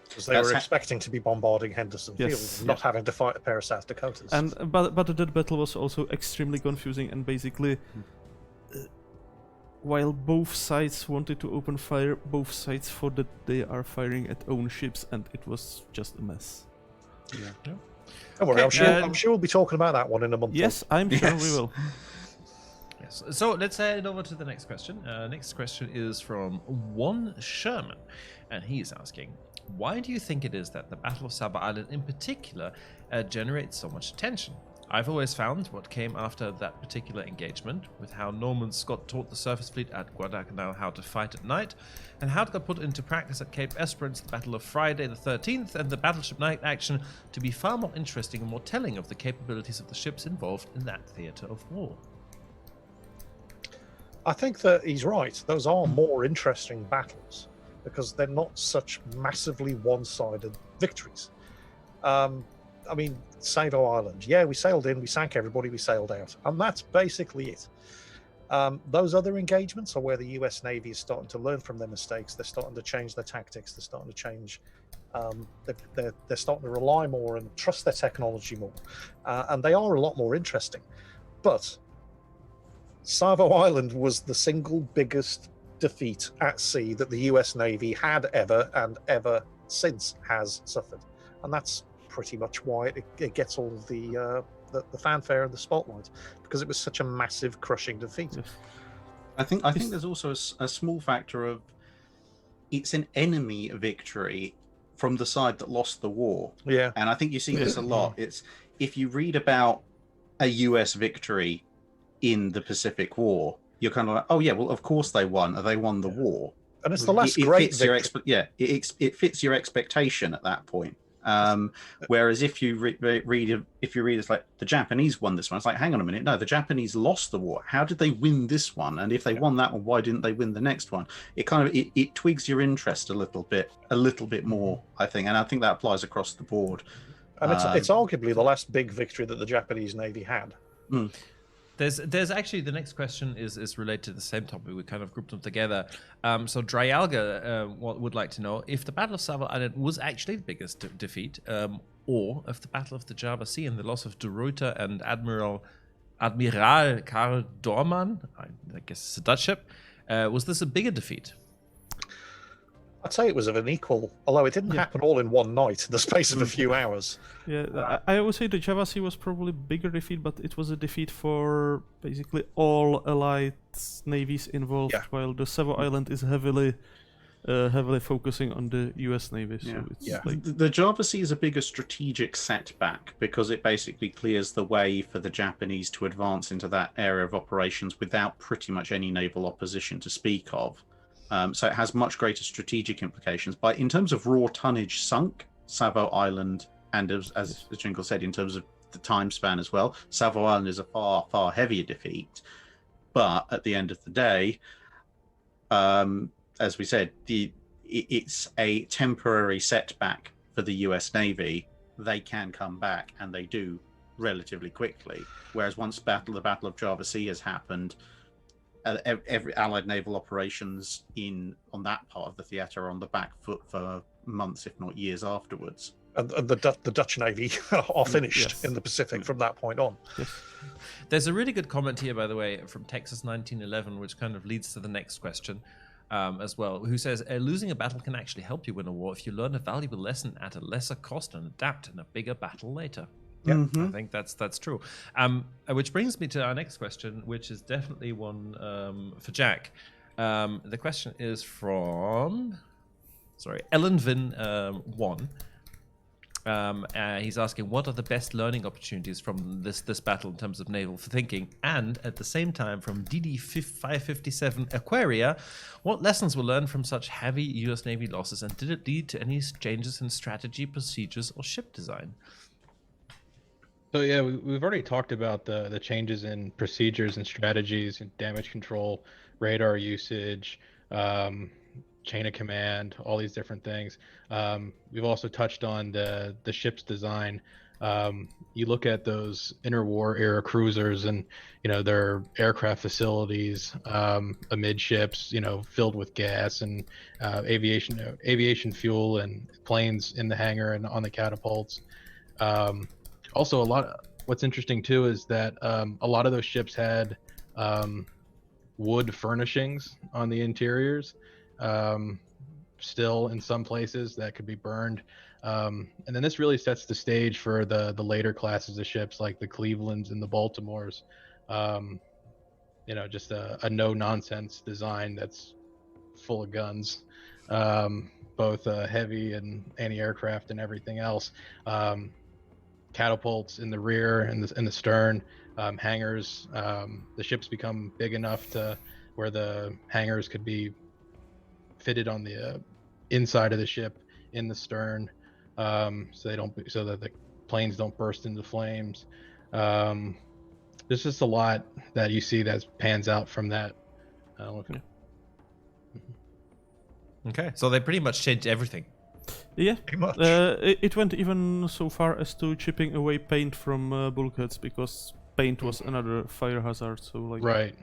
because they were expecting to be bombarding Henderson Field, and not having to fight a pair of South Dakotas. And but that battle was also extremely confusing, and basically, while both sides wanted to open fire, both sides thought that they are firing at own ships, and it was just a mess. Yeah. Don't worry, I'm sure we'll be talking about that one in a month. Yes, I'm sure we will. Yes. So let's head over to the next question. Next question is from One Sherman, and he is asking, why do you think it is that the Battle of Savo Island in particular generates so much attention? I've always found what came after that particular engagement, with how Norman Scott taught the surface fleet at Guadalcanal how to fight at night, and how it got put into practice at Cape Esperance, the Battle of Friday the 13th, and the Battleship Night action, to be far more interesting and more telling of the capabilities of the ships involved in that theatre of war. I think that he's right. Those are more interesting battles because they're not such massively one-sided victories. I mean, Savo Island. Yeah, we sailed in, we sank everybody, we sailed out. And that's basically it. Those other engagements are where the US Navy is starting to learn from their mistakes. They're starting to change their tactics. They're starting to change. They're starting to rely more and trust their technology more. And they are a lot more interesting. But Savo Island was the single biggest defeat at sea that the US Navy had ever since has suffered. And that's pretty much why it gets all of the fanfare and the spotlight, because it was such a massive, crushing defeat. Yes. I think there's also a small factor of it's an enemy victory from the side that lost the war. Yeah, and I think you see this a lot. It's if you read about a US victory in the Pacific War, you're kind of like, oh yeah, well of course they won. They won the war, and it's the last great victory. It fits your expectation at that point. Whereas if you read it's like the Japanese won this one, it's like, hang on a minute, no, the Japanese lost the war. How did they win this one? And if they won that one, why didn't they win the next one? It kind of it twigs your interest a little bit more, I think, and I think that applies across the board. And it's arguably the last big victory that the Japanese Navy had. There's actually, the next question is related to the same topic. We kind of grouped them together. So Dryalga would like to know if the Battle of Savo Island was actually the biggest defeat, or if the Battle of the Java Sea and the loss of De Ruyter and Admiral Karl Dorman, I guess it's a Dutch ship, was this a bigger defeat? I'd say it was of an equal, although it didn't happen all in one night, in the space of a few hours. Yeah, I would say the Java Sea was probably a bigger defeat, but it was a defeat for basically all Allied navies involved, while the Savo Island is heavily focusing on the US Navy. So it's like... The Java Sea is a bigger strategic setback because it basically clears the way for the Japanese to advance into that area of operations without pretty much any naval opposition to speak of. So it has much greater strategic implications. But in terms of raw tonnage sunk, Savo Island, and as Jingle said, in terms of the time span as well, Savo Island is a far heavier defeat. But at the end of the day, as we said, it's a temporary setback for the US Navy. They can come back, and they do relatively quickly. Whereas once the Battle of Java Sea has happened, every Allied naval operations on that part of the theatre are on the back foot for months, if not years afterwards. And the Dutch Navy are finished in the Pacific from that point on. There's a really good comment here, by the way, from Texas 1911, which kind of leads to the next question as well, who says, losing a battle can actually help you win a war if you learn a valuable lesson at a lesser cost and adapt in a bigger battle later. Yeah, I think that's true. Which brings me to our next question, which is definitely one for Jack. The question is from, Ellen Vin 1. He's asking, what are the best learning opportunities from this battle in terms of naval thinking? And at the same time, from DD557 Aquaria, what lessons were learned from such heavy US Navy losses, and did it lead to any changes in strategy, procedures, or ship design? So yeah, we've already talked about the changes in procedures and strategies and damage control, radar usage, chain of command, all these different things. We've also touched on the ship's design. You look at those interwar era cruisers, and their aircraft facilities, amidships, filled with gas and aviation fuel, and planes in the hangar and on the catapults. Also, what's interesting too is that a lot of those ships had wood furnishings on the interiors. Still in some places that could be burned, and then this really sets the stage for the later classes of ships like the Clevelands and the Baltimores. Just a no nonsense design that's full of guns, both heavy and anti-aircraft and everything else. Catapults in the rear and in the stern, hangars. The ships become big enough to where the hangars could be fitted on the inside of the ship in the stern, so that the planes don't burst into flames. There's just a lot that you see that pans out from that. Okay, so they pretty much changed everything. Yeah, Pretty much. it went even so far as to chipping away paint from bulkheads, because paint was another fire hazard. So Right.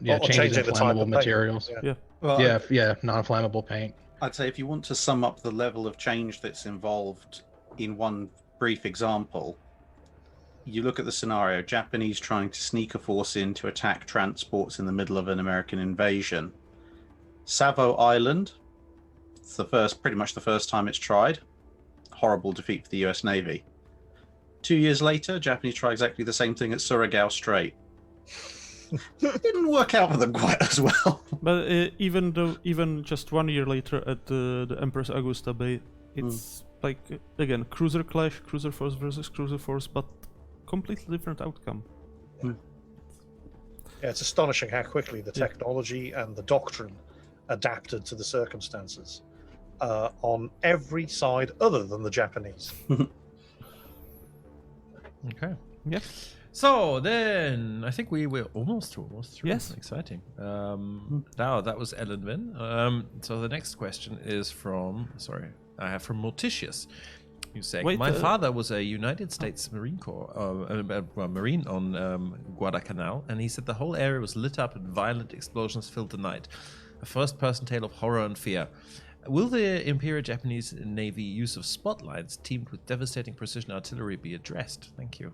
Yeah, Or changes in changing the type flammable of paint. materials. Yeah. Well, Yeah, non-flammable paint. I'd say if you want to sum up the level of change that's involved in one brief example, you look at the scenario: Japanese trying to sneak a force in to attack transports in the middle of an American invasion. Savo Island, it's pretty much the first time it's tried. Horrible defeat for the US Navy. 2 years later, Japanese try exactly the same thing at Surigao Strait. Didn't work out for them quite as well. But even just 1 year later at the Empress Augusta Bay, it's like, again, cruiser clash, cruiser force versus cruiser force, but completely different outcome. Yeah, it's astonishing how quickly the technology and the doctrine adapted to the circumstances on every side other than the Japanese. Okay. Yeah. So then, I think we're almost through. Yes. Exciting. Now that was Ellen Vin. So the next question is from Morticius. You say, Wait, my father was a United States Marine Corps Marine on Guadalcanal, and he said the whole area was lit up and violent explosions filled the night. A first-person tale of horror and fear. Will the Imperial Japanese Navy use of spotlights teamed with devastating precision artillery be addressed? Thank you.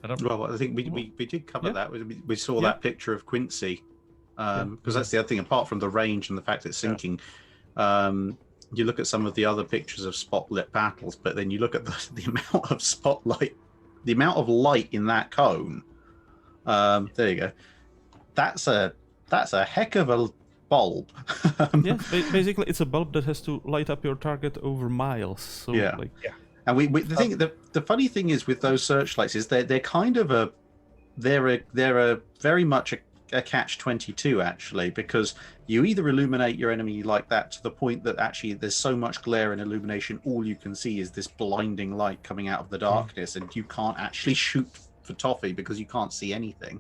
Well, I think we did cover that. We saw that picture of Quincy, because that's the other thing. Apart from the range and the fact it's sinking, you look at some of the other pictures of spotlit battles, but then you look at the amount of spotlight, the amount of light in that cone. There you go. That's a heck of a bulb. Yeah, basically it's a bulb that has to light up your target over miles. So And the funny thing is with those searchlights is they're kind of they're very much a catch-22 actually, because you either illuminate your enemy like that to the point that actually there's so much glare and illumination, all you can see is this blinding light coming out of the darkness, and you can't actually shoot for toffee because you can't see anything.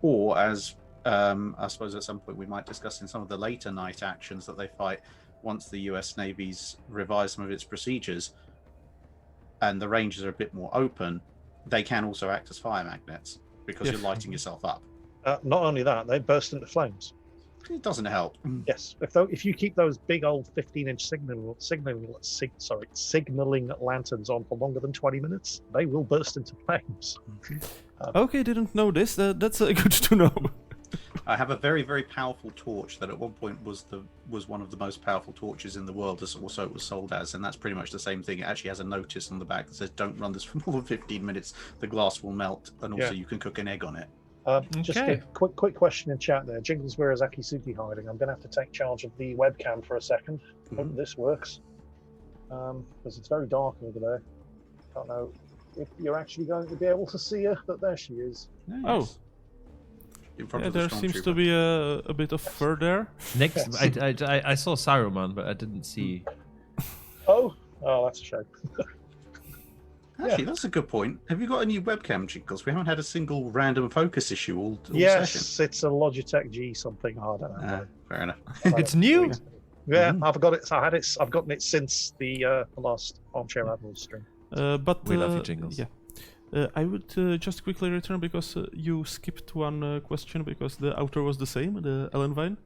Or as I suppose at some point we might discuss in some of the later night actions that they fight once the US Navy's revised some of its procedures and the ranges are a bit more open, they can also act as fire magnets because you're lighting yourself up. Not only that, they burst into flames. It doesn't help. Yes, if you keep those big old 15-inch signaling lanterns on for longer than 20 minutes, they will burst into flames. Okay, didn't know this. That's good to know. I have a very, very powerful torch that at one point was one of the most powerful torches in the world, as also it was sold as, and that's pretty much the same thing. It actually has a notice on the back that says, "Don't run this for more than 15 minutes. The glass will melt, and also you can cook an egg on it." Just a quick question in chat there. Jingles, where is Akisuki hiding? I'm going to have to take charge of the webcam for a second. Hope this works. Because it's very dark over there. Don't know if you're actually going to be able to see her, but there she is. Nice. Oh. In front Yeah, of the there seems to stormtrooper. be a bit of fur there. Next, I saw Saruman, but I didn't see. Oh, that's a shame. Actually, that's a good point. Have you got a new webcam, Jingles? We haven't had a single random focus issue all Yes, session. it's a Logitech G something. I don't know. Fair enough. It's new. Yeah, I've got it. I've gotten it since the last Armchair Admirals stream. But We love you, Jingles. Yeah. I would just quickly return because you skipped one question because the author was the same, the Ellen Vine.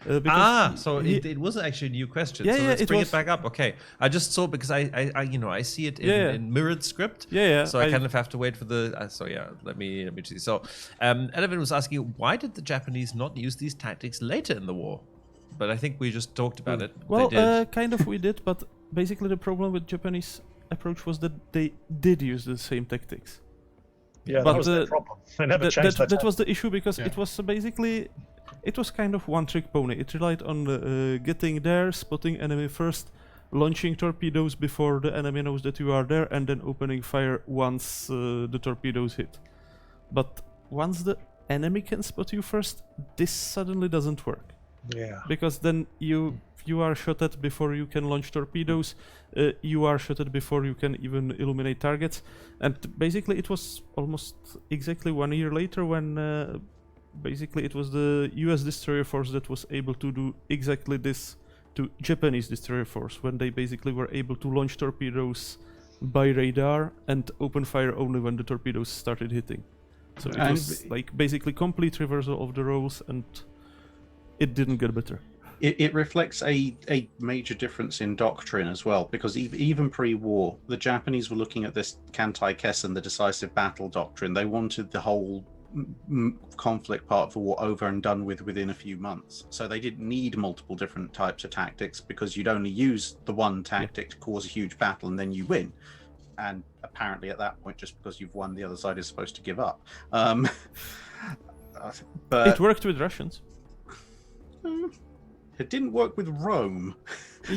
So it wasn't actually a new question. Yeah, so yeah, let's it bring was. it back up. Okay, I just saw because I see it in mirrored script. Yeah. So I kind of have to wait for the. Let me see. So, Eleven was asking, why did the Japanese not use these tactics later in the war? But I think we just talked about it. Well, They did. kind of we did, but basically the problem with Japanese approach was that they did use the same tactics. Yeah, But that was their problem. They never changed that was the issue because Yeah. it was basically, it was kind of one-trick pony. It relied on getting there, spotting enemy first, launching torpedoes before the enemy knows that you are there, and then opening fire once the torpedoes hit. But once the enemy can spot you first, this suddenly doesn't work. Yeah. Because then you are shot at before you can launch torpedoes, you are shot at before you can even illuminate targets, and basically it was almost exactly 1 year later when basically it was the US destroyer force that was able to do exactly this to Japanese destroyer force, when they basically were able to launch torpedoes by radar and open fire only when the torpedoes started hitting. So it was like basically complete reversal of the roles, and it didn't get better. It reflects a major difference in doctrine as well, because even pre-war, the Japanese were looking at this Kantai Kessen, the decisive battle doctrine. They wanted the whole conflict part of the war over and done with within a few months. So they didn't need multiple different types of tactics, because you'd only use the one tactic to cause a huge battle and then you win. And apparently at that point, just because you've won, the other side is supposed to give up. But It worked with Russians. It didn't work with Rome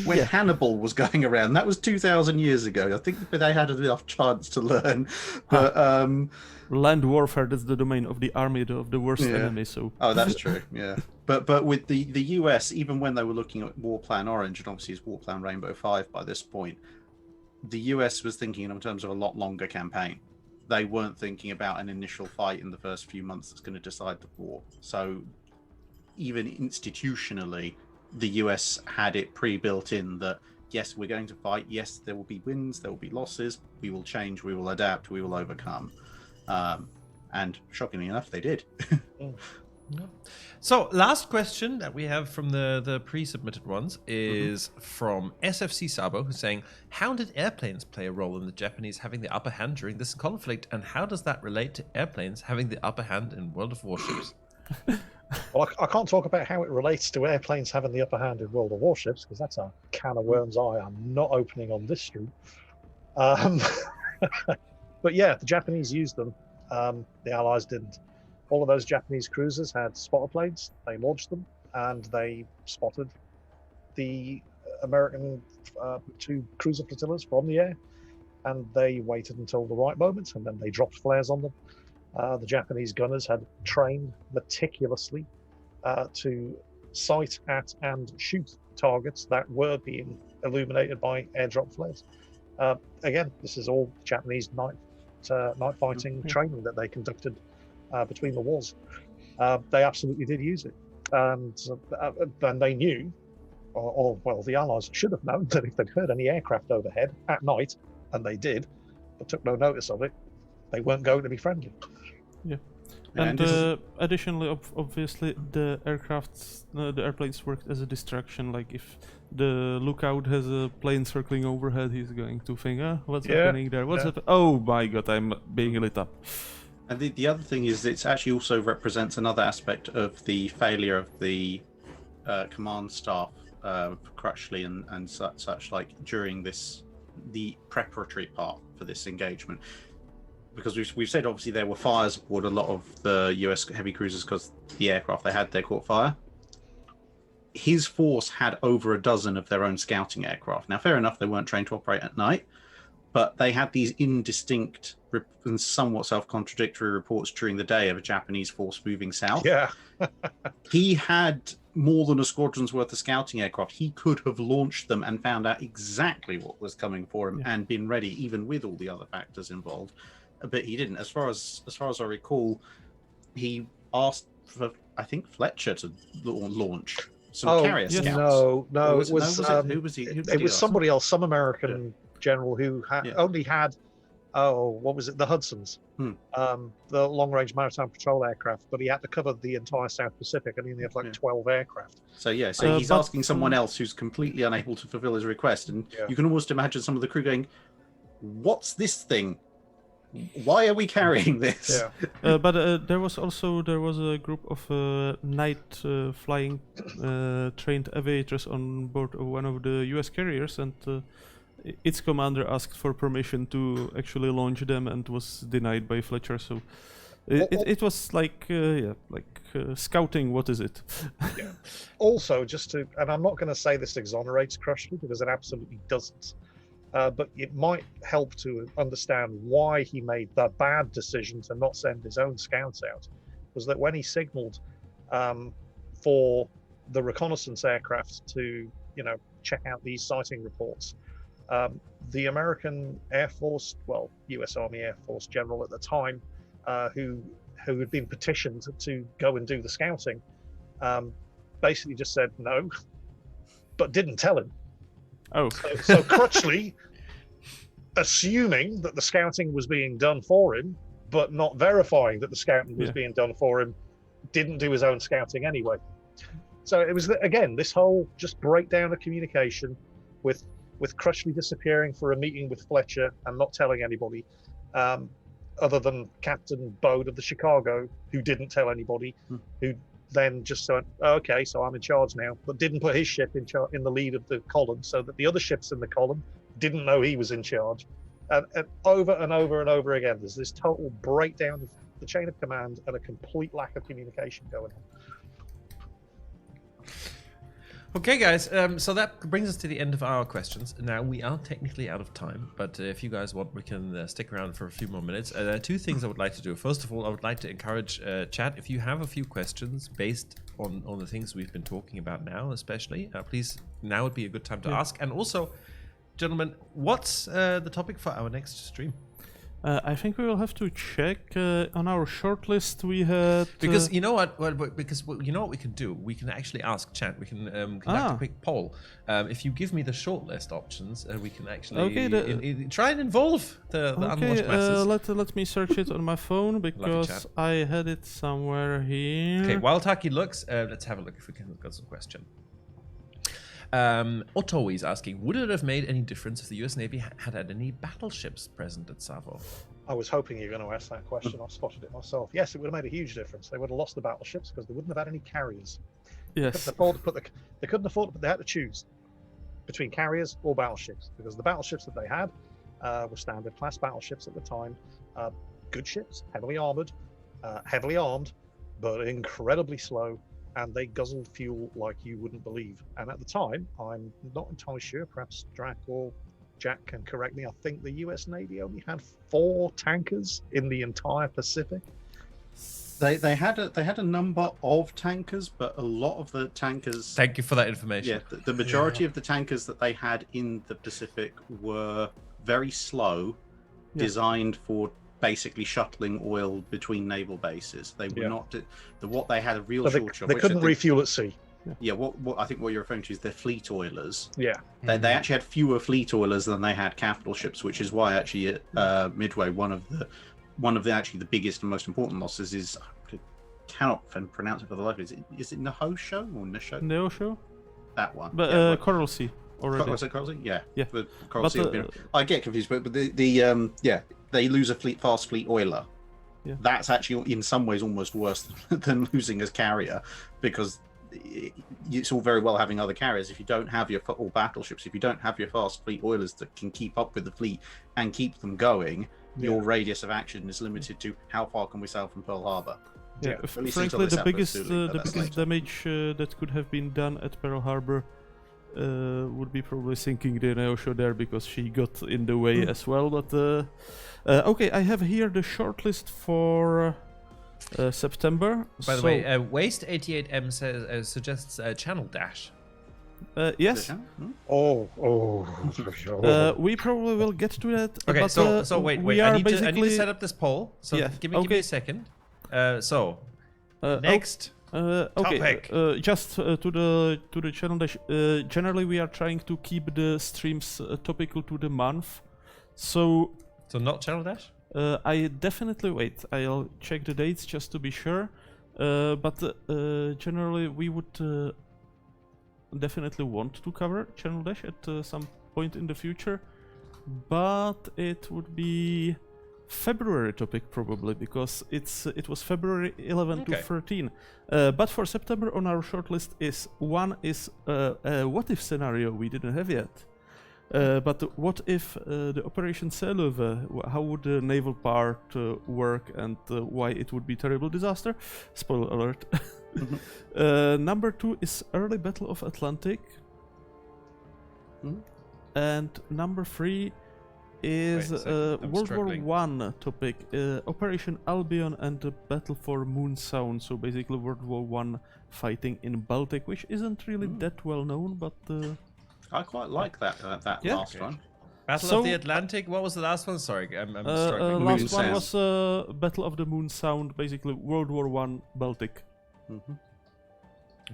when Hannibal was going around. That was 2,000 years ago. I think they had enough chance to learn. But Land warfare, that's the domain of the army of the worst enemy. So that's true. Yeah, but with the US, even when they were looking at War Plan Orange, and obviously it's War Plan Rainbow 5 by this point, the US was thinking in terms of a lot longer campaign. They weren't thinking about an initial fight in the first few months that's going to decide the war. So even institutionally, the US had it pre-built in that, yes, we're going to fight. Yes, there will be wins, there will be losses. We will change, we will adapt, we will overcome. And shockingly enough, they did. So, last question that we have from the pre-submitted ones is from SFC Sabo, who's saying, how did airplanes play a role in the Japanese having the upper hand during this conflict, and how does that relate to airplanes having the upper hand in World of Warships? Well, I can't talk about how it relates to airplanes having the upper hand in World of Warships, because that's a can of worms I am not opening on this stream. But yeah, the Japanese used them. The Allies didn't. All of those Japanese cruisers had spotter planes. They launched them, and they spotted the American 2 cruiser flotillas from the air, and they waited until the right moment, and then they dropped flares on them. The Japanese gunners had trained meticulously to sight at and shoot targets that were being illuminated by airdrop flares. Again, this is all Japanese night fighting training that they conducted between the wars. They absolutely did use it, and they knew, or well, the Allies should have known that if they'd heard any aircraft overhead at night, and they did, but took no notice of it, they weren't going to be friendly. Yeah. And And additionally, obviously, the airplanes worked as a distraction. Like if the lookout has a plane circling overhead, he's going to think, what's happening there? What's happening? Oh my god, I'm being lit up. And the other thing is, it actually also represents another aspect of the failure of the command staff for Crutchley and such like during the preparatory part for this engagement. Because we've said obviously there were fires aboard a lot of the US heavy cruisers because the aircraft they had there caught fire. His force had over a dozen of their own scouting aircraft. Now, fair enough, they weren't trained to operate at night, but they had these indistinct and somewhat self-contradictory reports during the day of a Japanese force moving south. Yeah. He had more than a squadron's worth of scouting aircraft. He could have launched them and found out exactly what was coming for him and been ready, even with all the other factors involved. But he didn't. As far as I recall, he asked for, I think, Fletcher to launch some carrier scouts. No, it was who was he? It was somebody else, some American general who only had what was it? The Hudsons, the long-range maritime patrol aircraft, but he had to cover the entire South Pacific, and he only had like 12 aircraft. So he's asking someone else who's completely unable to fulfill his request, and you can almost imagine some of the crew going, "What's this thing? Why are we carrying this?" But there was a group of night flying trained aviators on board of one of the U.S. carriers, and its commander asked for permission to actually launch them and was denied by Fletcher. So it was like scouting. What is it? Also, and I'm not going to say this exonerates Crutchley because it absolutely doesn't. But it might help to understand why he made the bad decision to not send his own scouts out. Was that when he signaled for the reconnaissance aircraft to, check out these sighting reports, the American Air Force, U.S. Army Air Force general at the time, who had been petitioned to go and do the scouting, basically just said no, but didn't tell him. Oh, so Crutchley, assuming that the scouting was being done for him, but not verifying that the scouting was being done for him, didn't do his own scouting anyway. So it was again this whole just breakdown of communication, with Crutchley disappearing for a meeting with Fletcher and not telling anybody, other than Captain Bode of the Chicago, who didn't tell anybody, who then just said, okay, so I'm in charge now, but didn't put his ship in the lead of the column, so that the other ships in the column didn't know he was in charge. And over and over and over again, there's this total breakdown of the chain of command and a complete lack of communication going on. Okay, guys, so that brings us to the end of our questions. Now, we are technically out of time, but if you guys want, we can stick around for a few more minutes. There are two things I would like to do. First of all, I would like to encourage chat. If you have a few questions based on the things we've been talking about now, especially, please, now would be a good time to ask. And also, gentlemen, what's the topic for our next stream? I think we will have to check on our shortlist. We had because you know what? Well, because you know what we can do. We can actually ask chat. We can conduct a quick poll. If you give me the shortlist options, we can actually try and involve the unwashed masses. Let me search it on my phone because I had it somewhere here. Okay, while Taki looks, let's have a look if we can got some question. Otto is asking, would it have made any difference if the US Navy had any battleships present at Savo? I was hoping you were going to ask that question. I spotted it myself. Yes, it would have made a huge difference. They would have lost the battleships because they wouldn't have had any carriers. Yes. They couldn't afford to put. They had to choose between carriers or battleships, because the battleships that they had were standard class battleships at the time. Good ships, heavily armored, heavily armed, but incredibly slow. And they guzzled fuel like you wouldn't believe. And at the time, I'm not entirely sure, perhaps Drac or Jack can correct me, I think the US Navy only had 4 tankers in the entire Pacific. They had a number of tankers, but a lot of the tankers... Thank you for that information. Yeah, the majority of the tankers that they had in the Pacific were very slow, designed for basically shuttling oil between naval bases. They were not what they had a real shortage of. They couldn't refuel at sea. Yeah, what I think what you're referring to is their fleet oilers. Yeah, they actually had fewer fleet oilers than they had capital ships, which is why actually at Midway one of the biggest and most important losses is, I cannot pronounce it for the life. Is it Nehosho or Nesho? Neosho? That one. But Coral Sea already. Was it Coral Sea? Yeah. Yeah. Coral Sea. I get confused, but they lose a fast fleet oiler Yeah. That's actually in some ways almost worse than losing as carrier, because it's all very well having other carriers. If you don't have your or battleships, if you don't have your fast fleet oilers that can keep up with the fleet and keep them going, your radius of action is limited to how far can we sail from Pearl Harbor. Yeah, At least until frankly, this the happens, biggest but that's later. damage that could have been done at Pearl Harbor would be probably sinking the Neosho there, because she got in the way as well. But okay, I have here the shortlist for September. By the way, Waste 88M says suggests Channel Dash. Yes, we probably will get to that. Okay, but, so wait. we I are need to basically set up this poll. So Yeah, give me a second. Next. Okay, topic. just to the channel dash. Generally, we are trying to keep the streams topical to the month. So not Channel Dash? I definitely wait. I'll check the dates just to be sure. But generally, we would definitely want to cover Channel Dash at some point in the future. But it would be February topic probably, because it was February 11 to 13. But for September on our shortlist is a what if scenario we didn't have yet. But what if the Operation Seelöwe, how would the naval part work, and why it would be terrible disaster? Spoiler alert. Number 2 is early Battle of Atlantic. And number 3 is Wait a second, I'm World struggling. War One topic, Operation Albion and the Battle for Moon Sound. So basically World War One fighting in Baltic, which isn't really that well known, but I quite like that Yeah. last one. Battle of the Atlantic. What was the last one? Sorry, I'm struggling. Moon last one Sound. was Battle of the Moon Sound, basically World War One Baltic.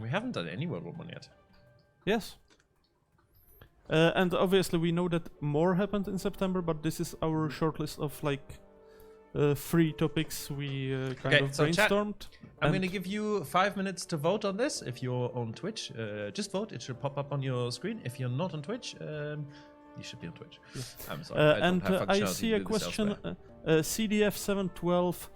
We haven't done any World War One yet. Yes. And obviously we know that more happened in September, but this is our shortlist of like 3 topics we kind Okay, of so chat, brainstormed. I'm And- going to give you 5 minutes to vote on this. If you're on Twitch, just vote. It should pop up on your screen. If you're not on Twitch, you should be on Twitch. I'm sorry. I don't and have I functionality see to a do this question, elsewhere. CDF712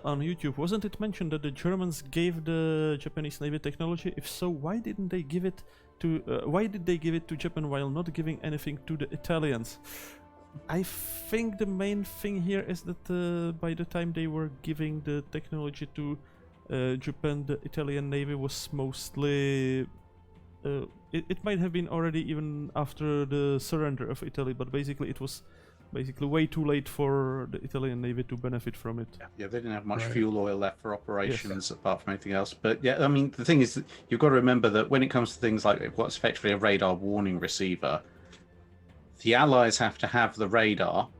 on YouTube. Wasn't it mentioned that the Germans gave the Japanese Navy technology? If so, why didn't they give it to? Why did they give it to Japan while not giving anything to the Italians? I think the main thing here is that by the time they were giving the technology to Japan, the Italian Navy was mostly. It might have been already even after the surrender of Italy, but basically it was basically way too late for the Italian Navy to benefit from it. Yeah, they didn't have much Right. fuel oil left for operations apart from anything else. But yeah, I mean, the thing is, that you've got to remember that when it comes to things like what's effectively a radar warning receiver, the Allies have to have the radar.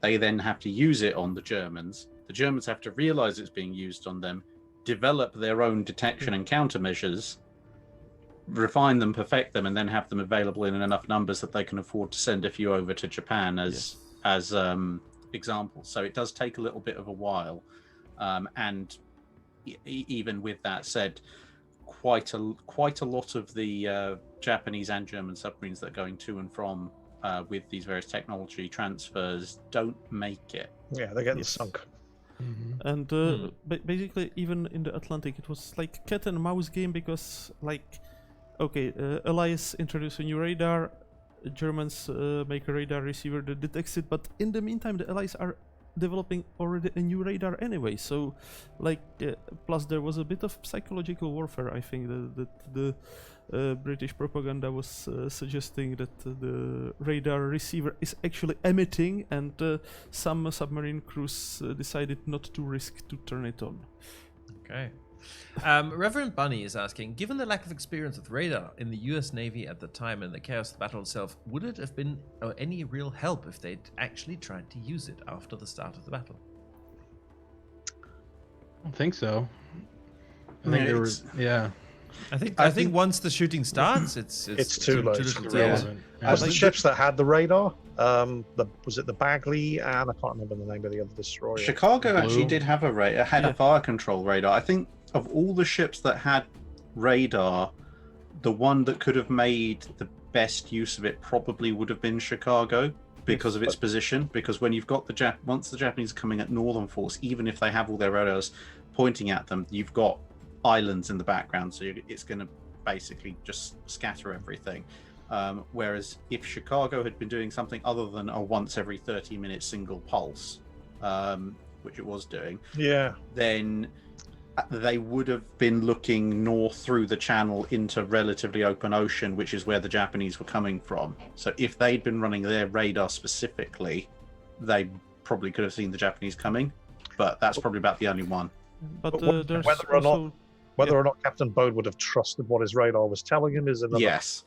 They then have to use it on the Germans. The Germans have to realize it's being used on them, develop their own detection and countermeasures, refine them, perfect them, and then have them available in enough numbers that they can afford to send a few over to Japan as examples. So it does take a little bit of a while, and even with that said, quite a lot of the Japanese and German submarines that are going to and from with these various technology transfers don't make it. Yeah, they're getting sunk. And basically, even in the Atlantic, it was like cat and mouse game, because like, okay, Allies introduce a new radar, Germans make a radar receiver that detects it, but in the meantime, the Allies are developing already a new radar anyway. So, like, plus there was a bit of psychological warfare. I think that the British propaganda was suggesting that the radar receiver is actually emitting, and some submarine crews decided not to risk to turn it on. Okay. Reverend Bunny is asking, given the lack of experience with radar in the US Navy at the time and the chaos of the battle itself, would it have been any real help if they'd actually tried to use it after the start of the battle? I don't think so. I think there was, yeah. I think once the shooting starts, it's too late. Irrelevant. Yeah. Was the ships that had the radar? Was it the Bagley? And I can't remember the name of the other destroyer. Chicago actually Blue. did have had a fire control radar. I think of all the ships that had radar, the one that could have made the best use of it probably would have been Chicago. because of its position. Because when you've got once the Japanese are coming at northern force, even if they have all their radars pointing at them, you've got islands in the background, so it's going to basically just scatter everything. Whereas if Chicago had been doing something other than a once every 30-minute single pulse, which it was doing, then they would have been looking north through the channel into relatively open ocean, which is where the Japanese were coming from. So if they'd been running their radar specifically, they probably could have seen the Japanese coming, but that's probably about the only one. But there's whether or not Captain Bode would have trusted what his radar was telling him is another. Yes.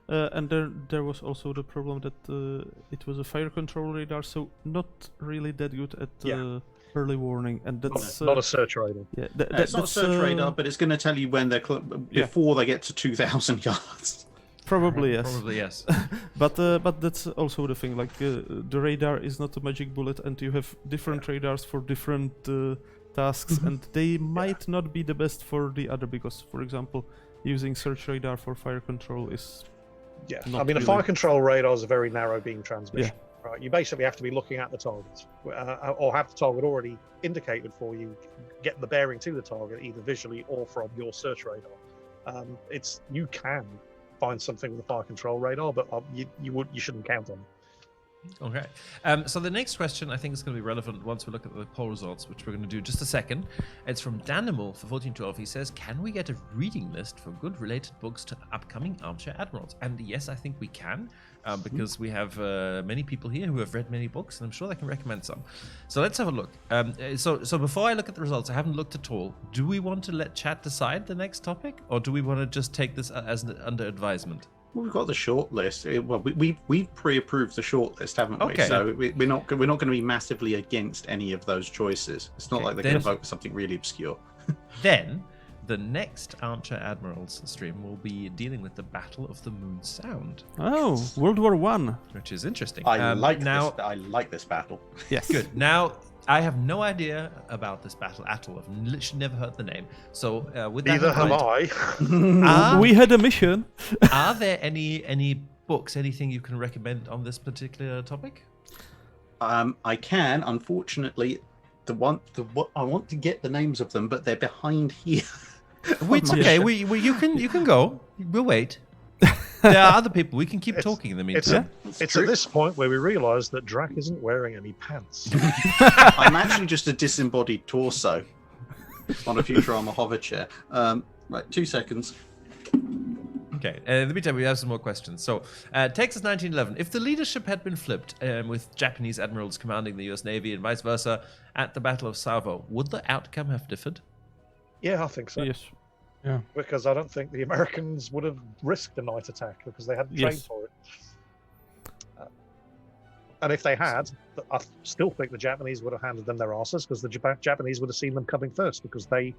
And there was also the problem that it was a fire control radar, so not really that good at early warning, and that's not a search radar. Yeah, it's not a search radar, but it's going to tell you when they're before they get to 2,000 yards. Probably yes. Probably yes. But that's also the thing. Like the radar is not a magic bullet, and you have different radars for different tasks, and they might not be the best for the other. Because, for example, using search radar for fire control is I mean, a fire control radar is a very narrow beam transmission. Right, you basically have to be looking at the target, or have the target already indicated for you, get the bearing to the target either visually or from your search radar. You can find something with a fire control radar, but you shouldn't count on it. Okay. So the next question I think is going to be relevant once we look at the poll results, which we're going to do in just a second. It's from Danimal for 1412. He says, can we get a reading list for good related books to upcoming Armchair Admirals? And yes, I think we can, because we have many people here who have read many books, and I'm sure they can recommend some. So let's have a look. So before I look at the results, I haven't looked at all. Do we want to let chat decide the next topic, or do we want to just take this as under advisement? Well, we've got the short list. Well, we've pre-approved the short list, haven't we? Okay. So we're not going to be massively against any of those choices. It's not like they're going to vote for something really obscure. Then the next Armchair Admirals stream will be dealing with the Battle of the Moon Sound. Oh, World War I. Which is interesting. I like this battle. Yes. Good. Now, I have no idea about this battle at all. I've literally never heard the name. So with that Neither in have mind, I. We had a mission. Are there any books, anything you can recommend on this particular topic? I can. Unfortunately, I want to get the names of them, but they're behind here. It's okay. You can go. We'll wait. There are other people. We can keep talking in the meantime. It's at this point where we realise that Drac isn't wearing any pants. I'm actually just a disembodied torso on a Futurama hover chair. Right, 2 seconds. Okay, in the meantime, we have some more questions. So, Texas 1911. If the leadership had been flipped with Japanese admirals commanding the US Navy and vice versa at the Battle of Savo, would the outcome have differed? Yeah, I think so. Yes. Yeah. Because I don't think the Americans would have risked a night attack because they hadn't trained for it. And if they had, I still think the Japanese would have handed them their asses because the Japanese would have seen them coming first because they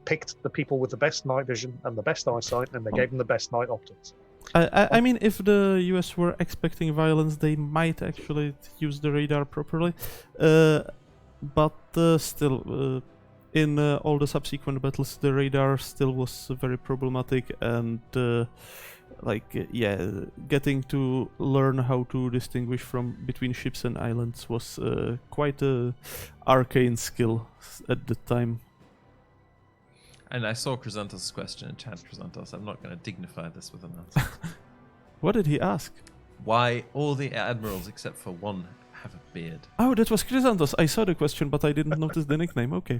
picked the people with the best night vision and the best eyesight and they gave them the best night optics. I mean, if the US were expecting violence, they might actually use the radar properly. But still... in all the subsequent battles, the radar still was very problematic, and getting to learn how to distinguish between ships and islands was quite a arcane skill at the time. And I saw Chrysanthos' question in chat, Chrysanthos. I'm not going to dignify this with an answer. What did he ask? Why all the admirals except for one have a beard? Oh, that was Chrysanthos. I saw the question, but I didn't notice the nickname. Okay.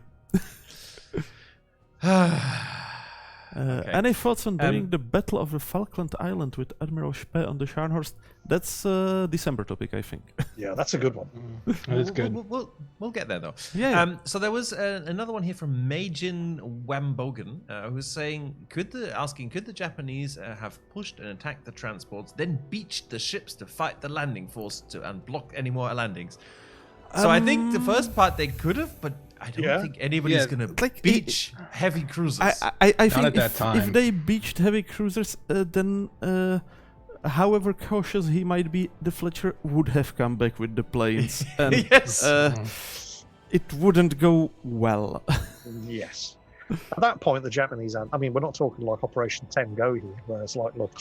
Any thoughts on doing the Battle of the Falkland Island with Admiral Spee on the Scharnhorst? That's a December topic, I think. Yeah, that's a good one. That is good. We'll get there, though. Yeah. So there was another one here from Majin Wambogan, who's saying, could the Japanese have pushed and attacked the transports, then beached the ships to fight the landing force and block any more landings? So I think the first part they could have, but I don't think anybody's going to beach heavy cruisers. I Not think at that time. if they beached heavy cruisers, then however cautious he might be, the Fletcher would have come back with the planes. And, Yes. it wouldn't go well. Yes. At that point, the Japanese, I mean, we're not talking like Operation 10 Go here, where it's like, look,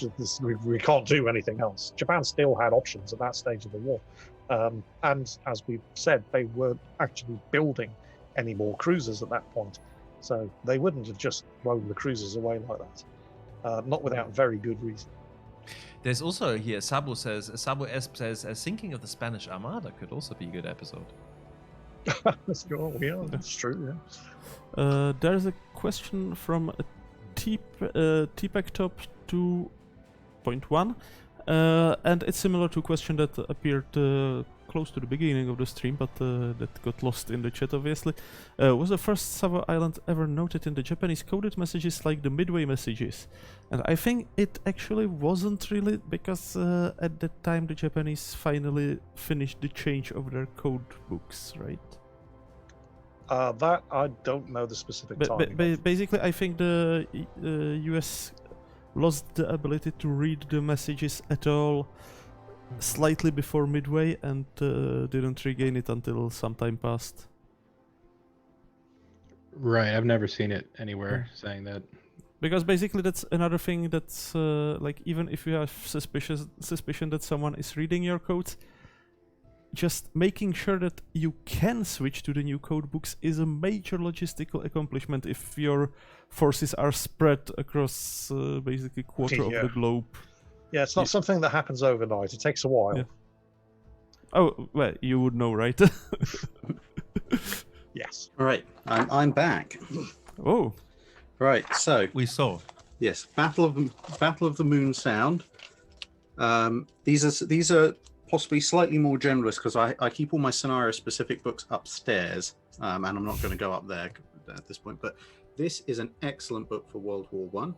we can't do anything else. Japan still had options at that stage of the war. And as we've said, they weren't actually building any more cruisers at that point. So they wouldn't have just thrown the cruisers away like that, not without very good reason. There's also here, Sabo Esp says, thinking of the Spanish Armada could also be a good episode. That's true, yeah. There's a question from TPEC Top 2.1, and it's similar to a question that appeared close to the beginning of the stream, but that got lost in the chat, obviously. Was the first Savo Island ever noted in the Japanese coded messages like the Midway messages? And I think it actually wasn't really, because at that time the Japanese finally finished the change of their code books, right? That I don't know the specific timing. Basically, I think the US lost the ability to read the messages at all slightly before Midway, and didn't regain it until some time passed. Right, I've never seen it anywhere saying that. Because basically that's another thing that's like, even if you have suspicion that someone is reading your codes, just making sure that you can switch to the new code books is a major logistical accomplishment if your forces are spread across basically quarter of the globe. Yeah, it's not something that happens overnight. It takes a while. Yeah. Oh, well, you would know, right? Yes. All right, I'm back. Oh. Right, so We saw. yes, Battle of the Moon Sound. These are possibly slightly more generalist because I keep all my scenario-specific books upstairs, and I'm not going to go up there at this point. But this is an excellent book for World War One,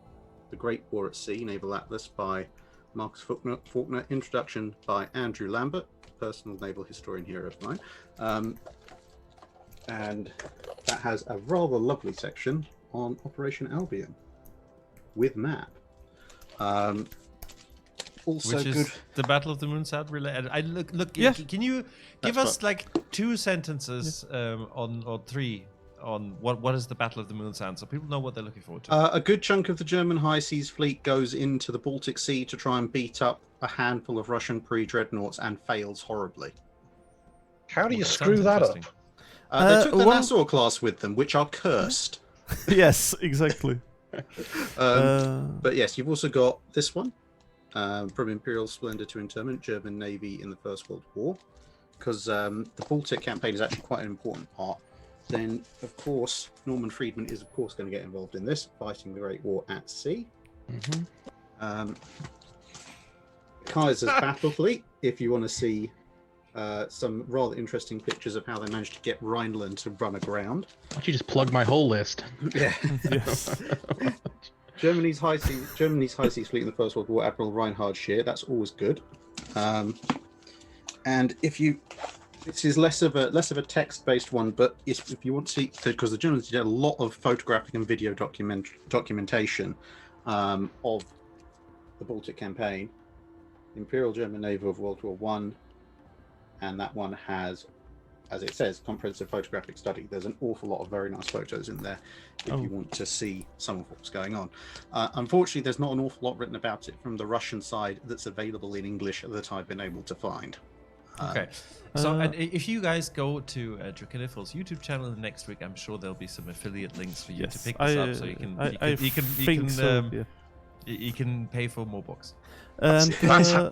The Great War at Sea, Naval Atlas by Marcus Faulkner, introduction by Andrew Lambert, personal naval historian here of mine, and that has a rather lovely section on Operation Albion with map. Also Which is good. the Battle of the Moon Sound related. Look. Yeah. Can you give That's us like 2 sentences on, or 3 on what is the Battle of the Moon Sound, so people know what they're looking forward to? A good chunk of the German high seas fleet goes into the Baltic Sea to try and beat up a handful of Russian pre-dreadnoughts and fails horribly. How do you That screw sounds that up? interesting. They took the well- Nassau class with them, which are cursed. Yes, exactly. But yes, you've also got this one, From Imperial Splendor to Interment, German Navy in the First World War, because the Baltic campaign is actually quite an important part. Then, of course, Norman Friedman is, of course, going to get involved in this, fighting the Great War at sea. Mm-hmm. Kaiser's Battle Fleet, if you want to see some rather interesting pictures of how they managed to get Rhineland to run aground. Why don't you just plug my whole list? Yeah. Yes. Germany's high seas fleet in the First World War, Admiral Reinhard Scheer. That's always good. And this is less of a text-based one, but if you want to see, because the Germans did a lot of photographic and video documentation of the Baltic campaign, Imperial German Navy of World War One, and that one has, as it says, comprehensive photographic study. There's an awful lot of very nice photos in there if you want to see some of what's going on. Unfortunately, there's not an awful lot written about it from the Russian side that's available in English that I've been able to find. Okay, so and if you guys go to Drachinifel's YouTube channel next week, I'm sure there'll be some affiliate links for you to pick this up, so you can pay for more books. And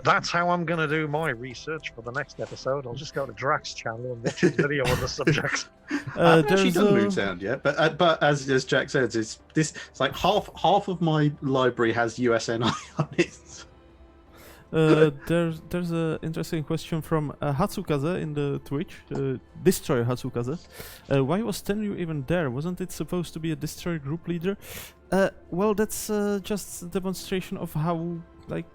That's how I'm going to do my research for the next episode. I'll just go to Drax's channel and watch his video on the subject. I haven't actually done Moon Sound yet, but as Jack said, it's like half of my library has USNI on it. there's a interesting question from Hatsukaze in the Twitch, Destroyer Hatsukaze. Why was Tenryu even there? Wasn't it supposed to be a Destroyer group leader? Well, that's just a demonstration of how, like,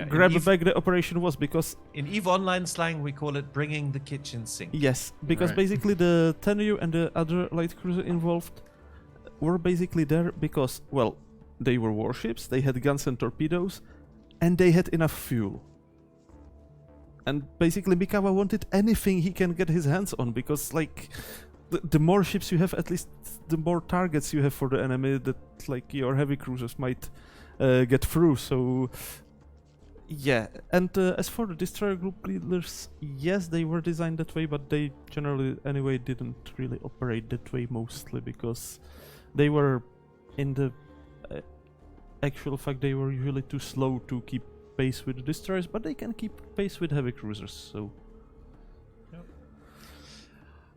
grab bag the operation was, because in EVE Online slang we call it bringing the kitchen sink. yes, because Right. basically the Tenryu and the other light cruiser involved were basically there because, well, they were warships, they had guns and torpedoes, and they had enough fuel. And basically Mikawa wanted anything he can get his hands on, because, like, the more ships you have, at least the more targets you have for the enemy that like your heavy cruisers might get through. So yeah, and as for the destroyer group leaders, yes, they were designed that way, but they generally anyway didn't really operate that way, mostly because they were in the actual fact they were usually too slow to keep pace with the destroyers, but they can keep pace with heavy cruisers. So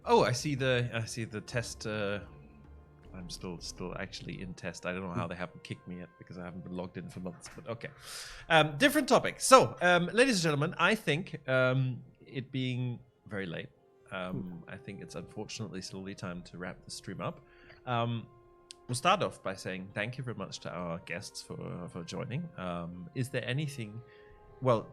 oh, I see the test. I'm still actually in test. I don't know how they haven't kicked me yet because I haven't been logged in for months. But okay, different topic. So, ladies and gentlemen, I think it being very late, I think it's unfortunately slowly time to wrap the stream up. We'll start off by saying thank you very much to our guests for joining. Is there anything? Well,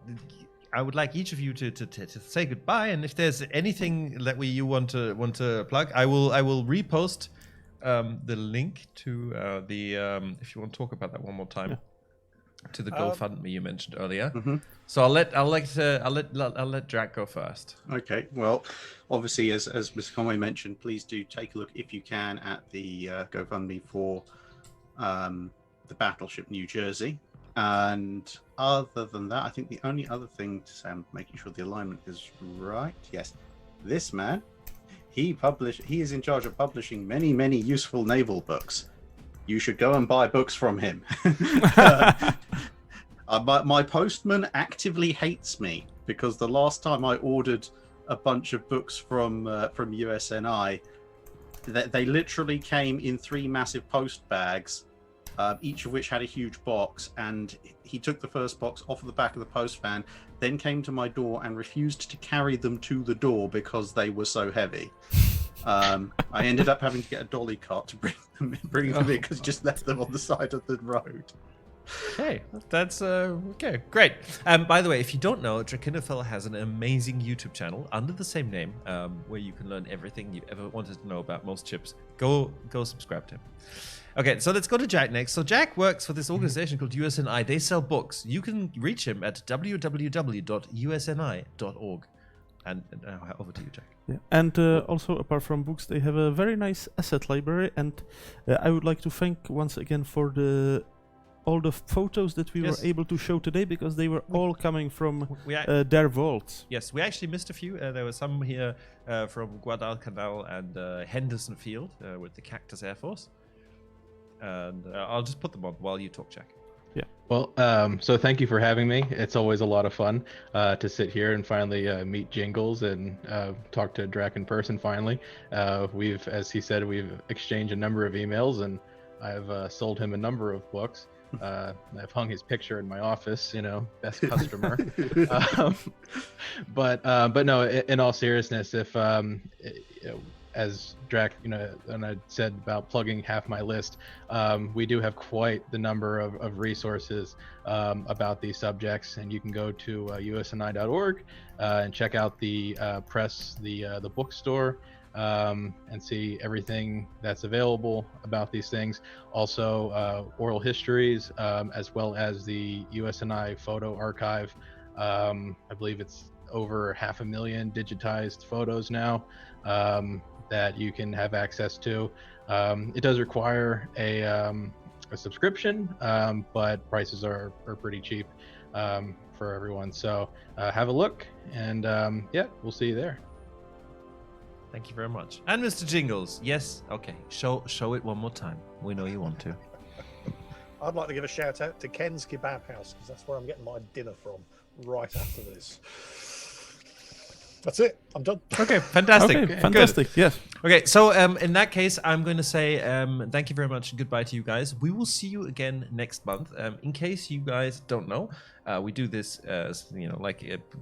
I would like each of you to say goodbye, and if there's anything that you want to plug, I will repost the link to the if you want to talk about that one more time, to the GoFundMe you mentioned earlier. So I'll let Drac go first. Okay. Well, obviously, as Mr. Conway mentioned, please do take a look if you can at the GoFundMe for the Battleship New Jersey. And other than that, I think the only other thing to say, I'm making sure the alignment is right. Yes, this man, he is in charge of publishing many useful naval books. You should go and buy books from him. My postman actively hates me because the last time I ordered a bunch of books from USNI, they literally came in 3 massive post bags. Each of which had a huge box, and he took the first box off of the back of the post van, then came to my door and refused to carry them to the door because they were so heavy. I ended up having to get a dolly cart to bring them in because just left them on the side of the road. Okay, that's okay, great. By the way, if you don't know, Drachinifel has an amazing YouTube channel under the same name, where you can learn everything you ever wanted to know about most ships. Go subscribe to him. Okay, so let's go to Jack next. So Jack works for this organization called USNI. They sell books. You can reach him at www.usni.org. And over to you, Jack. yeah. And also, apart from books, they have a very nice asset library. And I would like to thank once again for all the photos that we were able to show today, because they were all coming from their vaults. Yes, we actually missed a few. There were some here from Guadalcanal and Henderson Field with the Cactus Air Force. And I'll just put them on while you talk, Jack. Yeah. Well, so thank you for having me. It's always a lot of fun to sit here and finally meet Jingles and talk to Drac in person finally. As he said, we've exchanged a number of emails, and I've sold him a number of books. I've hung his picture in my office, best customer. But no, in all seriousness, if as Drac, and I said about plugging half my list, we do have quite the number of resources about these subjects, and you can go to usni.org and check out the press, the bookstore, and see everything that's available about these things. Also, oral histories, as well as the USNI photo archive. I believe it's over 500,000 digitized photos now that you can have access to. It does require a subscription, but prices are pretty cheap for everyone. So have a look, and we'll see you there. Thank you very much. And Mr. Jingles, yes, okay, show it one more time. We know you want to. I'd like to give a shout out to Ken's Kebab House, because that's where I'm getting my dinner from right after this. That's it. I'm done. Okay, fantastic. Okay, fantastic. Good. Yes. Okay, so in that case, I'm going to say thank you very much and goodbye to you guys. We will see you again next month. In case you guys don't know, we do this,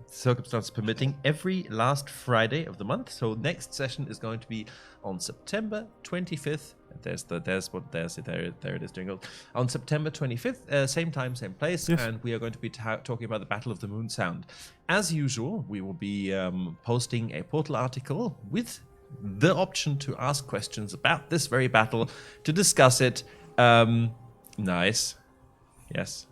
circumstances permitting, every last Friday of the month. So next session is going to be on September 25th. There it is, Jingle. On September 25th, same time, same place, yes. And we are going to be talking about the Battle of the Moon Sound. As usual, we will be posting a portal article with the option to ask questions about this very battle, to discuss it. Nice. Yes.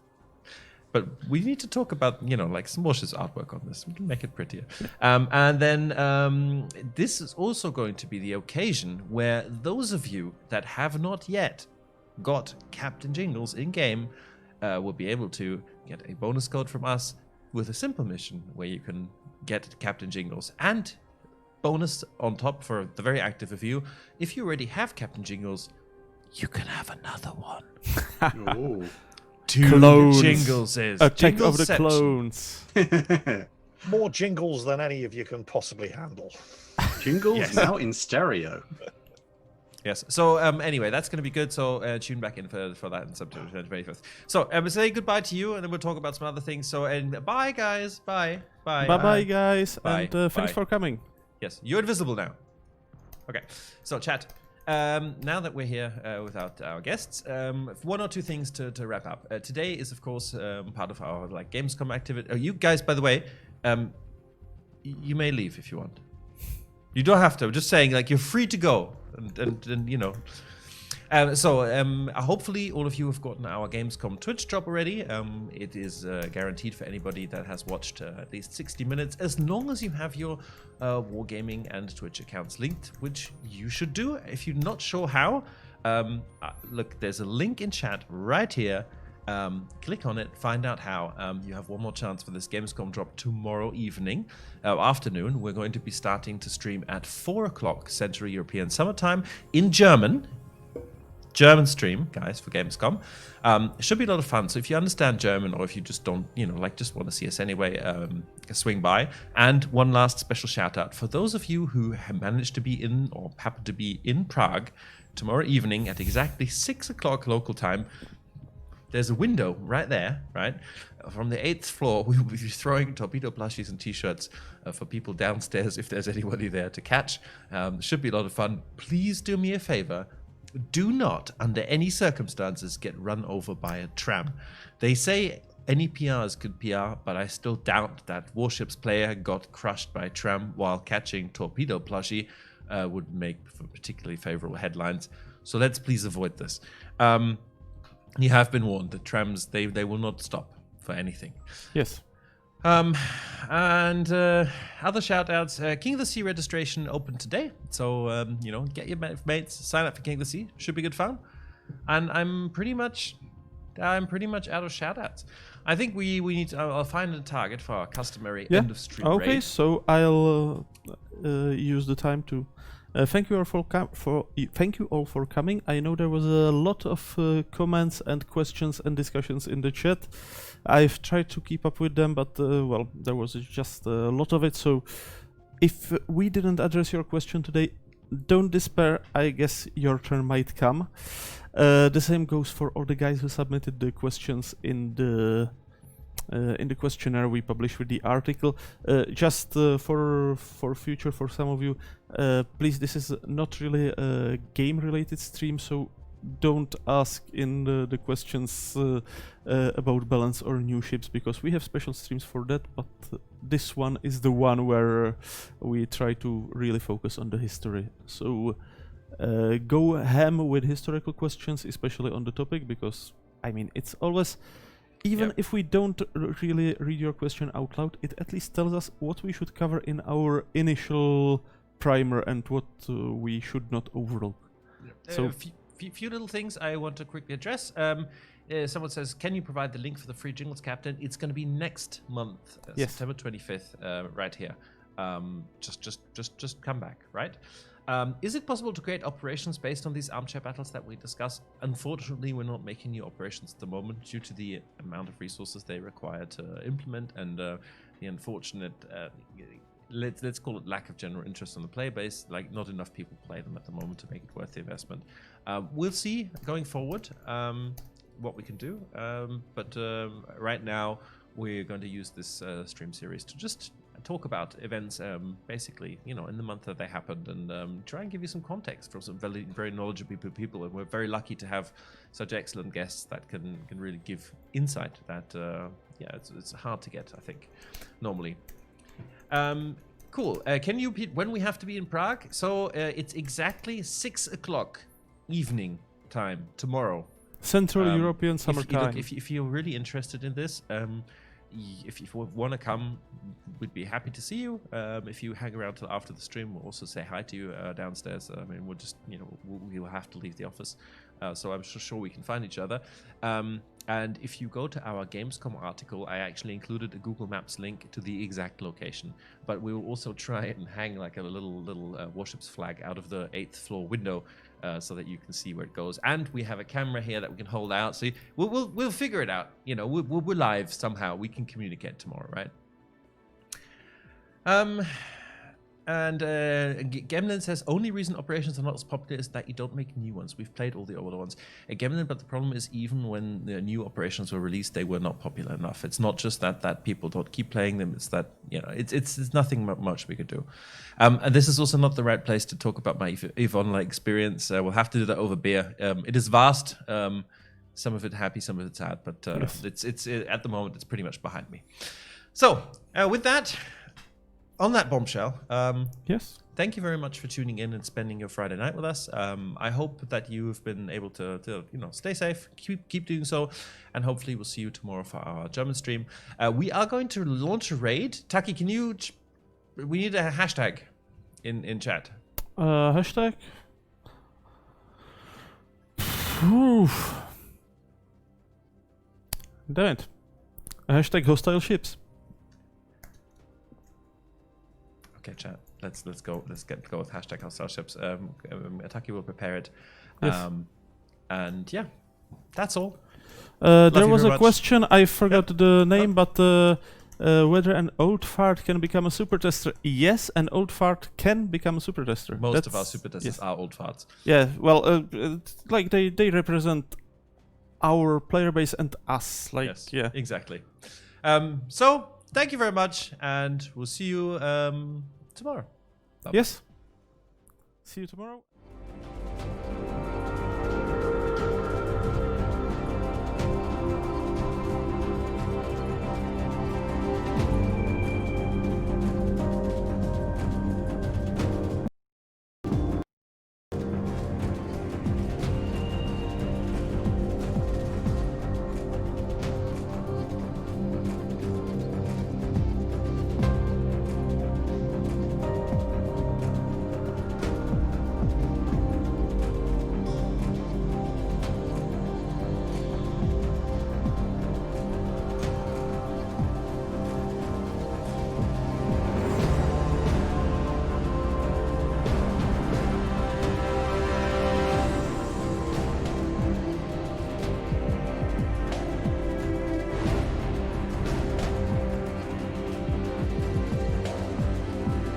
But we need to talk about, like some Warships artwork on this. We can make it prettier. And then this is also going to be the occasion where those of you that have not yet got Captain Jingles in-game will be able to get a bonus code from us with a simple mission where you can get Captain Jingles. And bonus on top for the very active of you, if you already have Captain Jingles, you can have another one. Ooh. 2 Clones. Jingleses. Attack of the Jingleception. clones. More jingles than any of you can possibly handle. Jingles Yes. now in stereo. Yes. So anyway, that's going to be good. So tune back in for that in September 25th. So say goodbye to you, and then we'll talk about some other things. So and bye, guys. Bye. Bye. Bye-bye, guys. Bye. And thanks Bye. for coming. Yes, you're invisible now. Okay. So chat. Now that we're here without our guests, one or two things to wrap up. Today is, of course, part of our Gamescom activity. Oh, you guys, by the way, you may leave if you want. You don't have to. I'm just saying, you're free to go, and hopefully all of you have gotten our Gamescom Twitch drop already. It is guaranteed for anybody that has watched at least 60 minutes, as long as you have your Wargaming and Twitch accounts linked, which you should do. If you're not sure how, look, there's a link in chat right here. Click on it, find out how. You have one more chance for this Gamescom drop tomorrow afternoon. We're going to be starting to stream at 4 o'clock Central European Summertime in German stream, guys, for Gamescom. It should be a lot of fun. So if you understand German, or if you just don't, just want to see us anyway, swing by. And one last special shout out for those of you who have managed to be in or happen to be in Prague tomorrow evening at exactly 6 o'clock local time. There's a window right there, right? From the 8th floor, we will be throwing torpedo plushies and t-shirts for people downstairs if there's anybody there to catch. Should be a lot of fun. Please do me a favor. Do not, under any circumstances, get run over by a tram. They say any PRs could PR, but I still doubt that Warships player got crushed by a tram while catching torpedo plushie would make for particularly favorable headlines. So let's please avoid this. You have been warned. The trams, they will not stop for anything. Yes. And other shout-outs. King of the Sea registration open today. So, get your mates, sign up for King of the Sea. Should be good fun. And I'm pretty much out of shout-outs. I think we need to, I'll find a target for our customary end of stream Okay, raid. so I'll use the time to thank you all for coming. I know there was a lot of comments and questions and discussions in the chat. I've tried to keep up with them, but there was just a lot of it. So if we didn't address your question today, don't despair. I guess your turn might come. The same goes for all the guys who submitted the questions in the questionnaire we published with the article. Just for future, for some of you, please, this is not really a game-related stream, so don't ask in the questions about balance or new ships, because we have special streams for that, but this one is the one where we try to really focus on the history. So go ham with historical questions, especially on the topic, because, I mean, it's always... Even if we don't really read your question out loud, it at least tells us what we should cover in our initial primer and what we should not overlook. So, few little things I want to quickly address. Someone says, can you provide the link for the free Jingles Captain? It's going to be next month, September 25th, right here. Just come back, right? Is it possible to create operations based on these armchair battles that we discussed? Unfortunately, we're not making new operations at the moment due to the amount of resources they require to implement and the unfortunate, let's call it lack of general interest on the player base. Like, not enough people play them at the moment to make it worth the investment. We'll see going forward what we can do. But right now, we're going to use this stream series to just talk about events, basically, in the month that they happened, and try and give you some context from some very, very knowledgeable people. And we're very lucky to have such excellent guests that can really give insight that, it's hard to get, I think, normally. Cool. Can you repeat when we have to be in Prague? So it's exactly 6 o'clock evening time tomorrow. Central European summertime. If you're really interested in this, if you want to come, we'd be happy to see you. If you hang around till after the stream, we'll also say hi to you downstairs. I mean, we'll just, we'll have to leave the office. So I'm sure we can find each other. And if you go to our Gamescom article, I actually included a Google Maps link to the exact location. But we will also try and hang like a little Warships flag out of the 8th floor window so that you can see where it goes. And we have a camera here that we can hold out. So we'll figure it out. We're live somehow. We can communicate tomorrow, right? And Gemlin says, only reason operations are not as popular is that you don't make new ones. We've played all the older ones. Gemlin, but the problem is even when the new operations were released, they were not popular enough. It's not just that people don't keep playing them. It's that, it's nothing much we could do. And this is also not the right place to talk about my EVE Online experience. We'll have to do that over beer. It is vast. Some of it happy, some of it sad. But it's at the moment, it's pretty much behind me. So with that... On that bombshell, yes. Thank you very much for tuning in and spending your Friday night with us. I hope that you've been able to stay safe, keep doing so, and hopefully we'll see you tomorrow for our German stream. We are going to launch a raid. Tucky, we need a hashtag in chat. Hashtag? Oof. Damn it. Hashtag hostile ships. Okay, chat. Let's go. Let's go with hashtag hostile ships. Ataki will prepare it. Yes. And yeah, that's all. There was a question. I forgot the name, but whether an old fart can become a super tester. Yes, an old fart can become a super tester. Most of our super testers are old farts. Yeah. Well, like they represent our player base and us. Like, yes, yeah. Exactly. So thank you very much, and we'll see you tomorrow. Bye-bye. Yes. See you tomorrow.